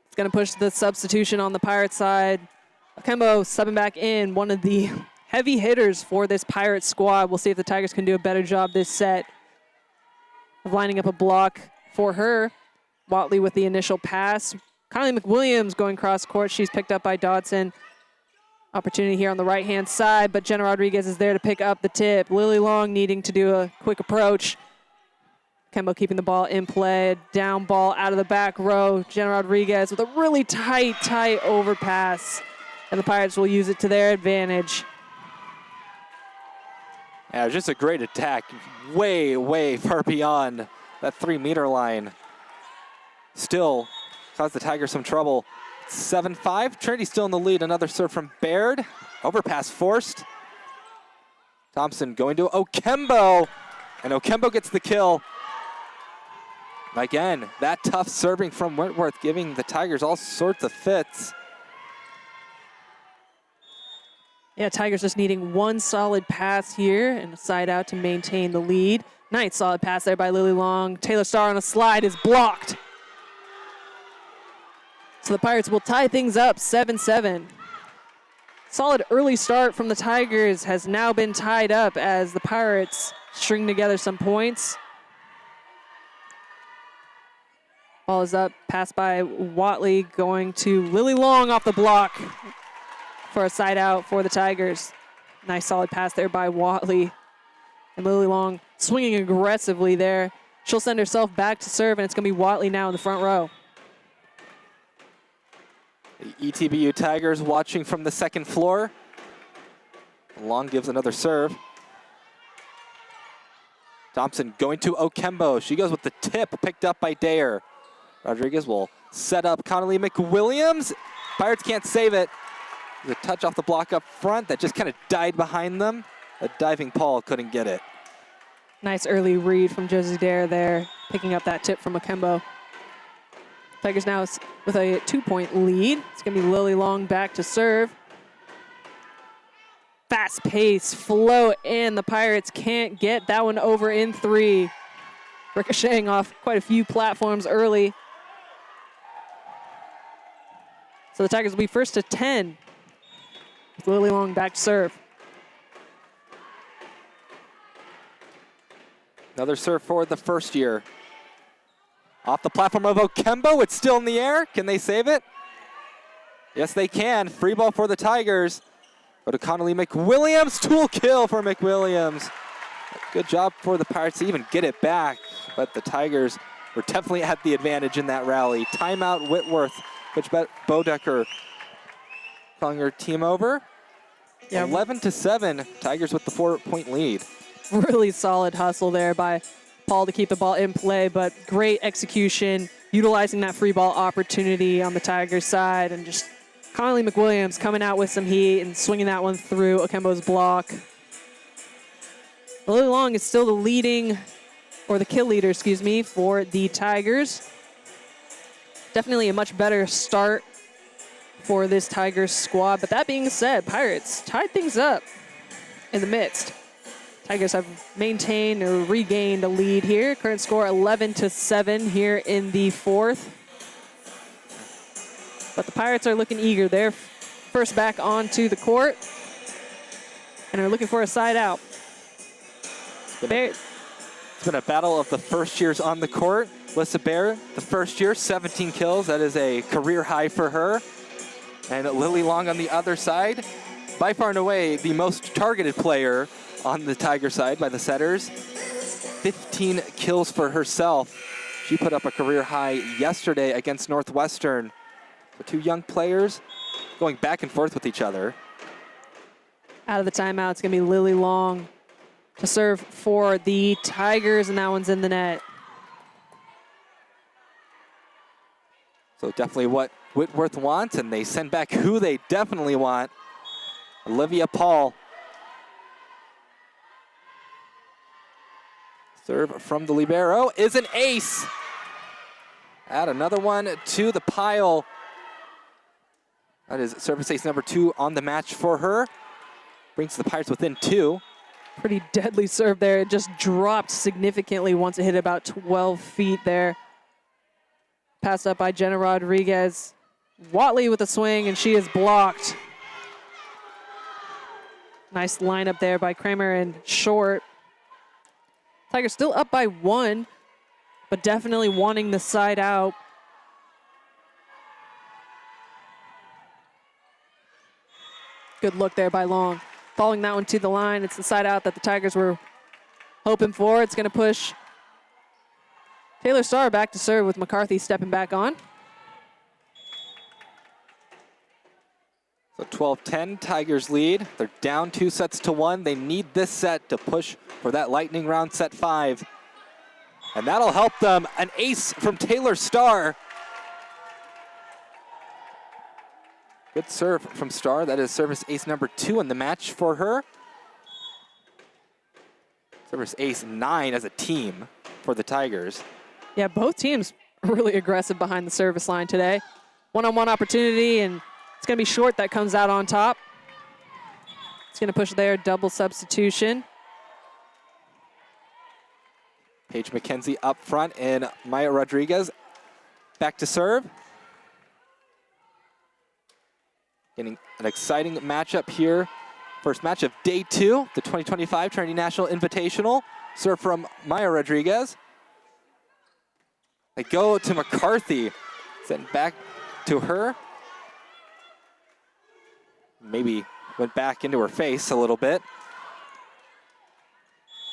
It's going to push the substitution on the Pirates side. Akembo subbing back in, one of the heavy hitters for this Pirates squad. We'll see if the Tigers can do a better job this set of lining up a block for her. Watley with the initial pass. Connie McWilliams going cross court. She's picked up by Dodson. Opportunity here on the right-hand side, but Jenna Rodriguez is there to pick up the tip. Lily Long needing to do a quick approach. Kembo keeping the ball in play. Down ball out of the back row. Jenna Rodriguez with a really tight overpass. And the Pirates will use it to their advantage. Yeah, just a great attack. Way far beyond that 3-meter line. Still caused the Tigers some trouble. 7-5, Trinity still in the lead. Another serve from Baird. Overpass forced. Thompson going to Okembo. And Okembo gets the kill. Again, that tough serving from Whitworth giving the Tigers all sorts of fits. Yeah, Tigers just needing one solid pass here and a side out to maintain the lead. Nice solid pass there by Lily Long. Taylor Starr on a slide is blocked. So the Pirates will tie things up 7-7. Solid early start from the Tigers has now been tied up as the Pirates string together some points. Ball is up, pass by Watley going to Lily Long off the block for a side out for the Tigers. Nice solid pass there by Watley. And Lily Long swinging aggressively there. She'll send herself back to serve, and it's going to be Watley now in the front row. The ETBU Tigers watching from the second floor. Long gives another serve. Thompson going to Okembo. She goes with the tip picked up by Dare. Rodriguez will set up Connolly McWilliams. Pirates can't save it. The touch off the block up front that just kind of died behind them. A diving Paul couldn't get it. Nice early read from Josie Dare there, picking up that tip from Okembo. Tigers now with a 2-point lead. It's going to be Lily Long back to serve. Fast pace, flow in. The Pirates can't get that one over in 3. Ricocheting off quite a few platforms early. So the Tigers will be first to 10. With Lily Long back to serve. Another serve for the first year. Off the platform of Okembo, it's still in the air. Can they save it? Yes, they can. Free ball for the Tigers. Go to Connolly McWilliams. Tool kill for McWilliams. Good job for the Pirates to even get it back, but the Tigers were definitely at the advantage in that rally. Timeout Whitworth. Coach Bodecker calling her team over. Yeah. 11-7. Tigers with the 4-point lead. Really solid hustle there by Paul to keep the ball in play, but great execution, utilizing that free ball opportunity on the Tigers side, and just Connolly McWilliams coming out with some heat and swinging that one through Okembo's block. Lily Long is still the leading, or the kill leader, excuse me, for the Tigers. Definitely a much better start for this Tigers squad, but that being said, Pirates tied things up in the midst. Tigers have maintained or regained a lead here. Current score 11-7 here in the fourth. But the Pirates are looking eager. They're first back onto the court and are looking for a side out. It's been a battle of the first years on the court. Lissa Bear, the first year, 17 kills. That is a career high for her. And Lily Long on the other side, by far and away the most targeted player on the Tiger side by the setters. 15 kills for herself. She put up a career high yesterday against Northwestern. So two young players going back and forth with each other. Out of the timeout, it's going to be Lily Long to serve for the Tigers, and that one's in the net. So definitely what Whitworth wants, and they send back who they definitely want. Olivia Paul. Serve from the libero is an ace. Add another one to the pile. That is service ace number 2 on the match for her. Brings the Pirates within 2. Pretty deadly serve there. It just dropped significantly once it hit about 12 feet there. Passed up by Jenna Rodriguez. Watley with a swing, and she is blocked. Nice lineup there by Kramer and Short. Tigers still up by 1, but definitely wanting the side out. Good look there by Long. Following that one to the line. It's the side out that the Tigers were hoping for. It's going to push Taylor Starr back to serve with McCarthy stepping back on. So 12-10, Tigers lead. They're down 2-1. They need this set to push for that lightning round, set 5. And that'll help them. An ace from Taylor Starr. Good serve from Starr. That is service ace number 2 in the match for her. Service ace 9 as a team for the Tigers. Yeah, both teams really aggressive behind the service line today. One-on-one opportunity, and it's going to be Short that comes out on top. It's going to push there, double substitution. Paige McKenzie up front and Maya Rodriguez back to serve. Getting an exciting matchup here. First match of day 2, the 2025 Trinity National Invitational. Serve from Maya Rodriguez. They go to McCarthy, sent back to her. Maybe went back into her face a little bit.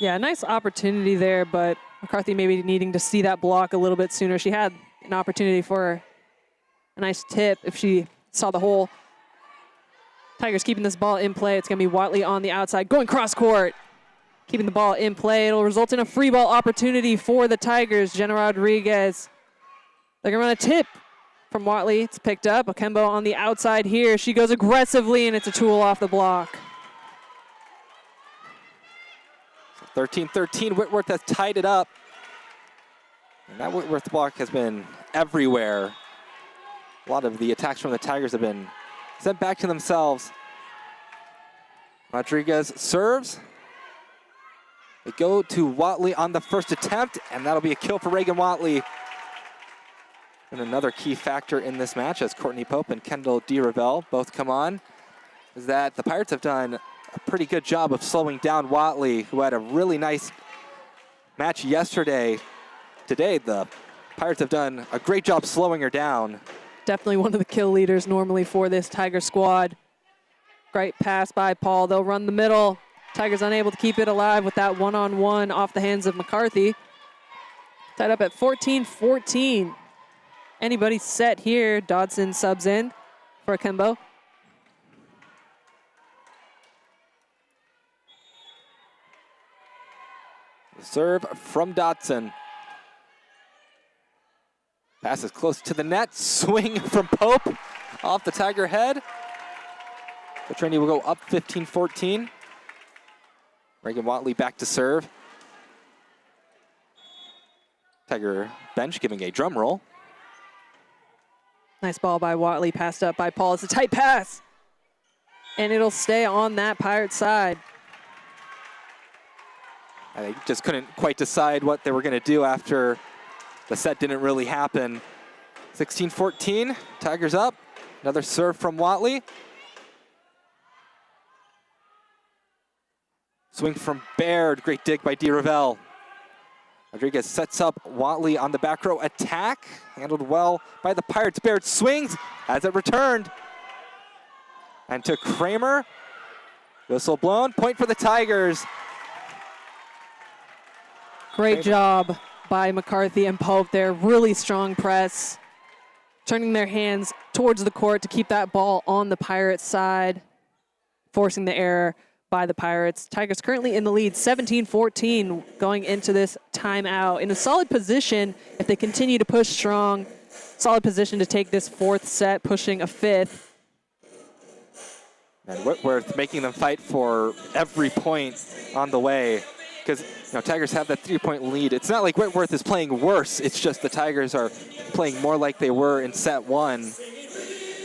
Yeah, nice opportunity there, but McCarthy maybe needing to see that block a little bit sooner. She had an opportunity for a nice tip if she saw the hole. Tigers keeping this ball in play. It's going to be Watley on the outside, going cross court. Keeping the ball in play. It'll result in a free ball opportunity for the Tigers. Jenna Rodriguez. They're going to run a tip from Watley. It's picked up. Akembo on the outside here. She goes aggressively, and it's a tool off the block. 13-13, Whitworth has tied it up. And that Whitworth block has been everywhere. A lot of the attacks from the Tigers have been sent back to themselves. Rodriguez serves. They go to Watley on the first attempt, and that'll be a kill for Reagan Watley. And another key factor in this match, as Courtney Pope and Kendall DeRavel both come on, is that the Pirates have done a pretty good job of slowing down Watley, who had a really nice match yesterday. Today, the Pirates have done a great job slowing her down. Definitely one of the kill leaders normally for this Tiger squad. Great pass by Paul. They'll run the middle. Tigers unable to keep it alive with that one-on-one off the hands of McCarthy. Tied up at 14-14. Anybody set here. Dodson subs in for Akembo. Serve from Dodson. Pass is close to the net. Swing from Pope off the Tiger head. The Trinity will go up 15-14. Reagan Watley back to serve. Tiger bench giving a drum roll. Nice ball by Watley, passed up by Paul. It's a tight pass. And it'll stay on that Pirate side. They just couldn't quite decide what they were going to do after the set didn't really happen. 16-14, Tigers up. Another serve from Watley. Swing from Baird, great dig by DeRavel. Rodriguez sets up Watley on the back row attack. Handled well by the Pirates. Baird swings as it returned. And to Kramer. Whistle blown, point for the Tigers. Great job by McCarthy and Pope there. Really strong press. Turning their hands towards the court to keep that ball on the Pirates side. Forcing the error by the Pirates. Tigers currently in the lead, 17-14 going into this timeout. In a solid position, if they continue to push strong, solid position to take this fourth set, pushing a fifth. And Whitworth making them fight for every point on the way. Because Tigers have that 3-point lead. It's not like Whitworth is playing worse. It's just the Tigers are playing more like they were in set 1.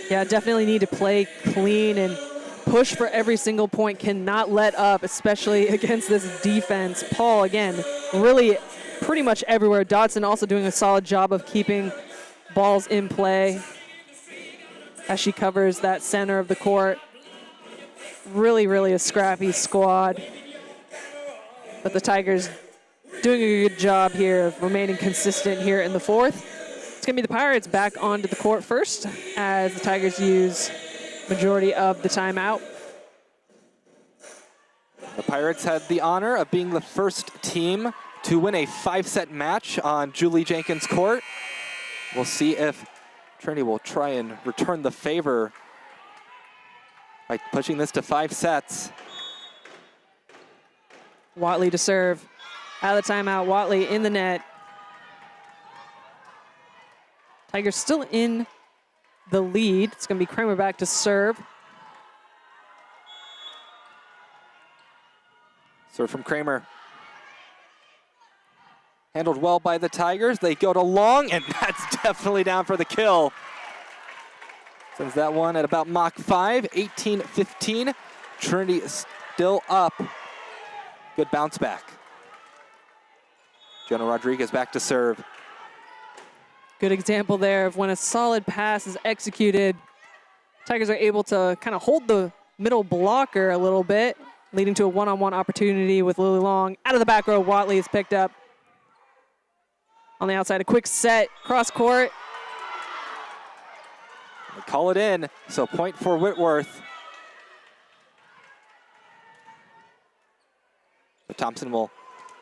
Yeah, definitely need to play clean and push for every single point, cannot let up, especially against this defense. Paul, again, really pretty much everywhere. Dodson also doing a solid job of keeping balls in play as she covers that center of the court. Really, really a scrappy squad. But the Tigers doing a good job here of remaining consistent here in the fourth. It's going to be the Pirates back onto the court first as the Tigers use majority of the timeout. The Pirates had the honor of being the first team to win a 5-set match on Julie Jenkins' court. We'll see if Trinity will try and return the favor by pushing this to 5 sets. Watley to serve. Out of the timeout, Watley in the net. Tigers still in the lead. It's going to be Kramer back to serve. Serve from Kramer. Handled well by the Tigers. They go to long, and that's definitely down for the kill. Sends that one at about Mach 5, 18-15. Trinity is still up. Good bounce back. Jenna Rodriguez back to serve. Good example there of when a solid pass is executed. Tigers are able to kind of hold the middle blocker a little bit, leading to a one-on-one opportunity with Lily Long. Out of the back row, Watley is picked up. On the outside, a quick set, cross court. They call it in, so point for Whitworth. But Thompson will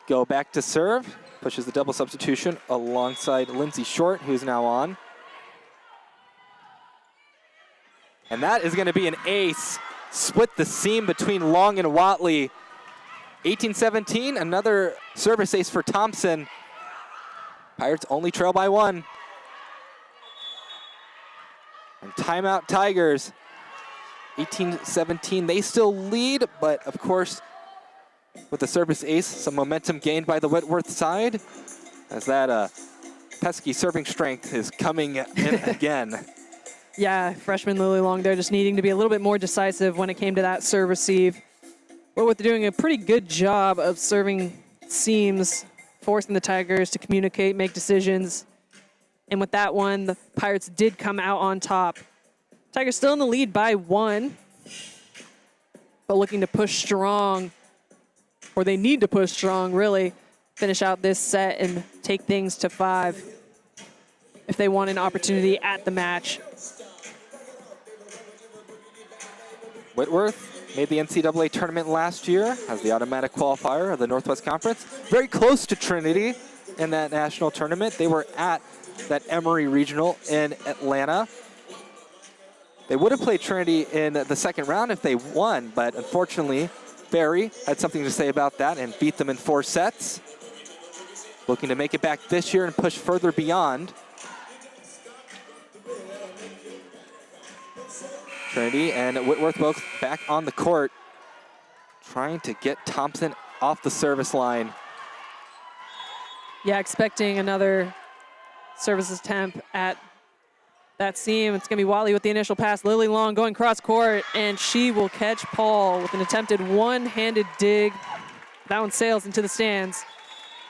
go back to serve, pushes the double substitution alongside Lindsay Short, who's now on. And that is going to be an ace. Split the seam between Long and Watley. 18-17, another service ace for Thompson. Pirates only trail by 1. And timeout Tigers. 18-17, they still lead, but of course, with the service ace, some momentum gained by the Whitworth side, as that pesky serving strength is coming in again. Yeah, freshman Lily Long there just needing to be a little bit more decisive when it came to that serve receive. Whitworth doing a pretty good job of serving seams, forcing the Tigers to communicate, make decisions. And with that one, the Pirates did come out on top. Tigers still in the lead by 1, but looking to push strong, or they need to push strong, really, finish out this set and take things to 5 if they want an opportunity at the match. Whitworth made the NCAA tournament last year as the automatic qualifier of the Northwest Conference. Very close to Trinity in that national tournament. They were at that Emory Regional in Atlanta. They would have played Trinity in the second round if they won, but unfortunately, Barry had something to say about that and beat them in 4 sets. Looking to make it back this year and push further beyond. Trinity and Whitworth both back on the court, trying to get Thompson off the service line. Yeah, expecting another service attempt at that seam. It's going to be Watley with the initial pass. Lily Long going cross court, and she will catch Paul with an attempted one-handed dig. That one sails into the stands.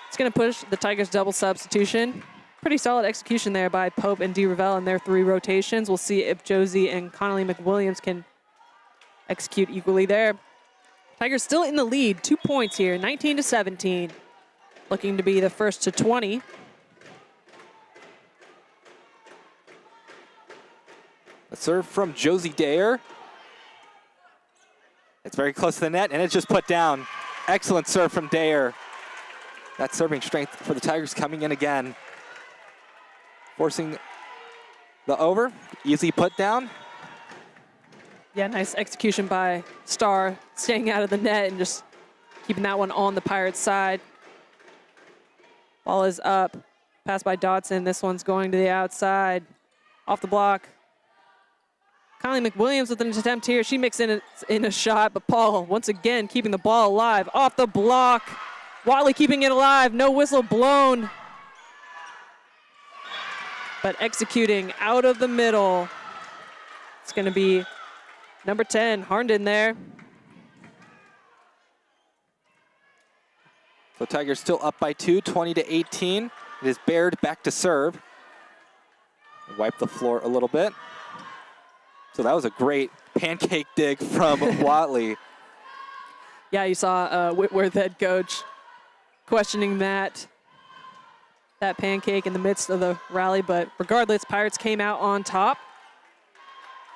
It's going to push the Tigers double substitution. Pretty solid execution there by Pope and DeRavelle in their 3 rotations. We'll see if Josie and Connolly McWilliams can execute equally there. Tigers still in the lead, 2 points here, 19-17. Looking to be the first to 20. A serve from Josie Dayer. It's very close to the net, and it's just put down. Excellent serve from Dayer. That serving strength for the Tigers coming in again. Forcing the over. Easy put down. Yeah, nice execution by Starr, staying out of the net and just keeping that one on the Pirates' side. Ball is up. Pass by Dodson. This one's going to the outside. Off the block. Connolly McWilliams with an attempt here. She makes in a shot, but Paul once again keeping the ball alive. Off the block. Watley keeping it alive. No whistle blown. But executing out of the middle. It's going to be number 10, Harnden there. So Tigers still up by 2, 20-18. It is Baird back to serve. Wipe the floor a little bit. So that was a great pancake dig from Watley. Yeah, you saw Whitworth head coach questioning that pancake in the midst of the rally, but regardless, Pirates came out on top.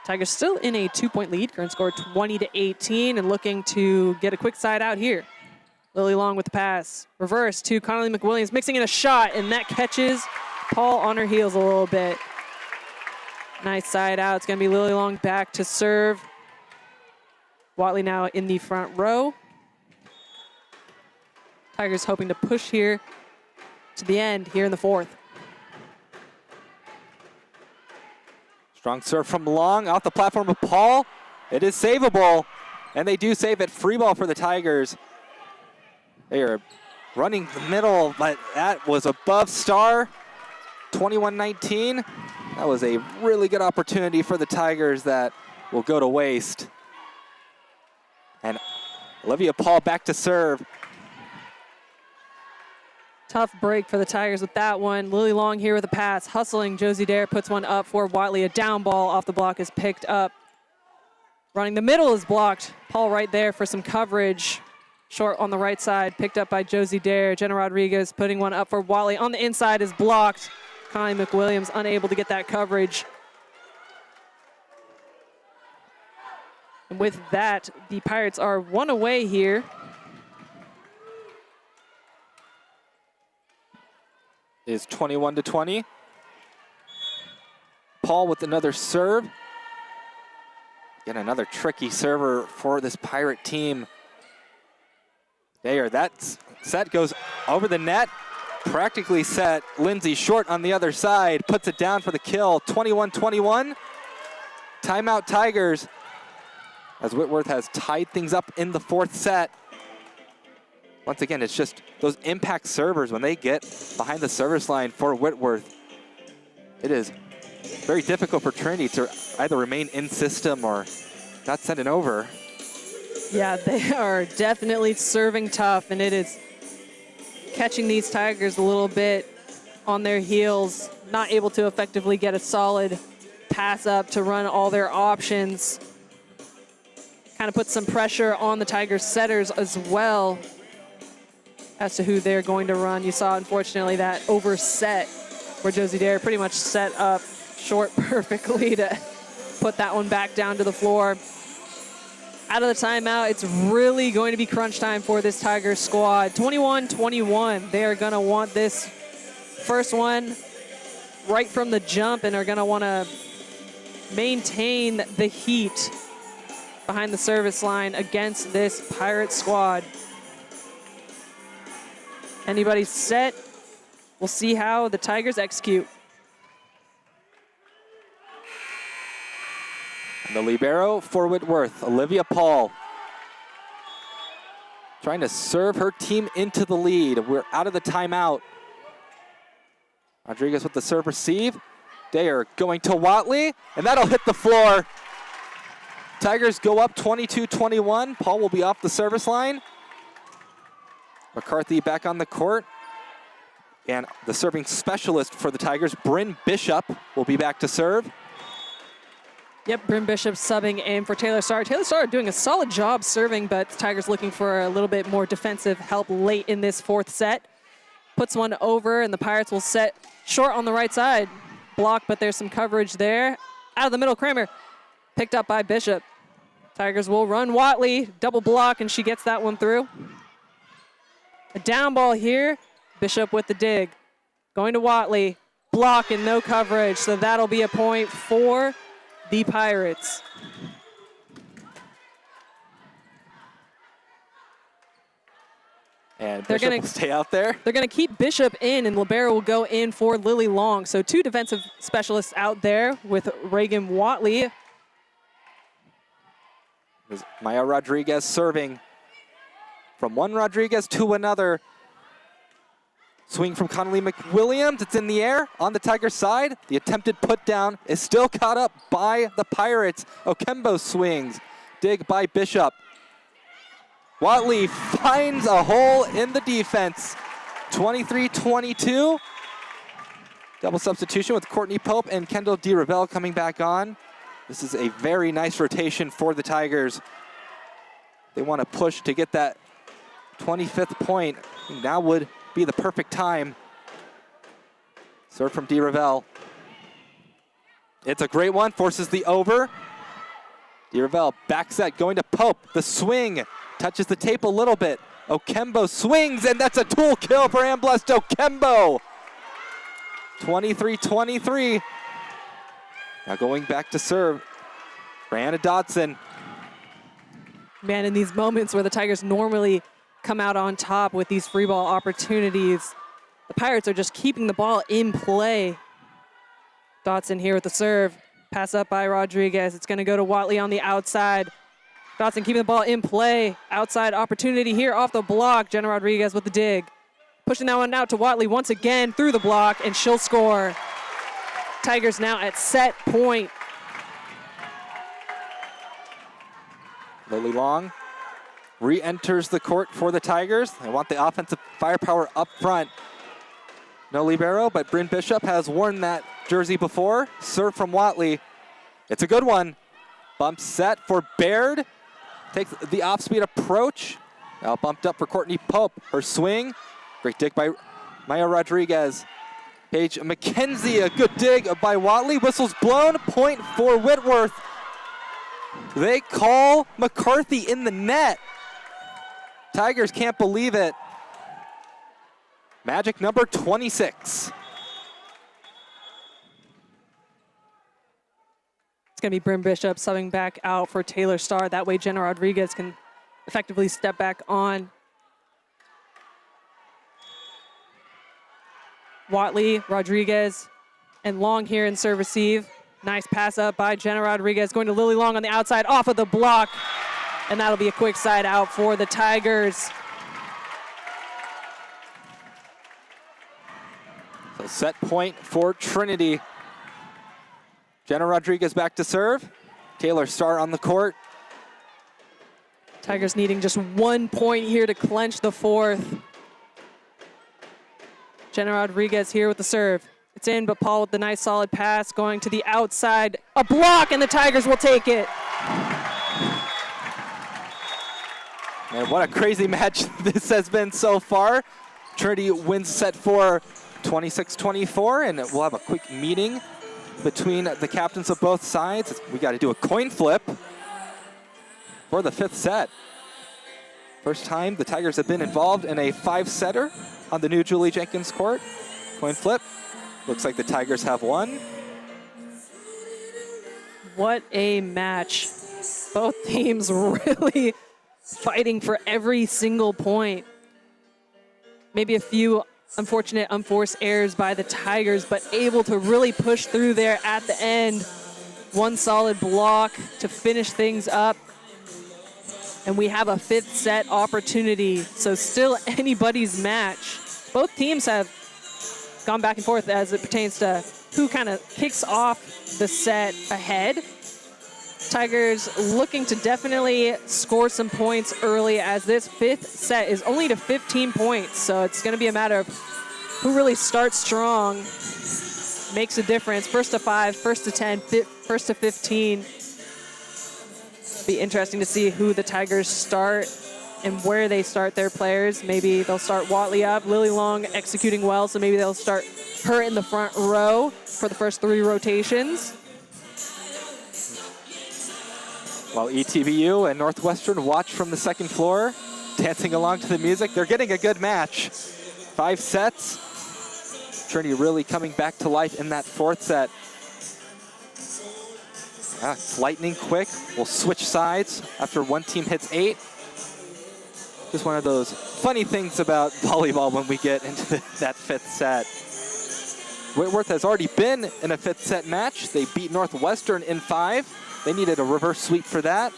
Tigers still in a 2-point lead. Current score 20-18 and looking to get a quick side out here. Lily Long with the pass. Reverse to Connolly McWilliams, mixing in a shot, and that catches Paul on her heels a little bit. Nice side out. It's going to be Lily Long back to serve. Watley now in the front row. Tigers hoping to push here to the end here in the fourth. Strong serve from Long, off the platform of Paul. It is savable, and they do save it. Free ball for the Tigers. They are running the middle, but that was above Star. 21-19. That was a really good opportunity for the Tigers that will go to waste. And Olivia Paul back to serve. Tough break for the Tigers with that one. Lily Long here with a pass. Hustling, Josie Dare puts one up for Watley. A down ball off the block is picked up. Running the middle is blocked. Paul right there for some coverage. Short on the right side, picked up by Josie Dare. Jenna Rodriguez putting one up for Watley. On the inside is blocked. Connie McWilliams unable to get that coverage. And with that, the Pirates are one away here. Is 21-20. Paul with another serve. Again, another tricky server for this Pirate team. There, that set goes over the net. Practically set. Lindsay Short on the other side. Puts it down for the kill. 21-21. Timeout Tigers. As Whitworth has tied things up in the fourth set. Once again, it's just those impact servers when they get behind the service line for Whitworth. It is very difficult for Trinity to either remain in system or not send it over. Yeah, they are definitely serving tough, and it is catching these Tigers a little bit on their heels, not able to effectively get a solid pass up to run all their options. Kind of puts some pressure on the Tigers setters as well as to who they're going to run. You saw, unfortunately, that overset where Josie Dare pretty much set up Short perfectly to put that one back down to the floor. Out of the timeout, it's really going to be crunch time for this Tigers squad. 21-21. They are going to want this first one right from the jump and are going to want to maintain the heat behind the service line against this Pirate squad. Anybody set? We'll see how the Tigers execute. And the libero for Whitworth, Olivia Paul. Trying to serve her team into the lead. We're out of the timeout. Rodriguez with the serve receive. Dare going to Watley, and that'll hit the floor. Tigers go up 22-21. Paul will be off the service line. McCarthy back on the court. And the serving specialist for the Tigers, Bryn Bishop, will be back to serve. Yep, Bryn Bishop subbing in for Taylor Starr. Taylor Starr doing a solid job serving, but the Tigers looking for a little bit more defensive help late in this fourth set. Puts one over, and the Pirates will set Short on the right side. Block, but there's some coverage there. Out of the middle, Kramer. Picked up by Bishop. Tigers will run Watley. Double block, and she gets that one through. A down ball here. Bishop with the dig. Going to Watley. Block and no coverage, so that'll be a point for the Pirates. And Bishop will stay out there. They're going to keep Bishop in, and libero will go in for Lily Long. So two defensive specialists out there with Reagan Watley. There's Maya Rodriguez serving from one Rodriguez to another. Swing from Connolly McWilliams. It's in the air on the Tigers side. The attempted put down is still caught up by the Pirates. Okembo swings. Dig by Bishop. Watley finds a hole in the defense. 23-22. Double substitution with Courtney Pope and Kendall DeRavel coming back on. This is a very nice rotation for the Tigers. They want to push to get that 25th point. Now would be the perfect time. Serve from DeRavel. It's a great one, forces the over. Ravel back set going to Pope. The swing touches the tape a little bit. Okembo swings, and that's a tool kill for Amblest Okembo. 23-23. Now going back to serve, Brianna Dodson. Man, in these moments where the Tigers normally come out on top with these free ball opportunities, the Pirates are just keeping the ball in play. Dodson here with the serve. Pass up by Rodriguez. It's going to go to Watley on the outside. Dodson keeping the ball in play. Outside opportunity here off the block. Jenna Rodriguez with the dig. Pushing that one out to Watley once again through the block, and she'll score. Tigers now at set point. Lily Long re-enters the court for the Tigers. They want the offensive firepower up front. No libero, but Bryn Bishop has worn that jersey before. Serve from Watley. It's a good one. Bump set for Baird. Takes the off-speed approach. Now bumped up for Courtney Pope. Her swing. Great dig by Maya Rodriguez. Paige McKenzie, a good dig by Watley. Whistle's blown. Point for Whitworth. They call McCarthy in the net. Tigers can't believe it. Magic number 26. It's going to be Bryn Bishop subbing back out for Taylor Starr. That way Jenna Rodriguez can effectively step back on. Watley, Rodriguez, and Long here in serve receive. Nice pass up by Jenna Rodriguez, going to Lily Long on the outside, off of the block. And that'll be a quick side out for the Tigers. So set point for Trinity. Jenna Rodriguez back to serve. Taylor Starr on the court. Tigers needing just 1 point here to clench the fourth. Jenna Rodriguez here with the serve. It's in, but Paul with the nice solid pass going to the outside. A block, and the Tigers will take it. And what a crazy match this has been so far. Trinity wins set 4, 26-24, and we'll have a quick meeting between the captains of both sides. We got to do a coin flip for the 5th set. First time the Tigers have been involved in a 5-setter on the new Julie Jenkins court. Coin flip. Looks like the Tigers have won. What a match. Both teams really fighting for every single point. Maybe a few unfortunate unforced errors by the Tigers, but able to really push through there at the end. One solid block to finish things up. And we have a 5th set opportunity, so still anybody's match. Both teams have gone back and forth as it pertains to who kind of kicks off the set ahead. Tigers looking to definitely score some points early, as this 5th set is only to 15 points. So it's going to be a matter of who really starts strong, makes a difference. First to 5, first to 10, first to 15. Be interesting to see who the Tigers start and where they start their players. Maybe they'll start Watley up. Lily Long executing well, so maybe they'll start her in the front row for the first 3 rotations. While ETBU and Northwestern watch from the 2nd floor, dancing along to the music. They're getting a good match. 5 sets. Trinity really coming back to life in that 4th set. Yeah, it's lightning quick. We'll switch sides after one team hits 8. Just one of those funny things about volleyball when we get into that 5th set. Whitworth has already been in a 5th set match. They beat Northwestern in 5. They needed a reverse sweep for that.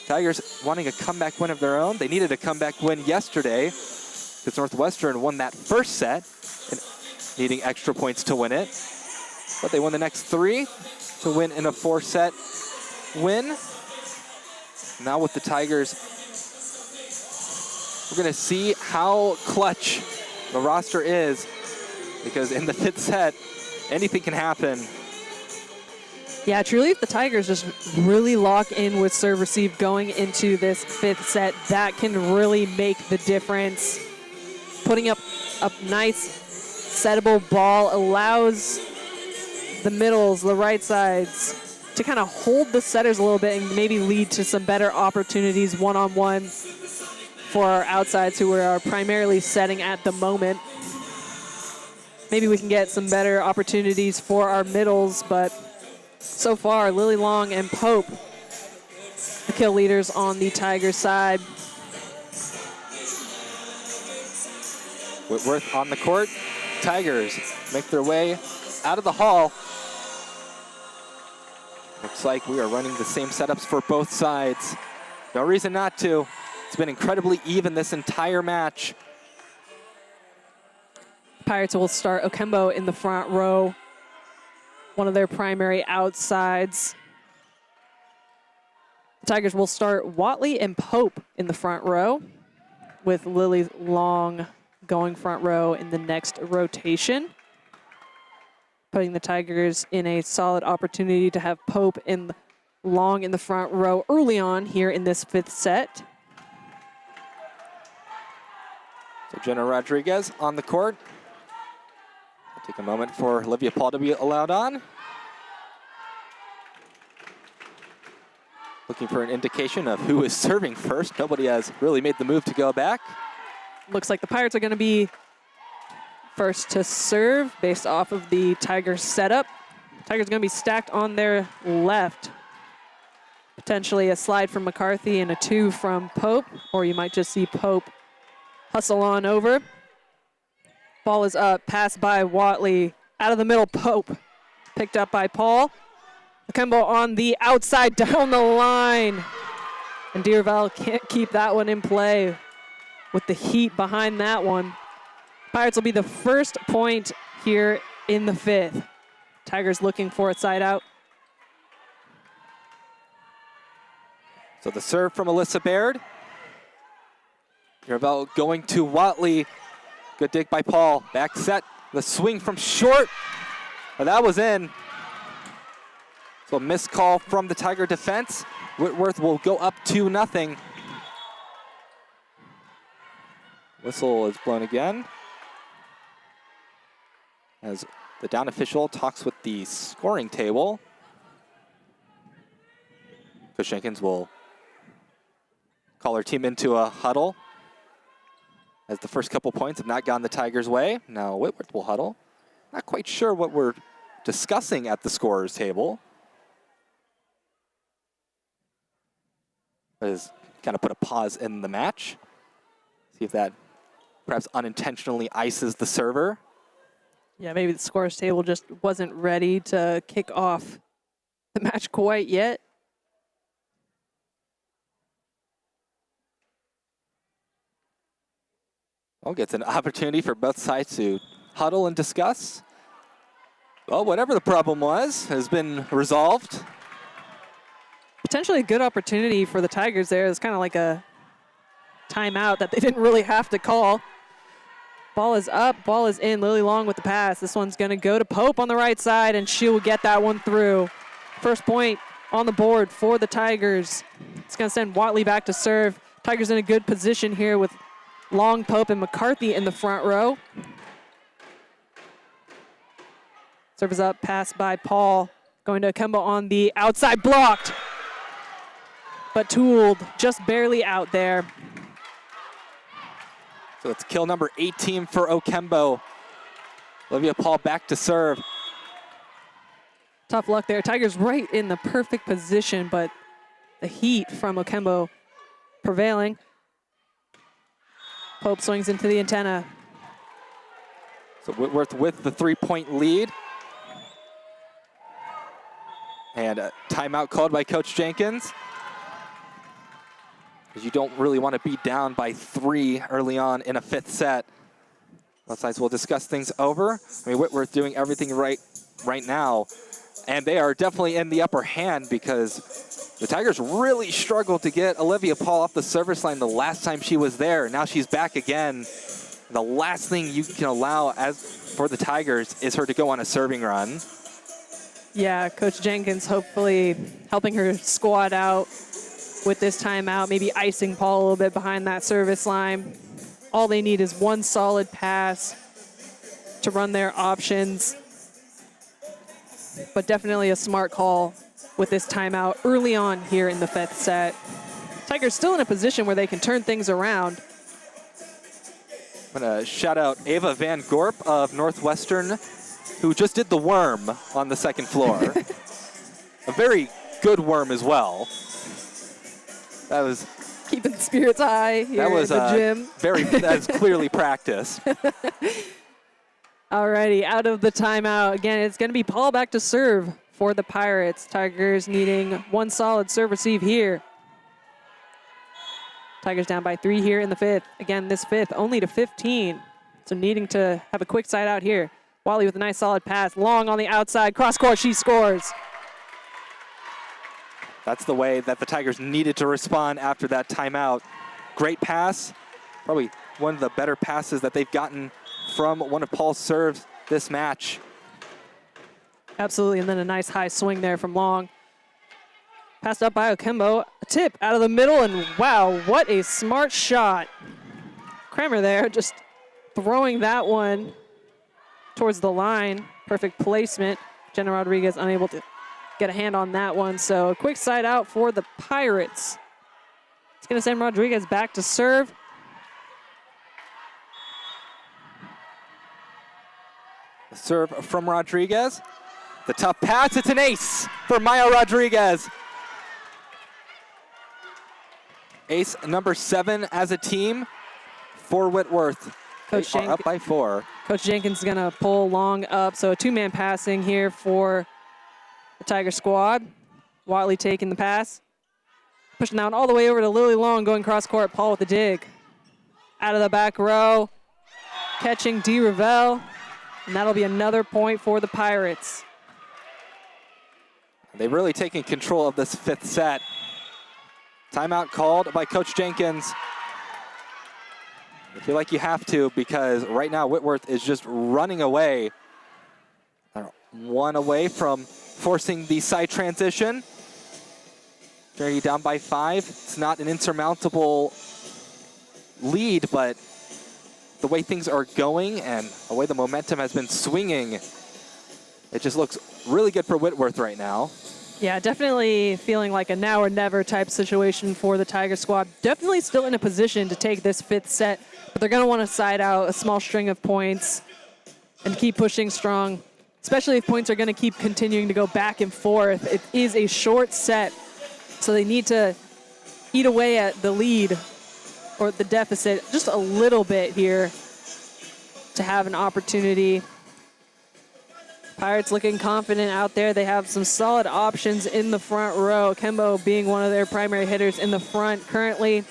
Tigers wanting a comeback win of their own. They needed a comeback win yesterday because Northwestern won that 1st set and needing extra points to win it. But they won the next 3 to win in a 4-set win. Now with the Tigers, we're going to see how clutch the roster is, because in the 5th set, anything can happen. Yeah, truly, if the Tigers just really lock in with serve receive going into this 5th set, that can really make the difference. Putting up a nice settable ball allows the middles, the right sides, to kind of hold the setters a little bit and maybe lead to some better opportunities one-on-one for our outsides who are primarily setting at the moment. Maybe we can get some better opportunities for our middles, but so far, Lily Long and Pope, the kill leaders on the Tigers side. Whitworth on the court. Tigers make their way out of the hall. Looks like we are running the same setups for both sides. No reason not to. It's been incredibly even this entire match. Pirates will start Okembo in the front row, one of their primary outsides. The Tigers will start Watley and Pope in the front row, with Lily Long going front row in the next rotation, putting the Tigers in a solid opportunity to have Pope and Long in the front row early on here in this 5th set. So Jenna Rodriguez on the court. Take a moment for Olivia Paul to be allowed on. Looking for an indication of who is serving first. Nobody has really made the move to go back. Looks like the Pirates are going to be first to serve based off of the Tigers setup. Tigers going to be stacked on their left. Potentially a slide from McCarthy and a 2 from Pope, or you might just see Pope hustle on over. Ball is up, pass by Watley. Out of the middle, Pope. Picked up by Paul. Okembo on the outside, down the line. And Deerval can't keep that one in play with the heat behind that one. Pirates will be the first point here in the 5th. Tigers looking for a side out. So the serve from Alyssa Baird. Deerval going to Watley. Good dig by Paul. Back set. The swing from short. Well, that was in. So a missed call from the Tiger defense. Whitworth will go up 2-0. Whistle is blown again, as the down official talks with the scoring table. Coach Jenkins will call her team into a huddle, as the first couple points have not gone the Tigers' way. Now Whitworth will huddle. Not quite sure what we're discussing at the scorer's table. That has kind of put a pause in the match. See if that perhaps unintentionally ices the server. Yeah, maybe the scorer's table just wasn't ready to kick off the match quite yet. Well, gets an opportunity for both sides to huddle and discuss. Well, whatever the problem was has been resolved. Potentially a good opportunity for the Tigers there. It's kind of like a timeout that they didn't really have to call. Ball is up, ball is in. Lily Long with the pass. This one's going to go to Pope on the right side, and she will get that one through. First point on the board for the Tigers. It's going to send Watley back to serve. Tigers in a good position here with Long, Pope, and McCarthy in the front row. Serve is up, pass by Paul. Going to Okembo on the outside, blocked. But tooled, just barely out there. So it's kill number 18 for Okembo. Olivia Paul back to serve. Tough luck there. Tigers right in the perfect position, but the heat from Okembo prevailing. Pope swings into the antenna. So Whitworth with the 3-point lead. And a timeout called by Coach Jenkins, because you don't really want to be down by 3 early on in a 5th set. Both sides will discuss things over. I mean, Whitworth doing everything right now, and they are definitely in the upper hand, because the Tigers really struggled to get Olivia Paul off the service line the last time she was there. Now she's back again. The last thing you can allow for the Tigers is her to go on a serving run. Yeah, Coach Jenkins hopefully helping her squad out with this timeout, maybe icing Paul a little bit behind that service line. All they need is one solid pass to run their options. But definitely a smart call with this timeout early on here in the 5th set. Tigers still in a position where they can turn things around. I'm going to shout out Ava Van Gorp of Northwestern, who just did the worm on the 2nd floor. A very good worm as well. That was keeping the spirits high here at the gym. That is clearly practice. Alrighty, out of the timeout. Again, it's going to be Paul back to serve for the Pirates. Tigers needing one solid serve receive here. Tigers down by 3 here in the 5th. Again, this 5th only to 15. So needing to have a quick side out here. Wally with a nice solid pass. Long on the outside. Cross court, she scores. That's the way that the Tigers needed to respond after that timeout. Great pass. Probably one of the better passes that they've gotten from one of Paul's serves this match. Absolutely, and then a nice high swing there from Long. Passed up by Okembo. A tip out of the middle, and wow, what a smart shot. Kramer there just throwing that one towards the line. Perfect placement. Jenna Rodriguez unable to get a hand on that one, so a quick side out for the Pirates. It's going to send Rodriguez back to serve. The serve from Rodriguez. The tough pass, it's an ace for Maya Rodriguez. Ace number 7 as a team for Whitworth. Coach They are up by 4. Coach Jenkins is going to pull Long up, so a 2-man passing here for the Tiger squad. Watley taking the pass. Pushing down all the way over to Lily Long, going cross court. Paul with the dig. Out of the back row. Catching D. Ravel. And that'll be another point for the Pirates. They've really taken control of this 5th set. Timeout called by Coach Jenkins. I feel like you have to, because right now Whitworth is just running away. They're 1 away from forcing the side transition. Very down by 5. It's not an insurmountable lead, but the way things are going and the way the momentum has been swinging, it just looks really good for Whitworth right now. Yeah, definitely feeling like a now or never type situation for the Tiger squad. Definitely still in a position to take this 5th set, but they're going to want to side out a small string of points and keep pushing strong, especially if points are going to keep continuing to go back and forth. It is a short set, so they need to eat away at the lead or the deficit just a little bit here to have an opportunity. Pirates looking confident out there. They have some solid options in the front row. Kembo being one of their primary hitters in the front currently.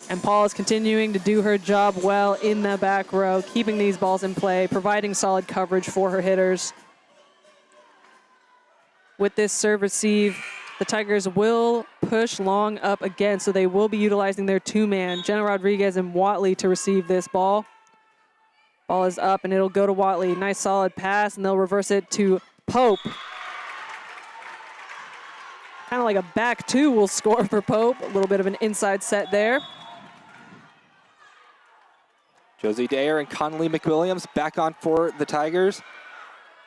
And Paul is continuing to do her job well in the back row, keeping these balls in play, providing solid coverage for her hitters. With this serve receive, the Tigers will push Long up again, so they will be utilizing their 2-man, Jenna Rodriguez and Watley, to receive this ball. Ball is up, and it'll go to Watley. Nice solid pass, and they'll reverse it to Pope. Kind of like a back 2 will score for Pope. A little bit of an inside set there. Josie Dayer and Connolly McWilliams back on for the Tigers.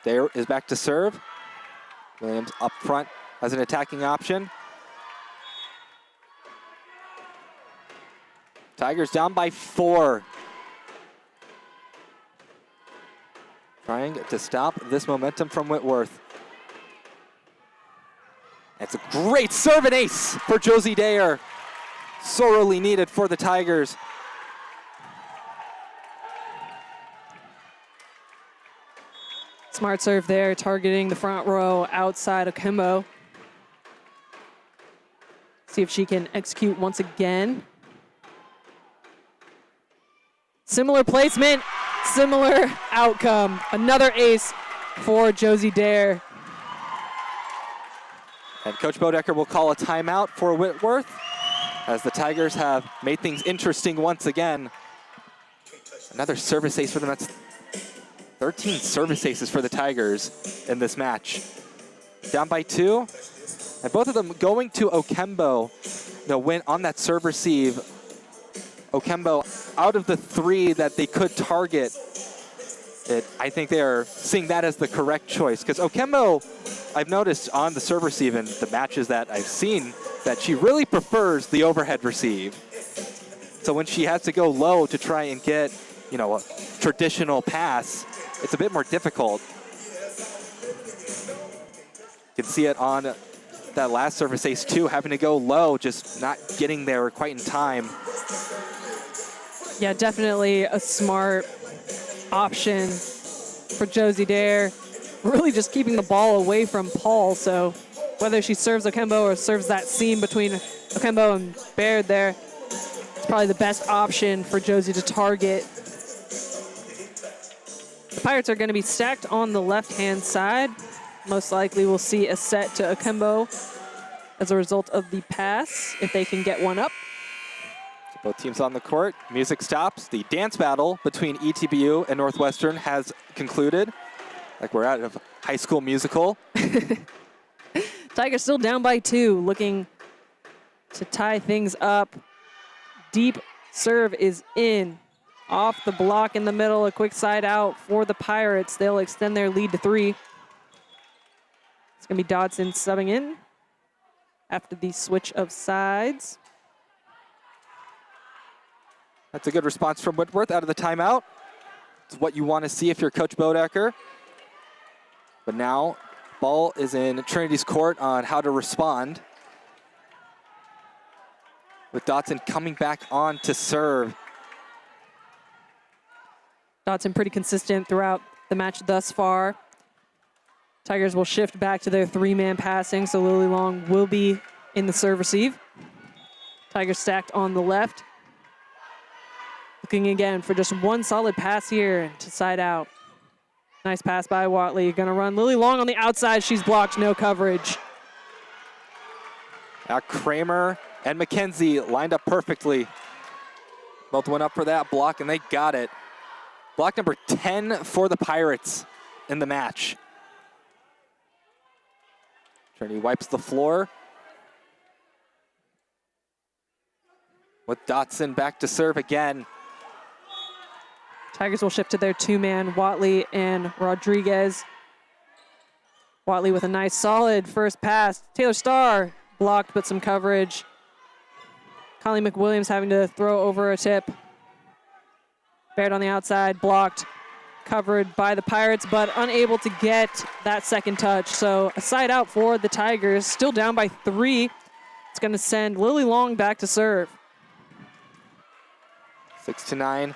Dayer is back to serve. Williams up front as an attacking option. Tigers down by 4. Trying to stop this momentum from Whitworth. It's a great serve and ace for Josie Dayer. Sorely needed for the Tigers. Smart serve there, targeting the front row outside of Kimbo. See if she can execute once again. Similar placement, similar outcome. Another ace for Josie Dayer. And Coach Bodecker will call a timeout for Whitworth as the Tigers have made things interesting once again. Another service ace for them. That's 13 service aces for the Tigers in this match. Down by 2. And both of them going to Okembo. They'll win on that serve receive. Okembo, out of the 3 that they could target, I think they are seeing that as the correct choice, because Okembo, I've noticed on the serve receive in the matches that I've seen, that she really prefers the overhead receive. So when she has to go low to try and get, you know, a traditional pass, it's a bit more difficult. You can see it on that last service ace too, having to go low, just not getting there quite in time. Yeah, definitely a smart option for Josie Dare. Really just keeping the ball away from Paul. So whether she serves Okembo or serves that seam between Okembo and Baird there, it's probably the best option for Josie to target. The Pirates are going to be stacked on the left-hand side. Most likely we'll see a set to Okembo as a result of the pass, if they can get one up. Both teams on the court. Music stops. The dance battle between ETBU and Northwestern has concluded. Like we're out of High School Musical. Tigers still down by 2, looking to tie things up. Deep serve is in. Off the block in the middle, a quick side out for the Pirates. They'll extend their lead to 3. It's going to be Dodson subbing in after the switch of sides. That's a good response from Whitworth out of the timeout. It's what you want to see if you're Coach Bodecker. But now, ball is in Trinity's court on how to respond. With Dodson coming back on to serve. Dodson pretty consistent throughout the match thus far. Tigers will shift back to their 3-man passing, so Lily Long will be in the serve receive. Tigers stacked on the left. Looking again for just one solid pass here to side out. Nice pass by Watley. Gonna run Lily Long on the outside. She's blocked, no coverage. Now Kramer and McKenzie lined up perfectly. Both went up for that block and they got it. Block number 10 for the Pirates in the match. Trinity wipes the floor. With Dotson back to serve again. Tigers will shift to their 2-man, Watley and Rodriguez. Watley with a nice solid first pass. Taylor Starr blocked, but some coverage. Colleen McWilliams having to throw over a tip. Baird on the outside, blocked, covered by the Pirates, but unable to get that second touch. So a side out for the Tigers, still down by 3. It's gonna send Lily Long back to serve. 6-9.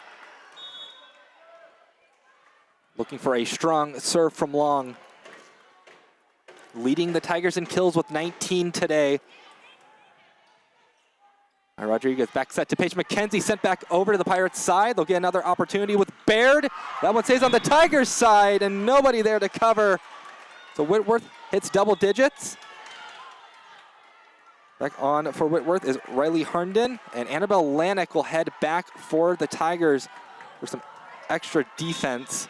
Looking for a strong serve from Long. Leading the Tigers in kills with 19 today. Rodriguez back set to Paige McKenzie, sent back over to the Pirates' side. They'll get another opportunity with Baird. That one stays on the Tigers' side, and nobody there to cover. So Whitworth hits double digits. Back on for Whitworth is Riley Herndon, and Annabelle Lanik will head back for the Tigers for some extra defense.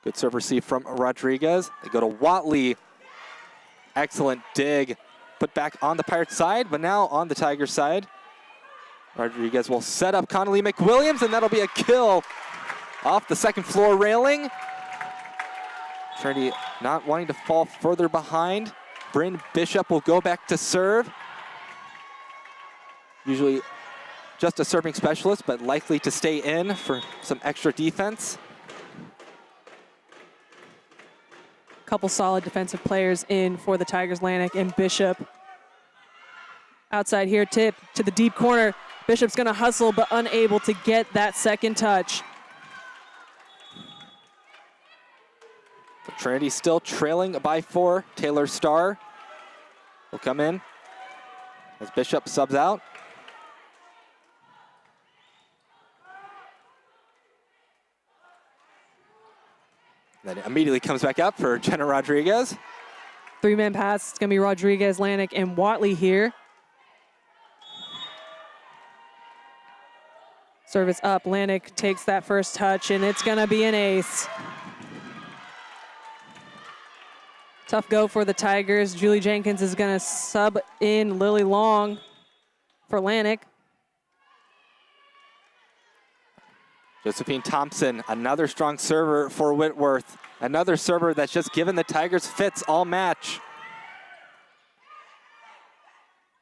Good serve receive from Rodriguez. They go to Watley. Excellent dig. Put back on the Pirates side, but now on the Tigers side. Rodriguez will set up Connolly McWilliams, and that'll be a kill off the second floor railing. Trinity not wanting to fall further behind. Bryn Bishop will go back to serve. Usually just a serving specialist, but likely to stay in for some extra defense. Couple solid defensive players in for the Tigers, Lanik and Bishop. Outside here, tip to the deep corner. Bishop's gonna hustle, but unable to get that second touch. Trinity still trailing by 4. Taylor Starr will come in as Bishop subs out. Then immediately comes back up for Jenna Rodriguez. 3-man pass. It's going to be Rodriguez, Lanik, and Watley here. Service up. Lanik takes that first touch, and it's going to be an ace. Tough go for the Tigers. Julie Jenkins is going to sub in Lily Long for Lanik. Josephine Thompson, another strong server for Whitworth. Another server that's just given the Tigers fits all match.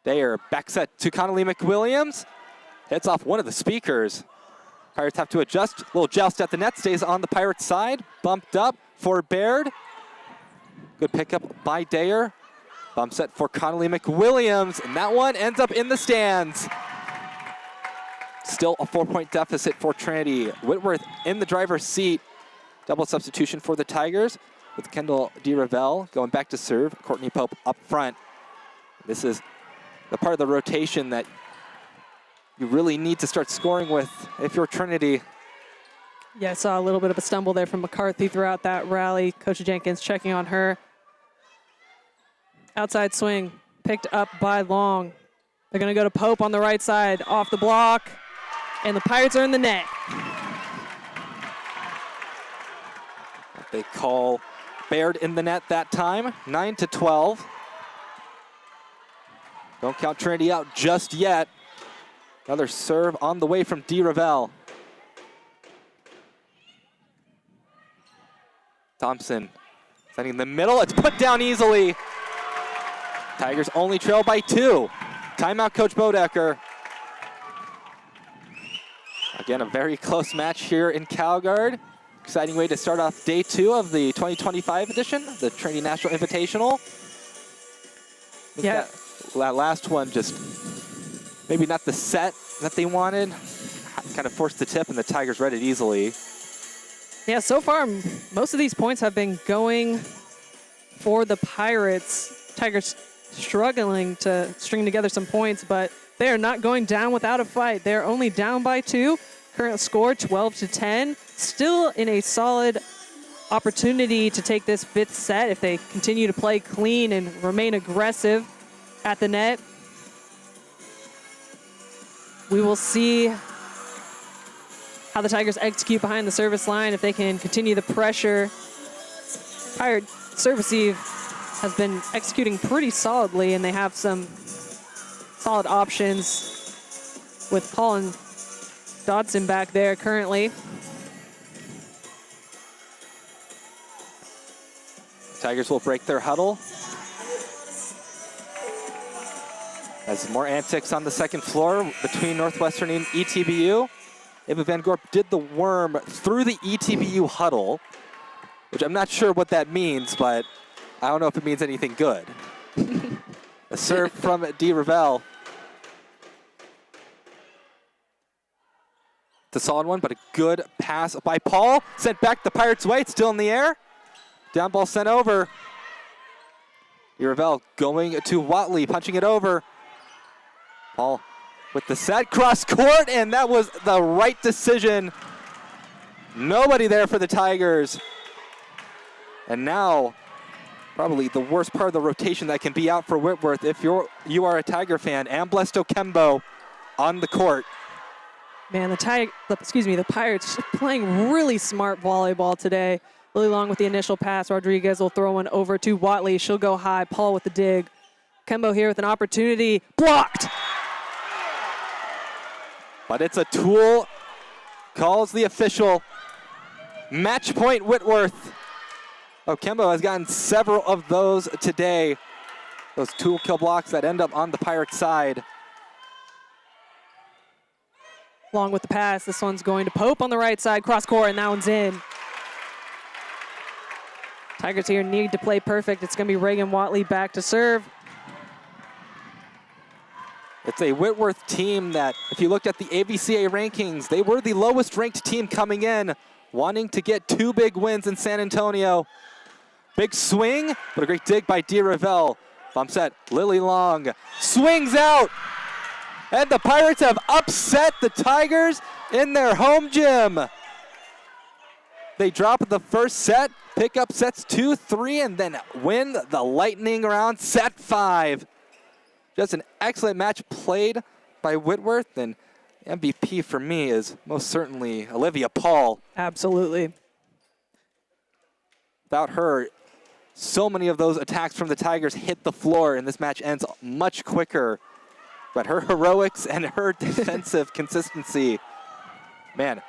There, back set to Connolly McWilliams. Hits off one of the speakers. Pirates have to adjust. A little joust at the net, stays on the Pirates side. Bumped up for Baird. Good pickup by Dayer. Bump set for Connolly McWilliams, and that one ends up in the stands. Still a 4-point deficit for Trinity. Whitworth in the driver's seat. Double substitution for the Tigers with Kendall DeRavel going back to serve. Courtney Pope up front. This is the part of the rotation that you really need to start scoring with if you're Trinity. Yeah, I saw a little bit of a stumble there from McCarthy throughout that rally. Coach Jenkins checking on her. Outside swing, picked up by Long. They're going to go to Pope on the right side, off the block, and the Pirates are in the net. They call Baird in the net that time, 9-12. Don't count Trinity out just yet. Another serve on the way from DeRavel. Thompson setting in the middle. It's put down easily. Tigers only trail by 2. Timeout, Coach Bodecker. Again, a very close match here in Calgary. Exciting way to start off day 2 of the 2025 edition, the Trinity National Invitational. Yeah. That last one just maybe not the set that they wanted. Kind of forced the tip, and the Tigers read it easily. Yeah, so far, most of these points have been going for the Pirates. Tigers struggling to string together some points, but they are not going down without a fight. They're only down by 2. Current score 12-10. Still in a solid opportunity to take this 5th set if they continue to play clean and remain aggressive at the net. We will see how the Tigers execute behind the service line if they can continue the pressure. Pirate service receive has been executing pretty solidly, and they have some solid options with Paul and Dodson back there currently. Tigers will break their huddle. As more antics on the second floor between Northwestern and ETBU. Ava Van Gorp did the worm through the ETBU huddle, which I'm not sure what that means, but I don't know if it means anything good. A serve from DeRavel. It's a solid one, but a good pass by Paul. Sent back the Pirates' way. It's still in the air. Down ball sent over. DeRavel going to Watley, punching it over. Paul with the set, cross court, and that was the right decision. Nobody there for the Tigers. And now, probably the worst part of the rotation that can be out for Whitworth if you are a Tiger fan. Amblesto Kembo on the court. Man, the Pirates playing really smart volleyball today. Really long with the initial pass. Rodriguez will throw one over to Watley. She'll go high. Paul with the dig. Kembo here with an opportunity. Blocked! But it's a tool. Calls the official. Match point Whitworth. Oh, Kembo has gotten several of those today. Those tool kill blocks that end up on the Pirates side. Long with the pass. This one's going to Pope on the right side. Cross court, and that one's in. Tigers here need to play perfect. It's going to be Reagan Watley back to serve. It's a Whitworth team that, if you looked at the ABCA rankings, they were the lowest ranked team coming in, wanting to get 2 big wins in San Antonio. Big swing, but a great dig by DeRavel. Bump set, Lily Long swings out. And the Pirates have upset the Tigers in their home gym. They drop the first set, pick up sets 2, 3, and then win the lightning round set 5. Just an excellent match played by Whitworth, and MVP for me is most certainly Olivia Paul. Absolutely. Without her, so many of those attacks from the Tigers hit the floor, and this match ends much quicker. But her heroics and her defensive consistency, man,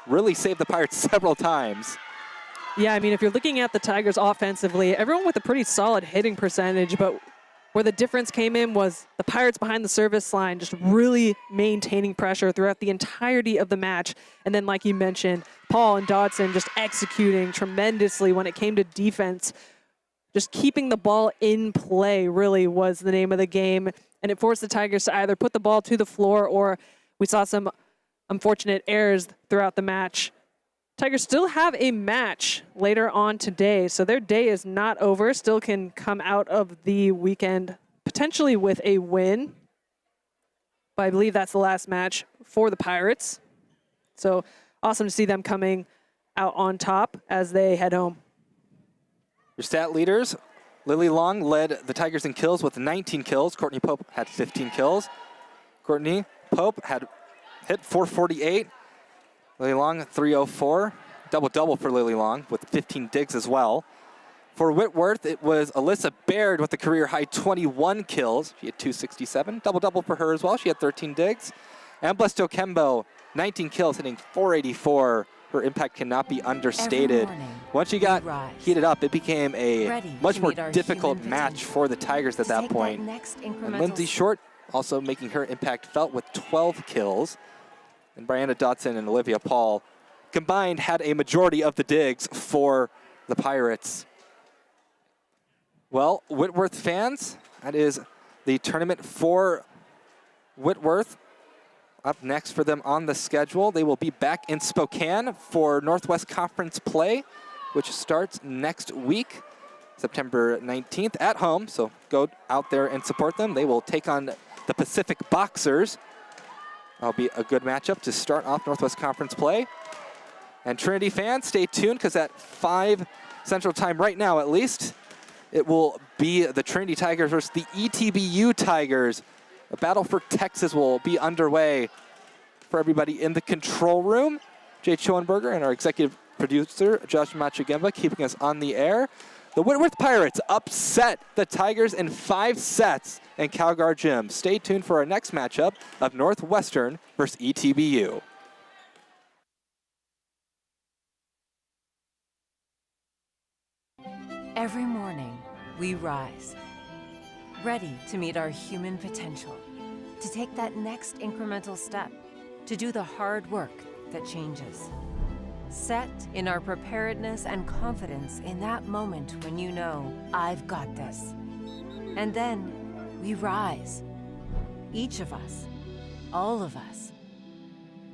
really saved the Pirates several times. Yeah, I mean, if you're looking at the Tigers offensively, everyone with a pretty solid hitting percentage, but where the difference came in was the Pirates behind the service line just really maintaining pressure throughout the entirety of the match. And then, like you mentioned, Paul and Dodson just executing tremendously when it came to defense. Just keeping the ball in play really was the name of the game. And it forced the Tigers to either put the ball to the floor, or we saw some unfortunate errors throughout the match. Tigers still have a match later on today, so their day is not over. Still can come out of the weekend potentially with a win. But I believe that's the last match for the Pirates. So awesome to see them coming out on top as they head home. Your stat leaders, Lily Long led the Tigers in kills with 19 kills. Courtney Pope had 15 kills. Courtney Pope had hit 448. Lily Long, 304. Double-double for Lily Long with 15 digs as well. For Whitworth, it was Alyssa Baird with a career-high 21 kills. She had 267. Double-double for her as well. She had 13 digs. And Blesto Kembo, 19 kills, hitting 484. Her impact cannot be understated. Once she got heated up, it became a much more difficult match for the Tigers at that point. And Lindsay Short also making her impact felt with 12 kills. And Brianna Dotson and Olivia Paul combined had a majority of the digs for the Pirates. Well, Whitworth fans, that is the tournament for Whitworth. Up next for them on the schedule, they will be back in Spokane for Northwest Conference play, which starts next week, September 19th, at home. So go out there and support them. They will take on the Pacific Boxers. That'll be a good matchup to start off Northwest Conference play. And Trinity fans, stay tuned, because at 5 Central Time right now at least, it will be the Trinity Tigers versus the ETBU Tigers. A battle for Texas will be underway for everybody in the control room. Jay Schoenberger and our executive producer, Josh Machugemba, keeping us on the air. The Whitworth Pirates upset the Tigers in 5 sets in Calgar Gym. Stay tuned for our next matchup of Northwestern versus ETBU. Every morning, we rise, ready to meet our human potential, to take that next incremental step, to do the hard work that changes. Set in our preparedness and confidence in that moment when you know, I've got this. And then we rise. Each of us, all of us.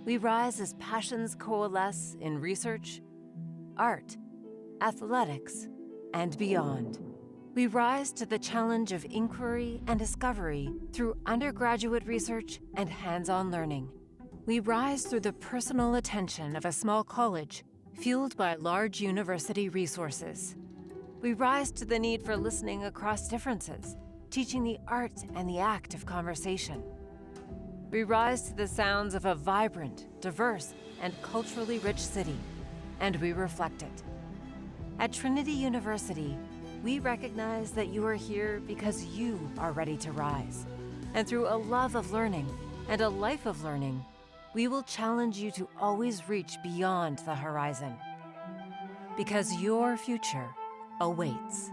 We rise as passions coalesce in research, art, athletics, and beyond. We rise to the challenge of inquiry and discovery through undergraduate research and hands-on learning. We rise through the personal attention of a small college, fueled by large university resources. We rise to the need for listening across differences, teaching the art and the act of conversation. We rise to the sounds of a vibrant, diverse, and culturally rich city, and we reflect it. At Trinity University, we recognize that you are here because you are ready to rise. And through a love of learning and a life of learning, we will challenge you to always reach beyond the horizon. Because your future awaits.